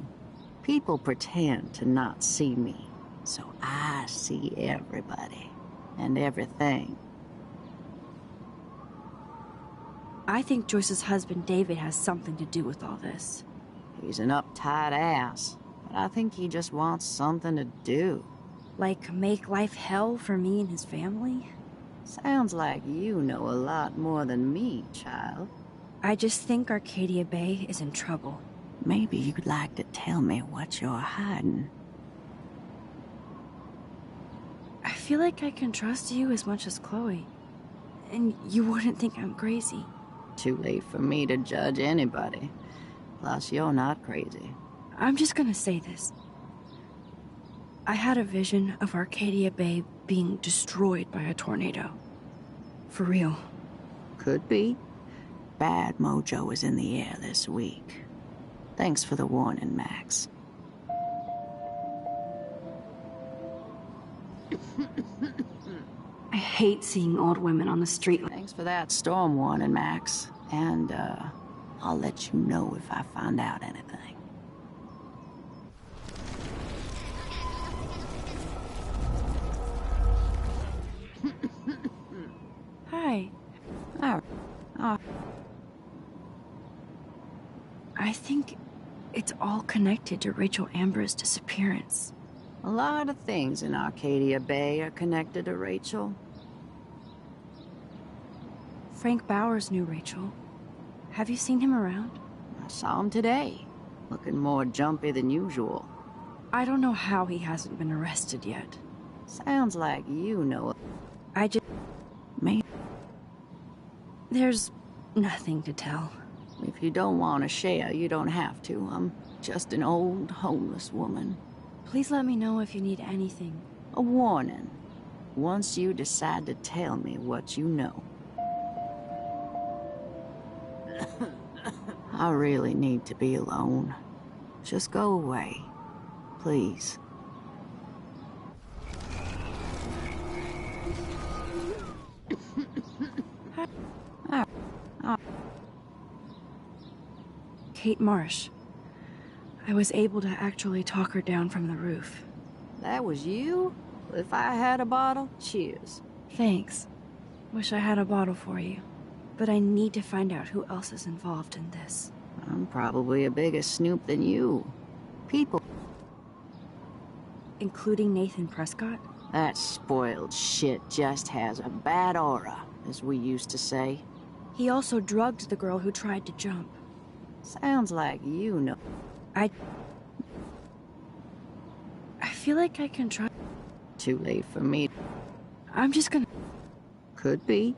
People pretend to not see me, so I see everybody and everything. I think Joyce's husband David has something to do with all this. He's an uptight ass, but I think he just wants something to do. Like make life hell for me and his family? Sounds like you know a lot more than me, child. I just think Arcadia Bay is in trouble. Maybe you'd like to tell me what you're hiding. I feel like I can trust you as much as Chloe. And you wouldn't think I'm crazy. Too late for me to judge anybody. Plus, you're not crazy. I'm just gonna say this. I had a vision of Arcadia Bay being destroyed by a tornado. For real. Could be. Bad mojo is in the air this week. Thanks for the warning, Max. I hate seeing old women on the street. Thanks for that storm warning, Max. And, I'll let you know if I find out anything. Hi. I think it's all connected to Rachel Amber's disappearance. A lot of things in Arcadia Bay are connected to Rachel. Frank Bowers knew Rachel. Have you seen him around? I saw him today, looking more jumpy than usual. I don't know how he hasn't been arrested yet. Sounds like you know it. I just... Me? There's nothing to tell. If you don't want to share, you don't have to. I'm just an old homeless woman. Please let me know if you need anything. A warning. Once you decide to tell me what you know. I really need to be alone. Just go away. Please. Kate Marsh. I was able to actually talk her down from the roof. That was you? If I had a bottle, cheers. Thanks. Wish I had a bottle for you. But I need to find out who else is involved in this. I'm probably a bigger snoop than you. People. Including Nathan Prescott? That spoiled shit just has a bad aura, as we used to say. He also drugged the girl who tried to jump. Sounds like you know. I feel like I can try. Too late for me. I'm just gonna... Could be.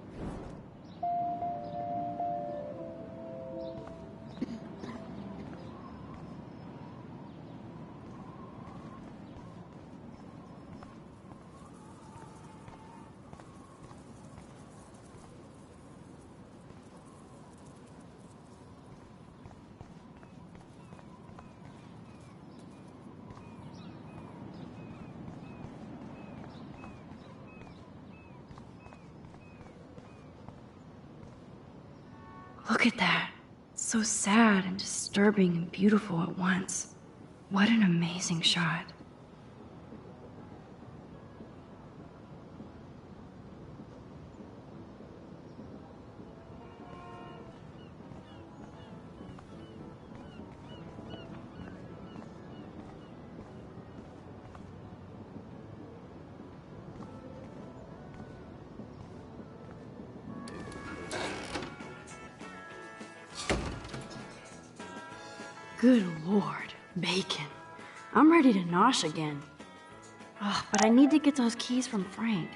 Look at that. So sad and disturbing and beautiful at once. What an amazing shot. Good Lord, bacon. I'm ready to nosh again. Ugh, but I need to get those keys from Frank.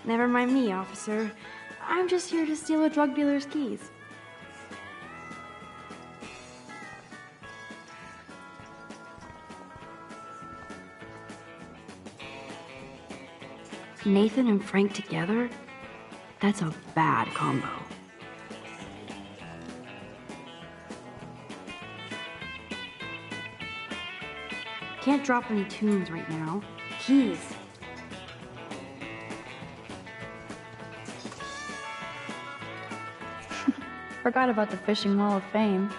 Never mind me, officer. I'm just here to steal a drug dealer's keys. Nathan and Frank together? That's a bad combo. Can't drop any tunes right now. Keys. Forgot about the Fishing Wall of Fame.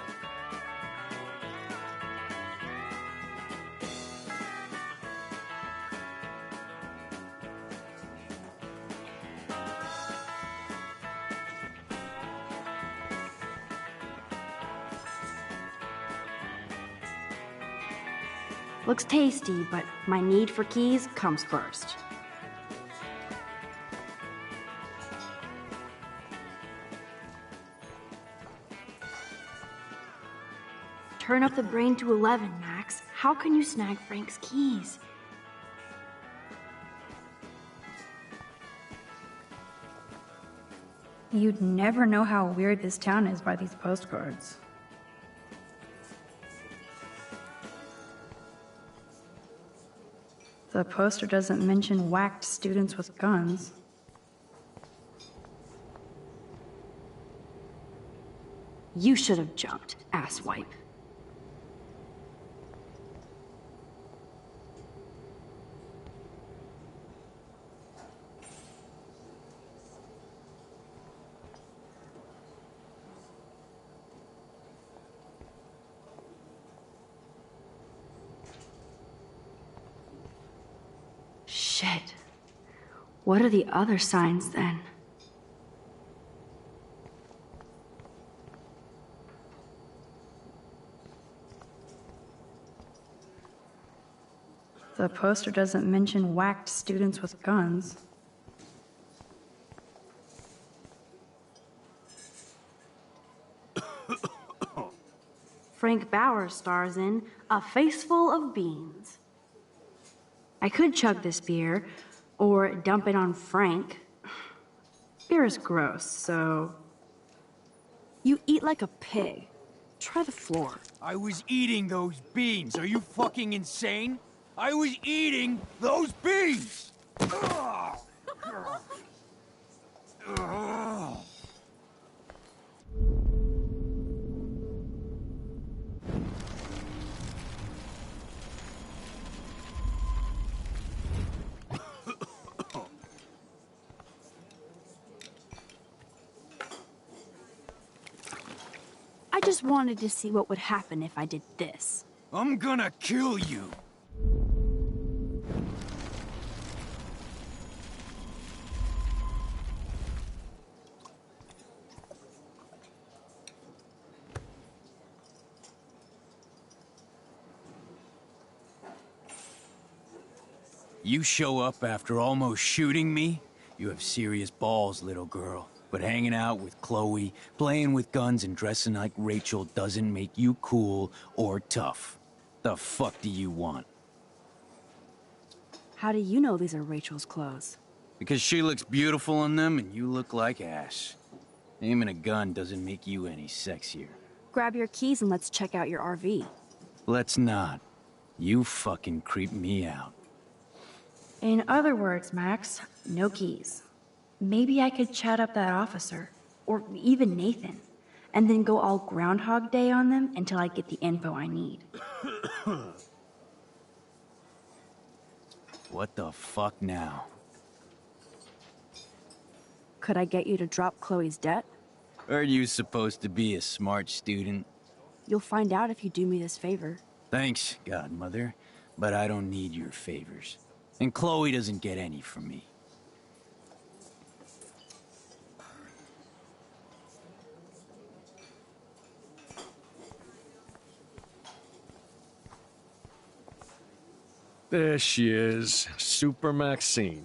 Looks tasty, but my need for keys comes first. Turn up the brain to 11, Max. How can you snag Frank's keys? You'd never know how weird this town is by these postcards. The poster doesn't mention whacked students with guns. You should have jumped, asswipe. Shit. What are the other signs then? The poster doesn't mention whacked students with guns. Frank Bauer stars in A Face Full of Beans. I could chug this beer, or dump it on Frank. Beer is gross, so... You eat like a pig. Try the floor. I was eating those beans. Are you fucking insane? I was eating those beans! Ugh. Ugh. I just wanted to see what would happen if I did this. I'm gonna kill you. You show up after almost shooting me? You have serious balls, little girl. But hanging out with Chloe, playing with guns and dressing like Rachel doesn't make you cool or tough. The fuck do you want? How do you know these are Rachel's clothes? Because she looks beautiful in them and you look like ass. Aiming a gun doesn't make you any sexier. Grab your keys and let's check out your RV. Let's not. You fucking creep me out. In other words, Max, no keys. Maybe I could chat up that officer, or even Nathan, and then go all Groundhog Day on them until I get the info I need. What the fuck now? Could I get you to drop Chloe's debt? Are you supposed to be a smart student? You'll find out if you do me this favor. Thanks, Godmother, but I don't need your favors. And Chloe doesn't get any from me. There she is, Super Maxine.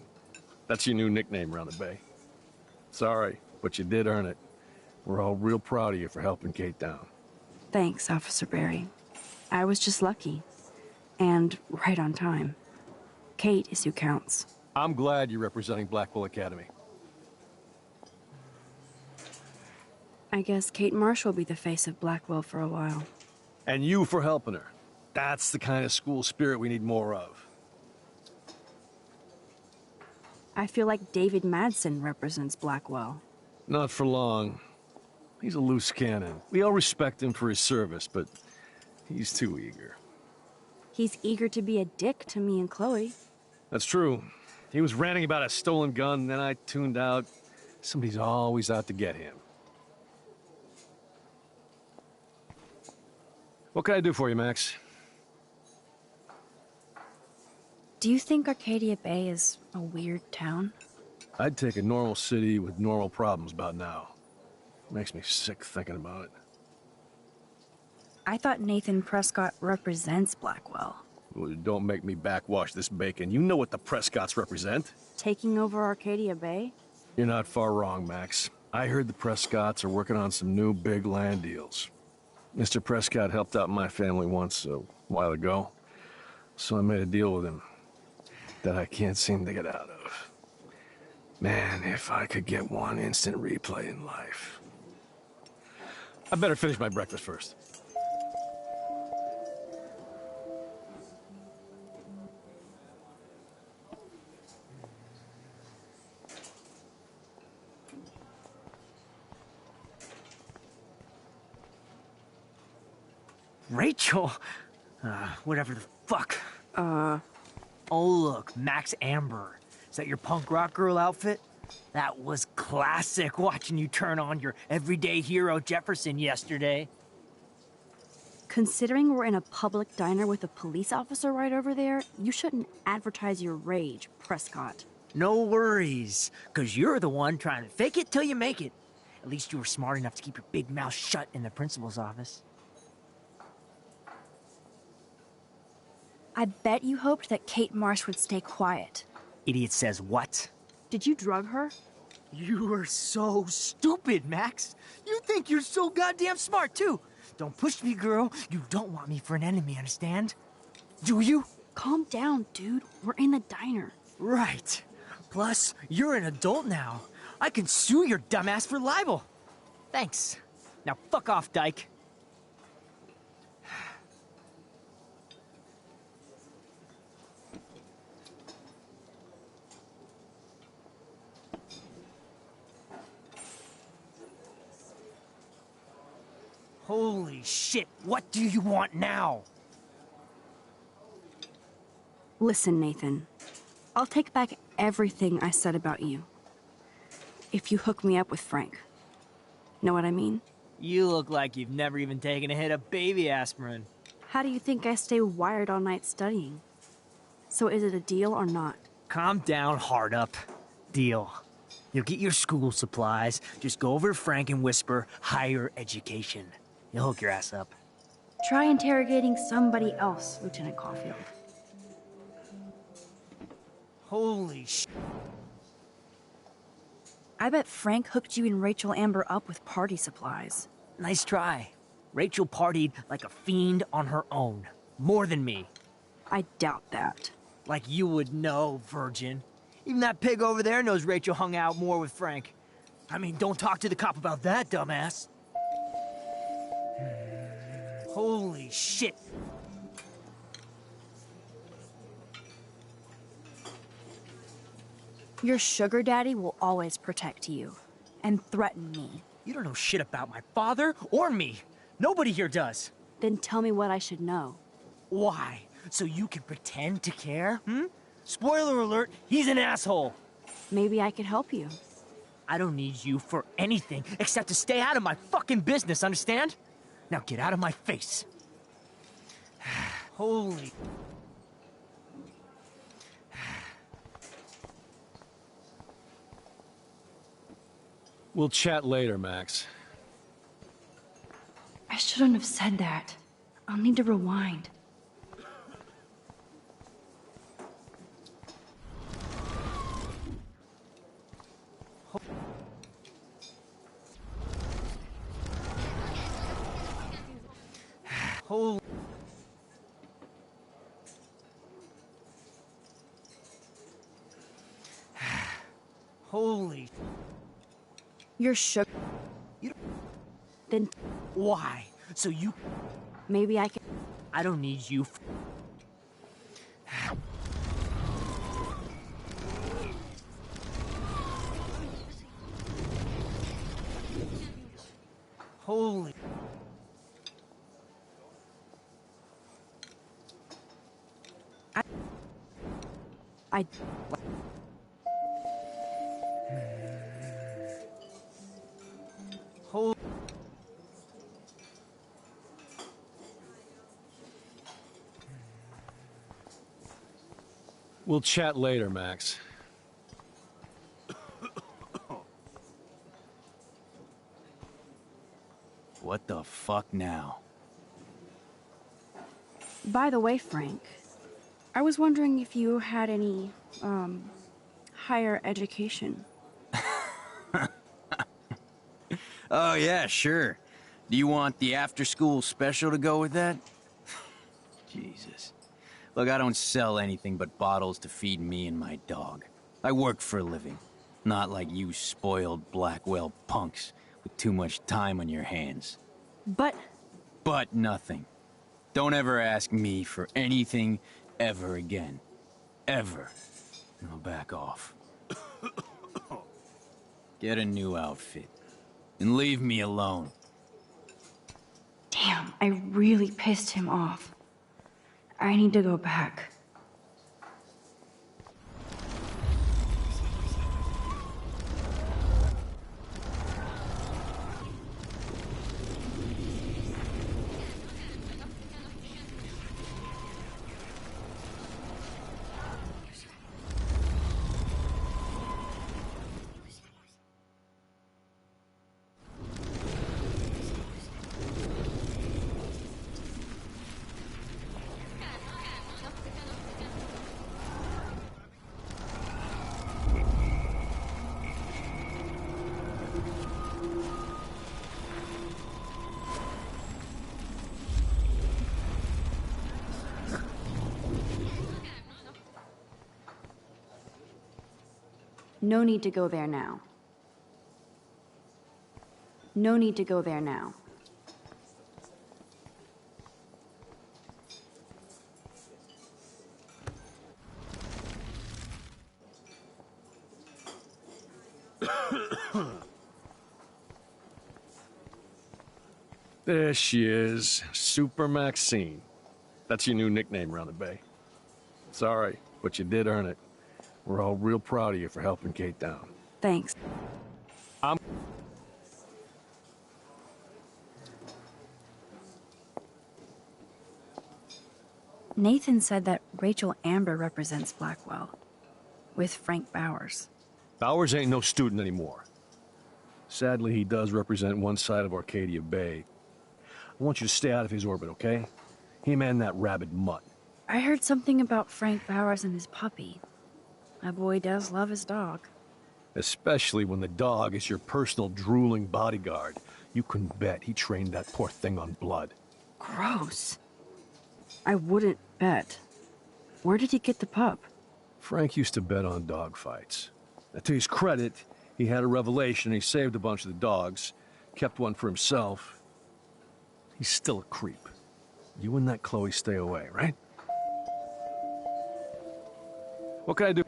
That's your new nickname around the bay. Sorry, but you did earn it. We're all real proud of you for helping Kate down. Thanks, Officer Barry. I was just lucky. And right on time. Kate is who counts. I'm glad you're representing Blackwell Academy. I guess Kate Marsh will be the face of Blackwell for a while. And you for helping her. That's the kind of school spirit we need more of. I feel like David Madsen represents Blackwell. Not for long. He's a loose cannon. We all respect him for his service, but he's too eager. He's eager to be a dick to me and Chloe. That's true. He was ranting about a stolen gun, and then I tuned out. Somebody's always out to get him. What can I do for you, Max? Do you think Arcadia Bay is a weird town? I'd take a normal city with normal problems about now. Makes me sick thinking about it. I thought Nathan Prescott represents Blackwell. Well, don't make me backwash this bacon. You know what the Prescotts represent. Taking over Arcadia Bay? You're not far wrong, Max. I heard the Prescotts are working on some new big land deals. Mr. Prescott helped out my family once a while ago, so I made a deal with him that I can't seem to get out of. Man, if I could get one instant replay in life. I better finish my breakfast first. Rachel? Whatever the fuck. Oh, look, Max Amber. Is that your punk rock girl outfit? That was classic watching you turn on your everyday hero Jefferson yesterday. Considering we're in a public diner with a police officer right over there, you shouldn't advertise your rage, Prescott. No worries, because you're the one trying to fake it till you make it. At least you were smart enough to keep your big mouth shut in the principal's office. I bet you hoped that Kate Marsh would stay quiet. Idiot says what? Did you drug her? You are so stupid, Max. You think you're so goddamn smart, too. Don't push me, girl. You don't want me for an enemy, understand? Do you? Calm down, dude. We're in the diner. Right. Plus, you're an adult now. I can sue your dumbass for libel. Thanks. Now fuck off, dyke. Holy shit, what do you want now? Listen, Nathan. I'll take back everything I said about you. If you hook me up with Frank. Know what I mean? You look like you've never even taken a hit of baby aspirin. How do you think I stay wired all night studying? So is it a deal or not? Calm down, hard up. Deal. You'll get your school supplies, just go over to Frank and whisper higher education. You'll hook your ass up. Try interrogating somebody else, Lieutenant Caulfield. Holy sh... I bet Frank hooked you and Rachel Amber up with party supplies. Nice try. Rachel partied like a fiend on her own. More than me. I doubt that. Like you would know, virgin. Even that pig over there knows Rachel hung out more with Frank. I mean, don't talk to the cop about that, dumbass. Holy shit. Your sugar daddy will always protect you. And threaten me. You don't know shit about my father or me. Nobody here does. Then tell me what I should know. Why? So you can pretend to care, Spoiler alert, he's an asshole. Maybe I could help you. I don't need you for anything except to stay out of my fucking business, understand? Now get out of my face. Holy... We'll chat later, Max. I shouldn't have said that. I'll need to rewind. Holy... Holy... You're shook. Then... Why? So you... Maybe I can... I don't need you Holy... I... Holy... We'll chat later, Max. What the fuck now? By the way, Frank, I was wondering if you had any, higher education. Oh, yeah, sure. Do you want the after-school special to go with that? Jesus. Look, I don't sell anything but bottles to feed me and my dog. I work for a living. Not like you spoiled Blackwell punks with too much time on your hands. But nothing. Don't ever ask me for anything ever again. Ever. Now back off. Get a new outfit. And leave me alone. damn, I really pissed him off. I need to go back. No need to go there now. No need to go there now. There she is, Super Maxine. That's your new nickname around the bay. Sorry, but you did earn it. We're all real proud of you for helping Kate down. Thanks. Nathan said that Rachel Amber represents Blackwell, with Frank Bowers. Bowers ain't no student anymore. Sadly, he does represent one side of Arcadia Bay. I want you to stay out of his orbit, okay? Him and that rabid mutt. I heard something about Frank Bowers and his puppy. My boy does love his dog. Especially when the dog is your personal drooling bodyguard. You can bet he trained that poor thing on blood. Gross. I wouldn't bet. Where did he get the pup? Frank used to bet on dog fights. Now, to his credit, he had a revelation and he saved a bunch of the dogs, kept one for himself. He's still a creep. You and that Chloe stay away, right? What can I do?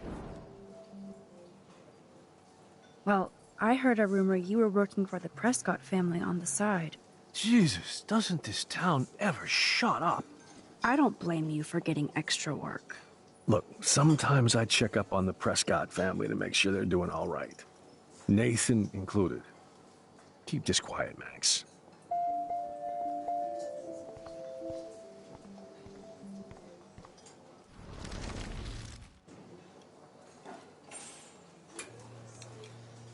Well, I heard a rumor you were working for the Prescott family on the side. Jesus, doesn't this town ever shut up? I don't blame you for getting extra work. Look, sometimes I check up on the Prescott family to make sure they're doing all right. Nathan included. Keep this quiet, Max.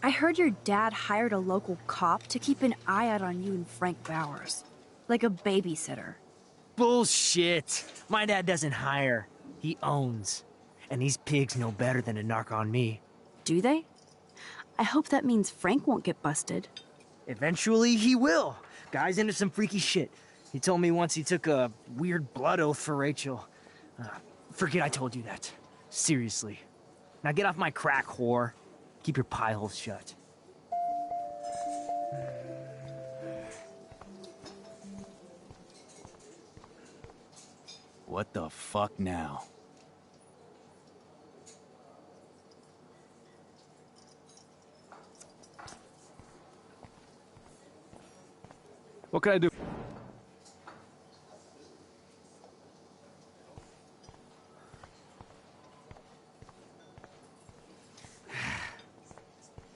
I heard your dad hired a local cop to keep an eye out on you and Frank Bowers. Like a babysitter. Bullshit! My dad doesn't hire. He owns. And these pigs know better than to narc on me. Do they? I hope that means Frank won't get busted. Eventually, he will. Guy's into some freaky shit. He told me once he took a weird blood oath for Rachel. Forget I told you that. Seriously. Now get off my crack, whore. Keep your pie holes shut. What the fuck now? What can I do?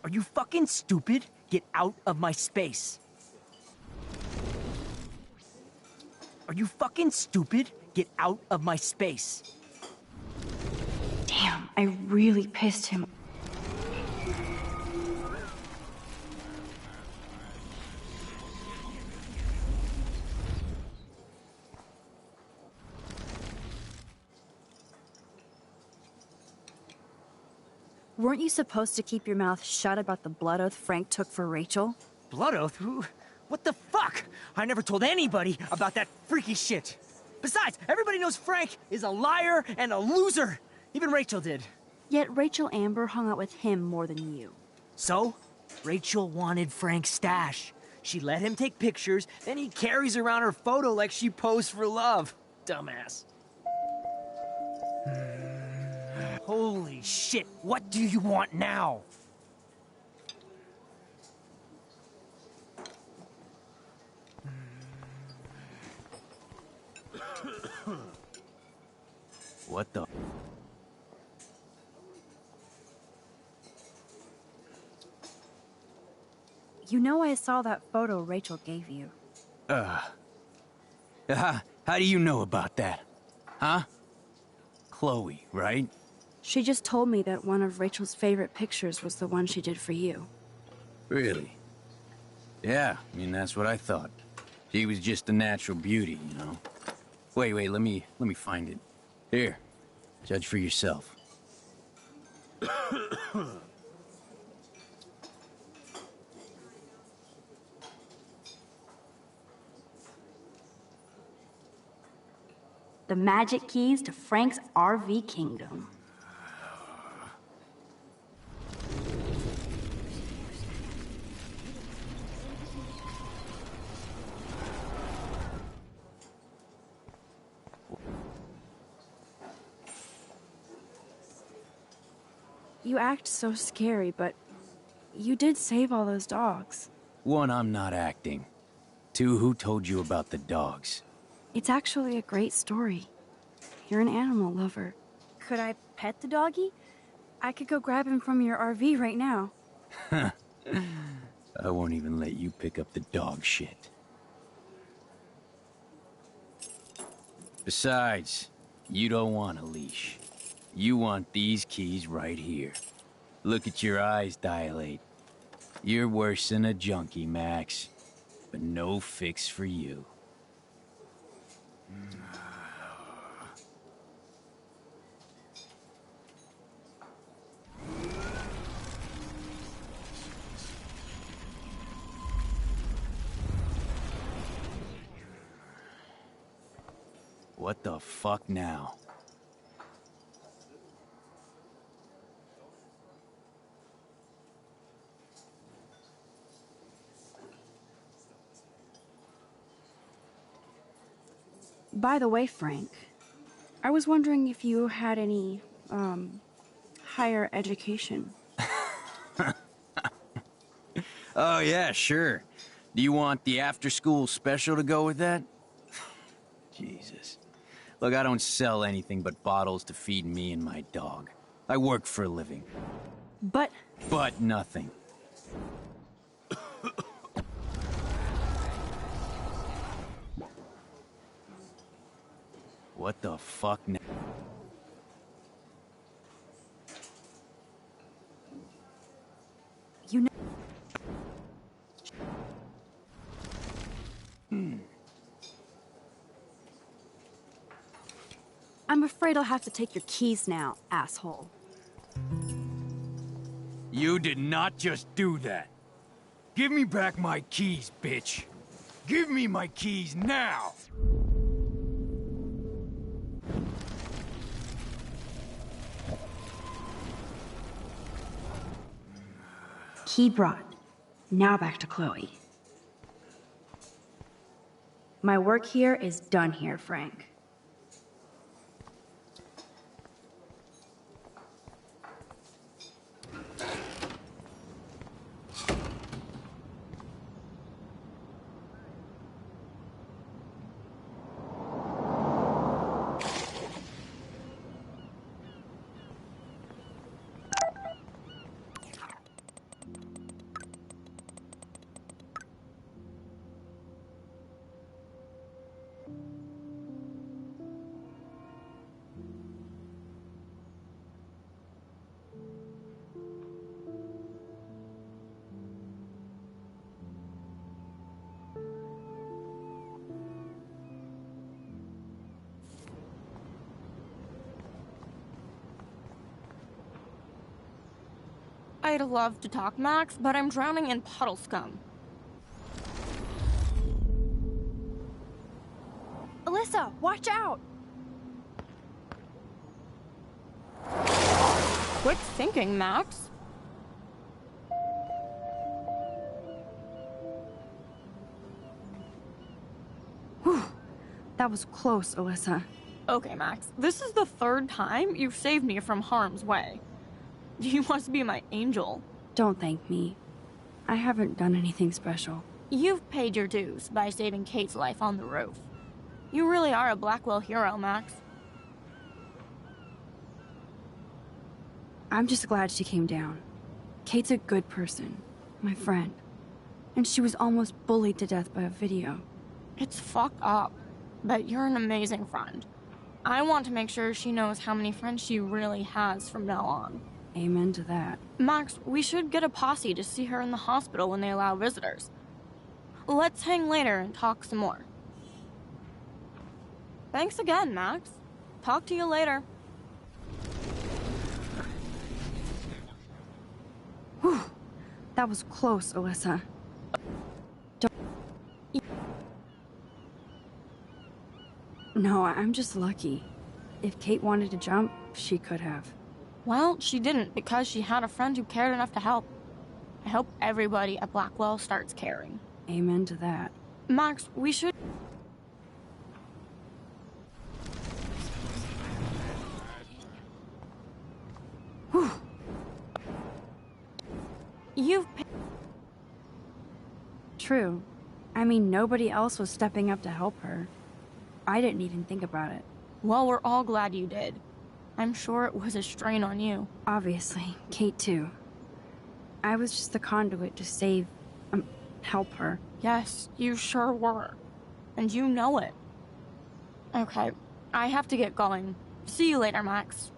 Are you fucking stupid? Get out of my space. Are you fucking stupid? Get out of my space. Damn, I really pissed him. Weren't you supposed to keep your mouth shut about the blood oath Frank took for Rachel? Blood oath? Who? What the fuck? I never told anybody about that freaky shit. Besides, everybody knows Frank is a liar and a loser. Even Rachel did. Yet Rachel Amber hung out with him more than you. So, Rachel wanted Frank's stash. She let him take pictures, then he carries around her photo like she posed for love. Dumbass. Holy shit, what do you want now? What the? You know I saw that photo Rachel gave you. How do you know about that? Huh? Chloe, right? She just told me that one of Rachel's favorite pictures was the one she did for you. Really? Yeah, I mean, that's what I thought. She was just a natural beauty, you know? Wait, let me find it. Here, judge for yourself. The magic keys to Frank's RV kingdom. You act so scary, but you did save all those dogs. One, I'm not acting. Two, who told you about the dogs? It's actually a great story. You're an animal lover. Could I pet the doggy? I could go grab him from your RV right now. I won't even let you pick up the dog shit. Besides, you don't want a leash. You want these keys right here. Look at your eyes dilate. You're worse than a junkie, Max. But no fix for you. What the fuck now? By the way, Frank, I was wondering if you had any, higher education. Oh yeah, sure. Do you want the after-school special to go with that? Jesus. Look, I don't sell anything but bottles to feed me and my dog. I work for a living. But nothing. What the fuck now? You know... I'm afraid I'll have to take your keys now, asshole. You did not just do that. Give me back my keys, bitch. Give me my keys now! Key brought. Now back to Chloe. My work here is done here, Frank. I'd love to talk, Max, but I'm drowning in puddle scum. Alyssa, watch out! Quick thinking, Max. Whew. That was close, Alyssa. Okay, Max, this is the third time you've saved me from harm's way. You must be my angel. Don't thank me. I haven't done anything special. You've paid your dues by saving Kate's life on the roof. You really are a Blackwell hero, Max. I'm just glad she came down. Kate's a good person, my friend. And she was almost bullied to death by a video. It's fucked up, but you're an amazing friend. I want to make sure she knows how many friends she really has from now on. Amen to that. Max, we should get a posse to see her in the hospital when they allow visitors. Let's hang later and talk some more. Thanks again, Max. Talk to you later. Whew. That was close, Alyssa. No, I'm just lucky. If Kate wanted to jump, she could have. Well, she didn't because she had a friend who cared enough to help. I hope everybody at Blackwell starts caring. Amen to that. Max, we should... Whew. You've... True. I mean, nobody else was stepping up to help her. I didn't even think about it. Well, we're all glad you did. I'm sure it was a strain on you. Obviously, Kate too. I was just the conduit to save, help her. Yes, you sure were. And you know it. Okay, I have to get going. See you later, Max.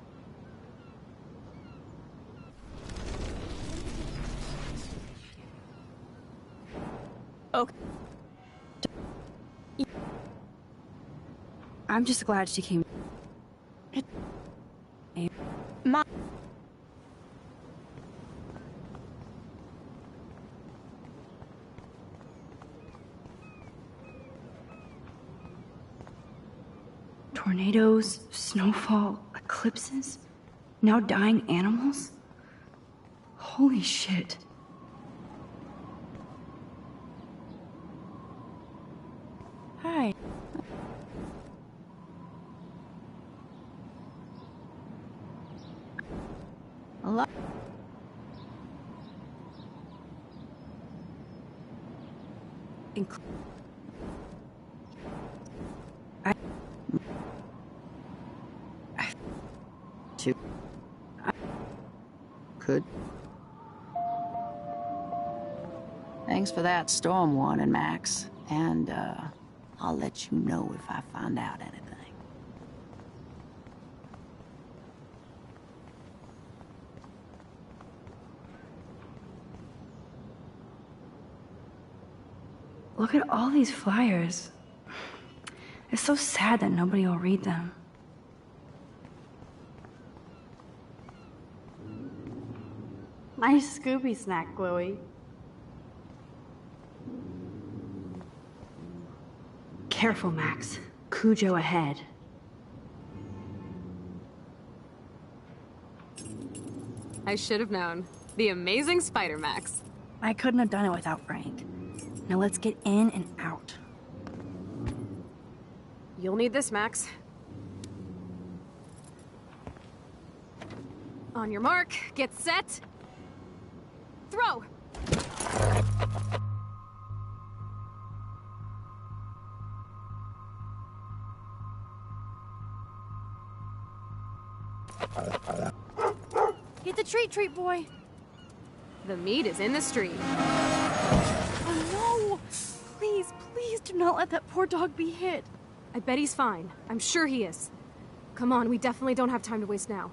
Okay. I'm just glad she came. Ma- Tornadoes, snowfall, eclipses, now dying animals? Holy shit. Hi. Hello? Could. Thanks for that storm warning, Max. And, I'll let you know if I find out anything. Look at all these flyers. It's so sad that nobody will read them. Nice Scooby snack, Chloe. Careful, Max. Cujo ahead. I should have known. The amazing Spider Max. I couldn't have done it without Frank. Now let's get in and out. You'll need this, Max. On your mark, get set. Throw! Get the treat, boy. The meat is in the street. Oh no! Please, please do not let that poor dog be hit. I bet he's fine. I'm sure he is. Come on, we definitely don't have time to waste now.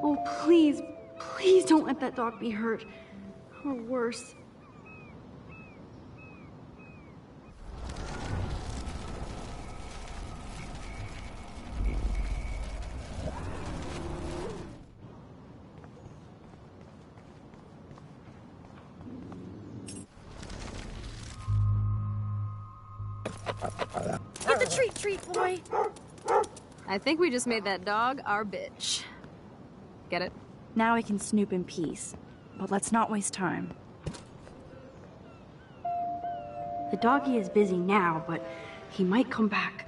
Oh, please, please don't let that dog be hurt. Or worse. Get the treat, boy. I think we just made that dog our bitch. Get it? Now we can snoop in peace. But let's not waste time. The doggy is busy now, but he might come back.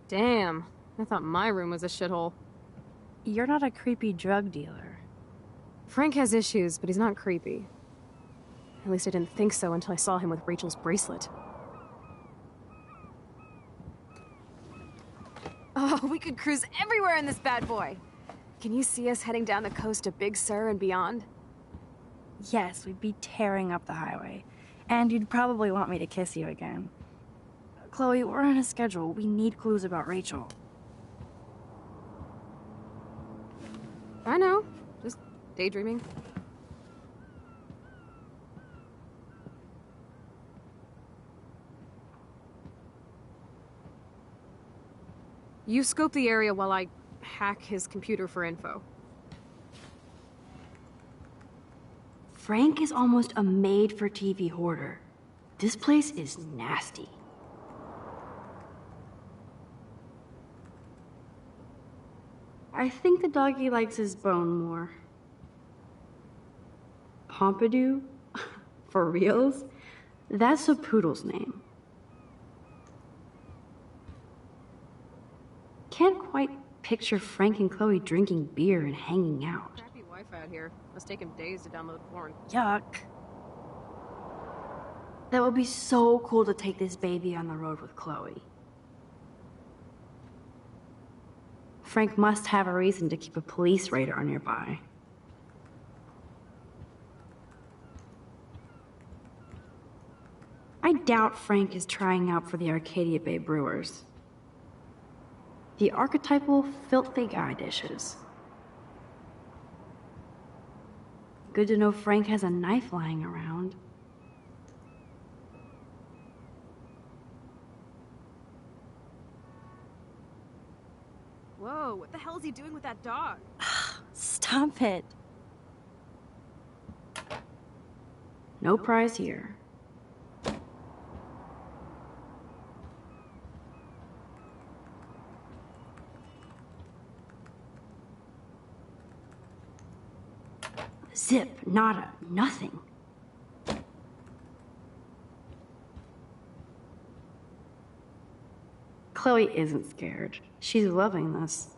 Damn, I thought my room was a shithole. You're not a creepy drug dealer. Frank has issues, but he's not creepy. At least I didn't think so until I saw him with Rachel's bracelet. Oh, we could cruise everywhere in this bad boy! Can you see us heading down the coast to Big Sur and beyond? Yes, we'd be tearing up the highway. And you'd probably want me to kiss you again. Chloe, we're on a schedule. We need clues about Rachel. I know. Just daydreaming. You scope the area while I hack his computer for info. Frank is almost a made-for-TV hoarder. This place is nasty. I think the doggy likes his bone more. Pompidou? For reals? That's a poodle's name. Can't quite picture Frank and Chloe drinking beer and hanging out. Crappy Wi-Fi out here. Must take him days to download porn. Yuck. That would be so cool to take this baby on the road with Chloe. Frank must have a reason to keep a police radar nearby. I doubt Frank is trying out for the Arcadia Bay Brewers. The archetypal filthy guy dishes. Good to know Frank has a knife lying around. Whoa, what the hell is he doing with that dog? Stop it. No prize here. Zip, nada, nothing. Chloe isn't scared. She's loving this.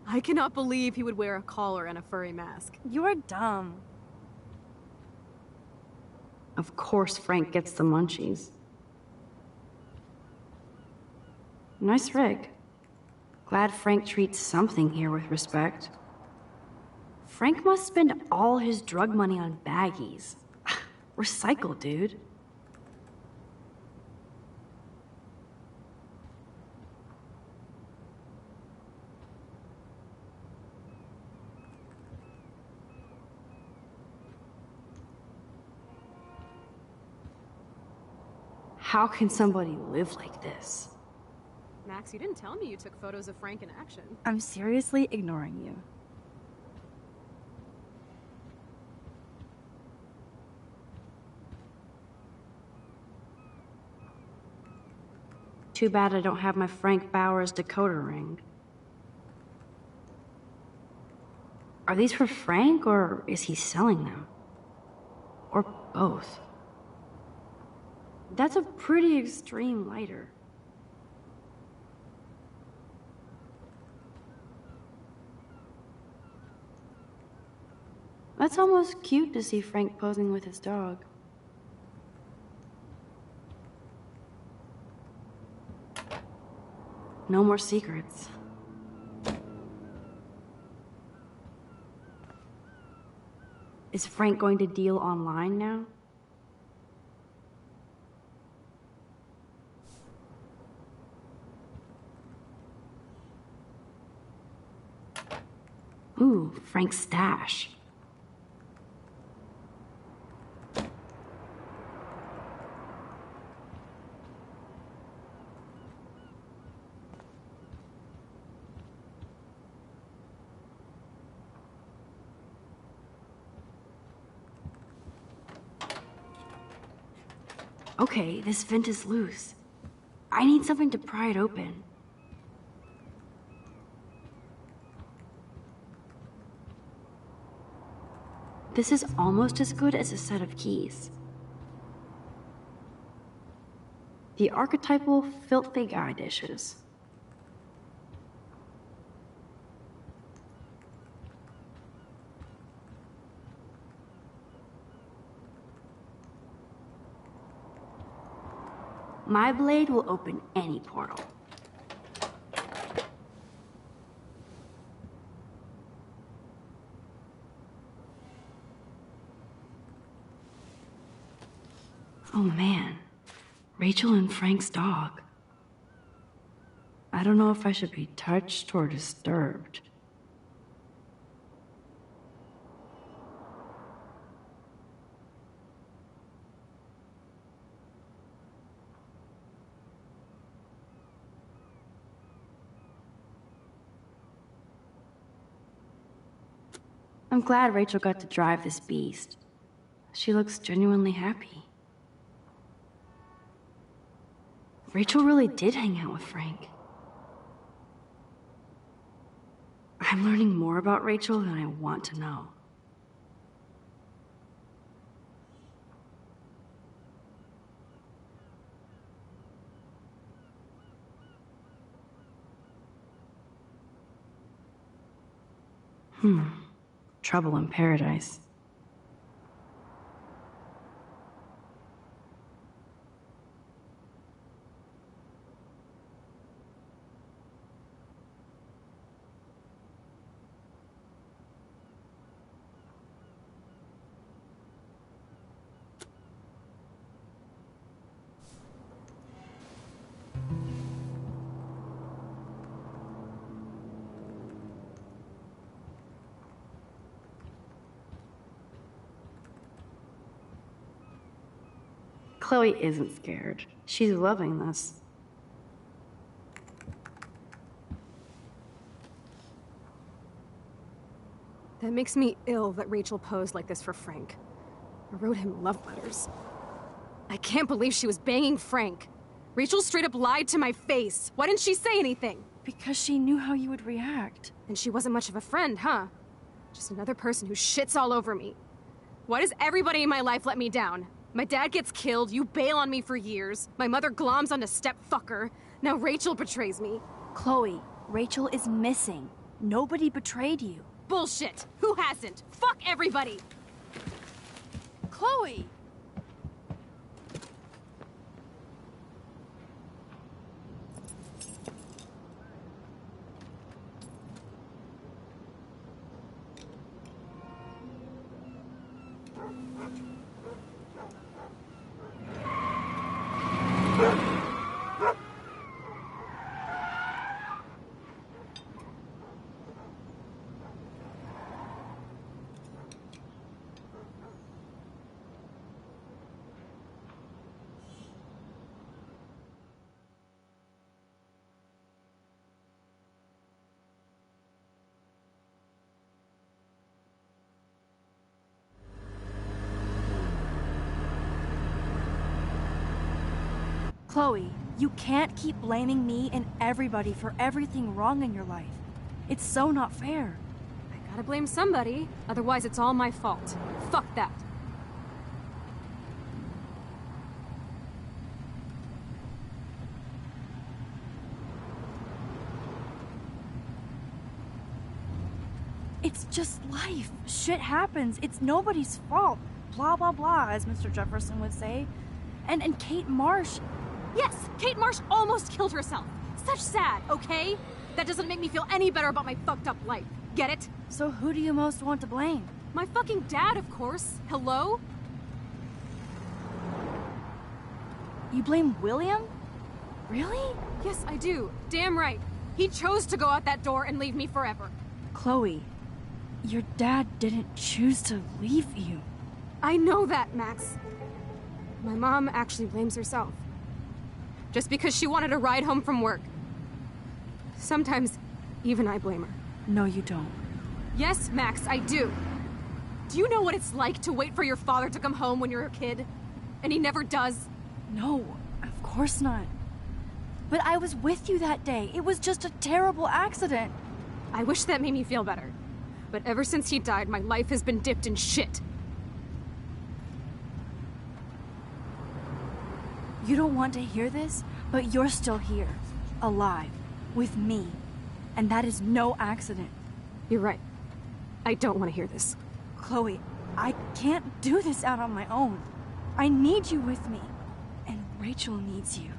I cannot believe he would wear a collar and a furry mask. You're dumb. Of course Frank gets the munchies. Nice rig. Glad Frank treats something here with respect. Frank must spend all his drug money on baggies. Recycle, dude. How can somebody live like this? Max, you didn't tell me you took photos of Frank in action. I'm seriously ignoring you. Too bad I don't have my Frank Bowers decoder ring. Are these for Frank, or is he selling them? Or both? That's a pretty extreme lighter. That's almost cute to see Frank posing with his dog. No more secrets. Is Frank going to deal online now? Ooh, Frank's stash. Okay, this vent is loose. I need something to pry it open. This is almost as good as a set of keys. The archetypal filthy guy dishes. My blade will open any portal. Oh man, Rachel and Frank's dog. I don't know if I should be touched or disturbed. I'm glad Rachel got to drive this beast. She looks genuinely happy. Rachel really did hang out with Frank. I'm learning more about Rachel than I want to know. Trouble in paradise. Chloe isn't scared. She's loving this. That makes me ill that Rachel posed like this for Frank. I wrote him love letters. I can't believe she was banging Frank. Rachel straight up lied to my face. Why didn't she say anything? Because she knew how you would react. And she wasn't much of a friend, huh? Just another person who shits all over me. Why does everybody in my life let me down? My dad gets killed, you bail on me for years. My mother gloms on a step-fucker. Now Rachel betrays me. Chloe, Rachel is missing. Nobody betrayed you. Bullshit! Who hasn't? Fuck everybody! Chloe! Chloe, you can't keep blaming me and everybody for everything wrong in your life. It's so not fair. I gotta blame somebody, otherwise it's all my fault. Fuck that. It's just life. Shit happens. It's nobody's fault. Blah, blah, blah, as Mr. Jefferson would say. And Kate Marsh... Yes, Kate Marsh almost killed herself. Such sad, okay? That doesn't make me feel any better about my fucked up life. Get it? So who do you most want to blame? My fucking dad, of course. Hello? You blame William? Really? Yes, I do. Damn right. He chose to go out that door and leave me forever. Chloe, your dad didn't choose to leave you. I know that, Max. My mom actually blames herself. Just because she wanted a ride home from work. Sometimes, even I blame her. No, you don't. Yes, Max, I do. Do you know what it's like to wait for your father to come home when you're a kid? And he never does? No, of course not. But I was with you that day. It was just a terrible accident. I wish that made me feel better. But ever since he died, my life has been dipped in shit. You don't want to hear this, but you're still here, alive, with me. And that is no accident. You're right. I don't want to hear this. Chloe, I can't do this out on my own. I need you with me. And Rachel needs you.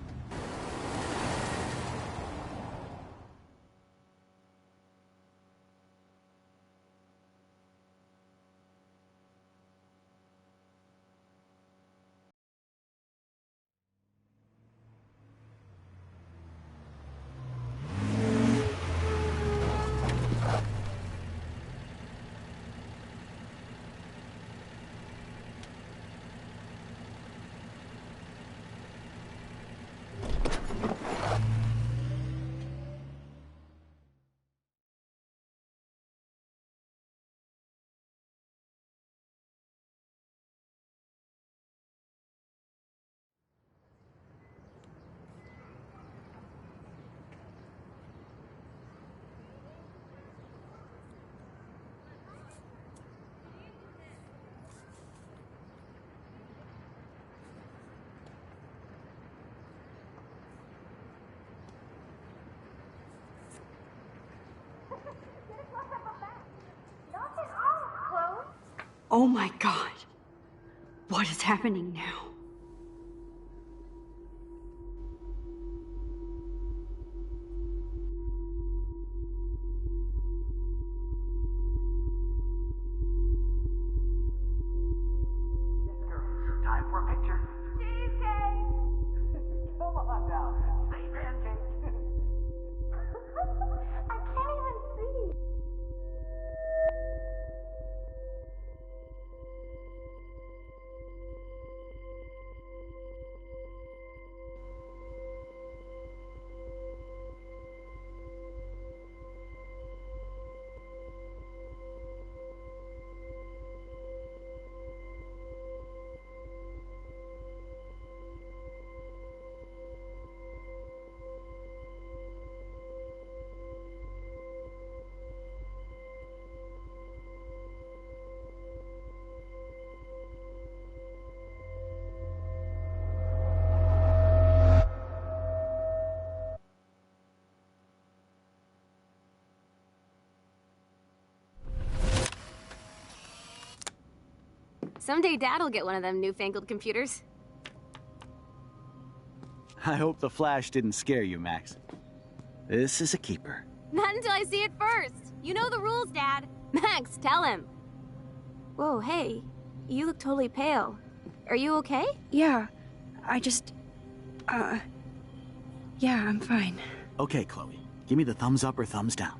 Oh my god. What is happening now? Time for a picture. Cheesecake! Come on now. Say pancake. I can't even see. Someday Dad'll get one of them newfangled computers. I hope the flash didn't scare you, Max. This is a keeper. Not until I see it first. You know the rules, Dad. Max, tell him. Whoa, hey. You look totally pale. Are you okay? Yeah, I just... Yeah, I'm fine. Okay, Chloe. Give me the thumbs up or thumbs down.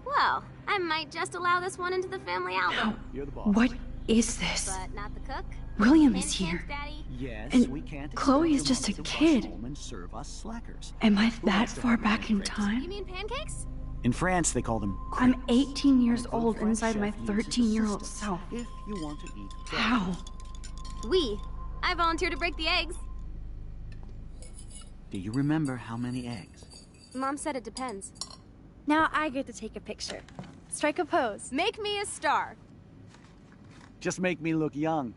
Well, I might just allow this one into the family album. You're the boss. What is this? But not the cook. William Hint, is here. hint, Daddy. Yes, And we can't Chloe is expect just a your mother to kid. rush home and serve us slackers. Am I Who that wants to far have back in pancakes? time? You mean pancakes? In France, they call them I'm crepes. 18 years And a good old French inside my chef uses 13-year-old assistants self. If you want to eat How? I volunteered to break the eggs. Do you remember how many eggs? Mom said it depends. Now I get to take a picture. Strike a pose. Make me a star. Just make me look young.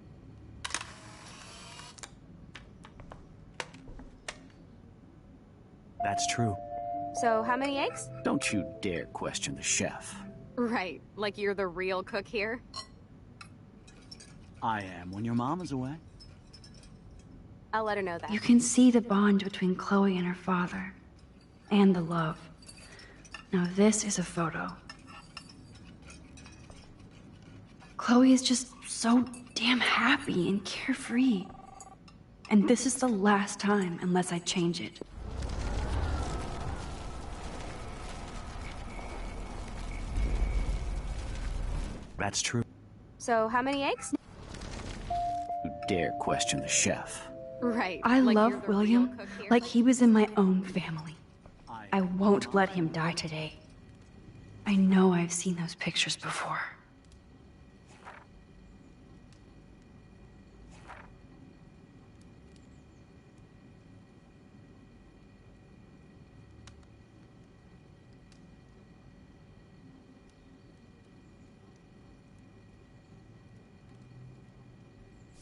That's true. So, how many eggs? Don't you dare question the chef. Right, like you're the real cook here. I am when your mom is away. I'll let her know that. You can see the bond between Chloe and her father. And the love. Now this is a photo. Chloe is just so damn happy and carefree. And this is the last time unless I change it. That's true. So, how many eggs? You dare question the chef. Right. I like love you're the William real cook here. like he was in my own family. I won't let him die today. I know I've seen those pictures before.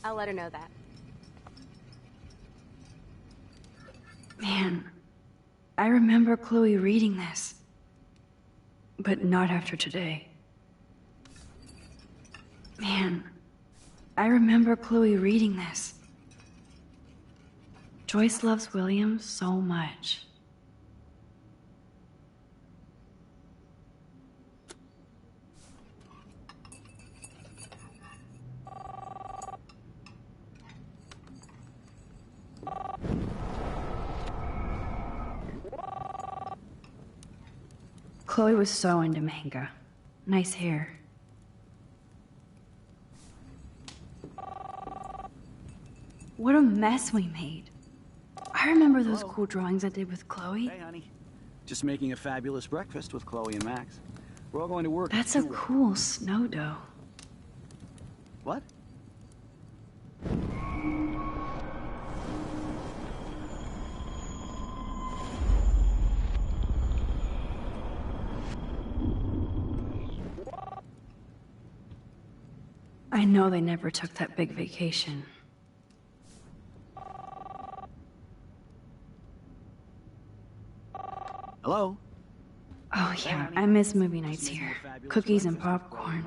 I'll let her know that. Man, I remember Chloe reading this. But not after today. Man, I remember Chloe reading this. Joyce loves William so much. Chloe was so into manga. Nice hair. What a mess we made. I remember those cool drawings I did with Chloe. Hey, honey. Just making a fabulous breakfast with Chloe and Max. We're all going to work. That's a cool snow dough. What? I know they never took that big vacation. Hello? Oh yeah, I miss movie nights here. Cookies and popcorn.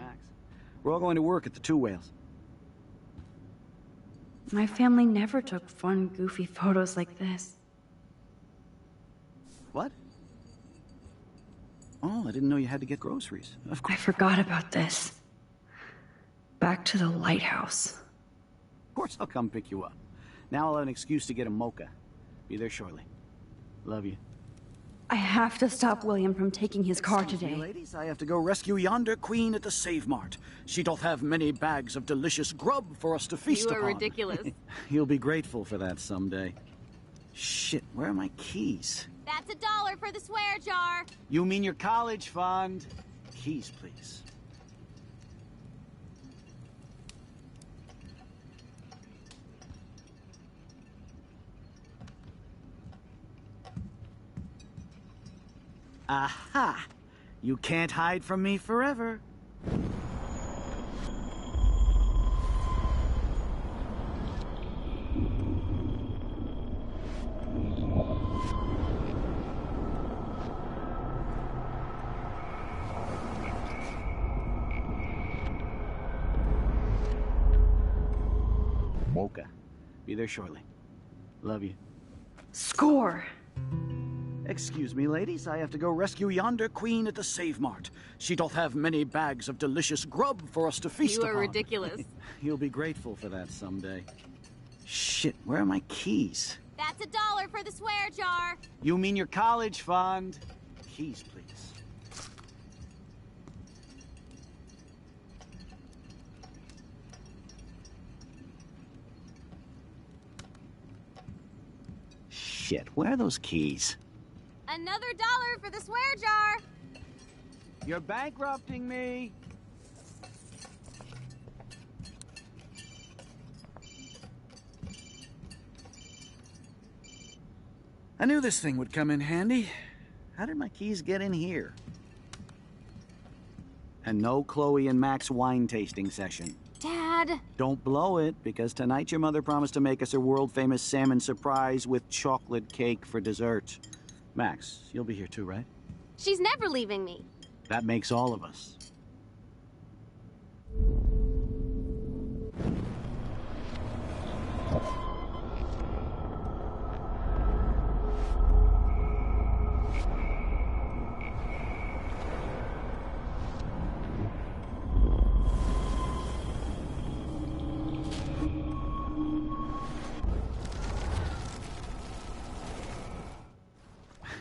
We're all going to work at the Two Whales. My family never took fun, goofy photos like this. What? Oh, I didn't know you had to get groceries. Of course. I forgot about this. Back to the lighthouse. Of course I'll come pick you up. Now I'll have an excuse to get a mocha. Be there shortly. Love you. I have to stop William from taking his car Excuse today. me, ladies, I have to go rescue yonder queen at the Save Mart. She doth have many bags of delicious grub for us to feast You upon. are ridiculous. You'll be grateful for that someday. Shit, where are my keys? That's $1 for the swear jar. You mean your college fund? Keys, please. Aha! You can't hide from me forever. Mocha. Be there shortly. Love you. Score! Excuse me, ladies, I have to go rescue yonder queen at the Save Mart. She doth have many bags of delicious grub for us to feast You upon. are ridiculous. You'll be grateful for that someday. Shit, where are my keys? That's $1 for the swear jar. You mean your college fund? Keys, please. Shit, where are those keys? Another $1 for the swear jar. You're bankrupting me. I knew this thing would come in handy. How did my keys get in here? And no Chloe and Max wine tasting session. Dad. Don't blow it, because tonight your mother promised to make us a world-famous salmon surprise with chocolate cake for dessert. Max, you'll be here too, right? She's never leaving me. That makes all of us.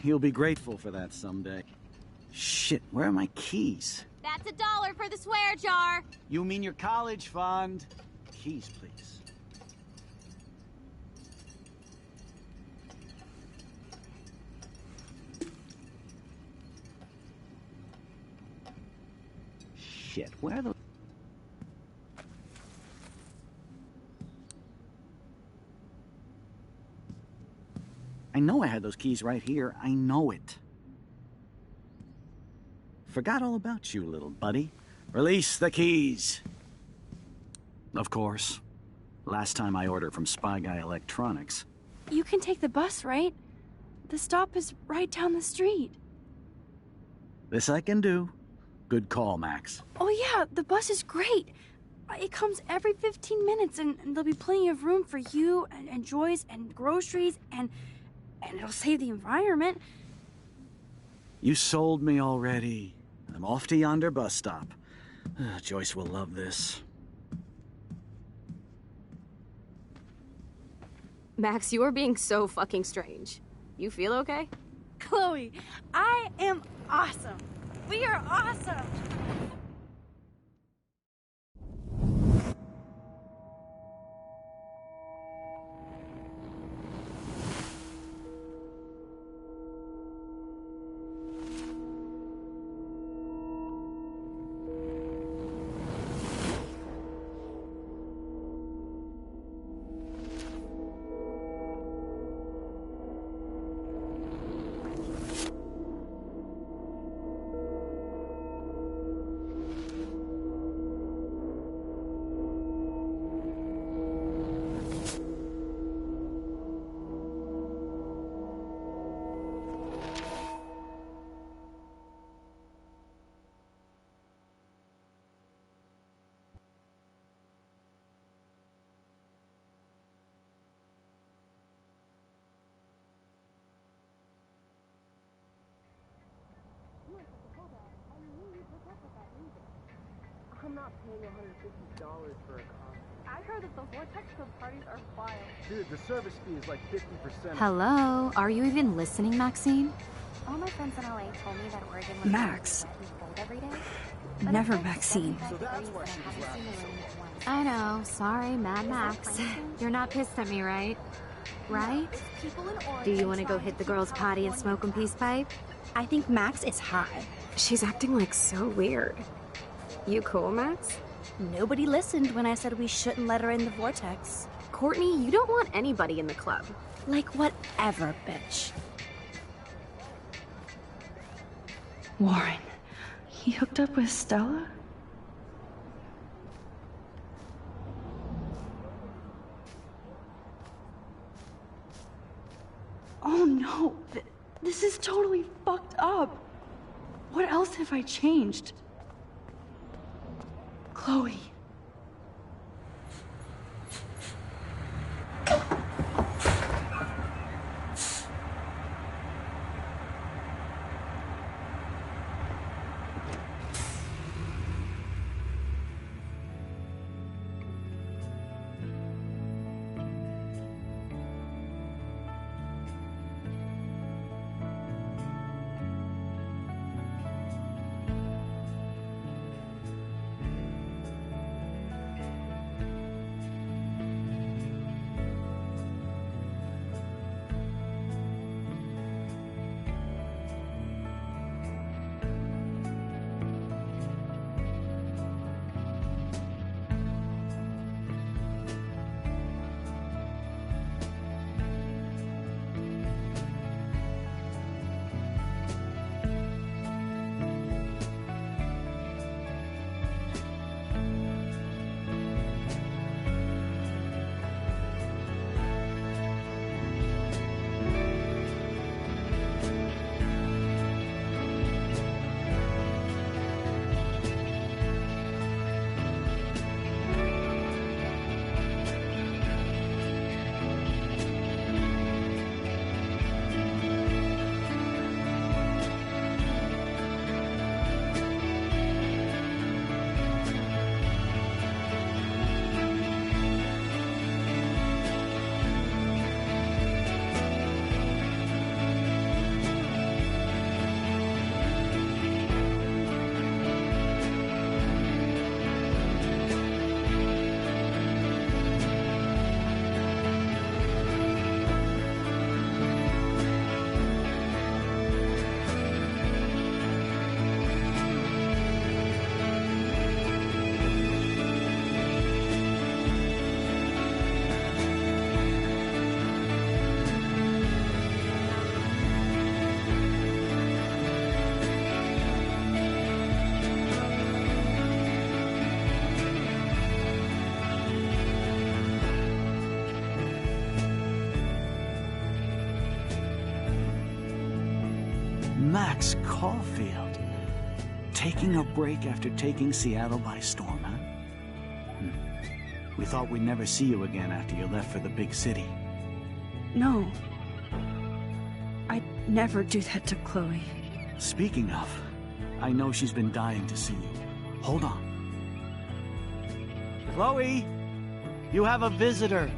You'll be grateful for that someday. Shit, where are my keys? That's $1 for the swear jar. You mean your college fund? Keys, please. Shit, where are the... I know I had those keys right here. I know it. Forgot all about you, little buddy. Release the keys. Of course. Last time I ordered from Spy Guy Electronics. You can take the bus, right? The stop is right down the street. This I can do. Good call, Max. Oh yeah, the bus is great. It comes every 15 minutes and there'll be plenty of room for you and Joyce and groceries and it'll save the environment. You sold me already. I'm off to yonder bus stop. Joyce will love this. Max, you are being so fucking strange. You feel okay? Chloe, I am awesome. We are awesome. not paying $150 for a car. I heard that the Vortex Club parties are wild. Dude, the service fee is like 50%. Hello? Are you even listening, Maxine? All my friends in LA told me that Oregon was Max. wet and cold every day. Never Maxine. So that's why she was laughing so much. I know. Sorry, Mad Max. You're not pissed at me, right? Right? Do you want to go hit the girls' potty and smoke a peace pipe? I think Max is high. She's acting like so weird. You cool, Max? Nobody listened when I said we shouldn't let her in the vortex. Courtney, you don't want anybody in the club. Like whatever, bitch. Warren, he hooked up with Stella? Oh no, this is totally fucked up. What else have I changed? Chloe. Max Caulfield. Taking a break after taking Seattle by storm, huh? We thought we'd never see you again after you left for the big city. No. I'd never do that to Chloe. Speaking of, I know she's been dying to see you. Hold on. Chloe! You have a visitor!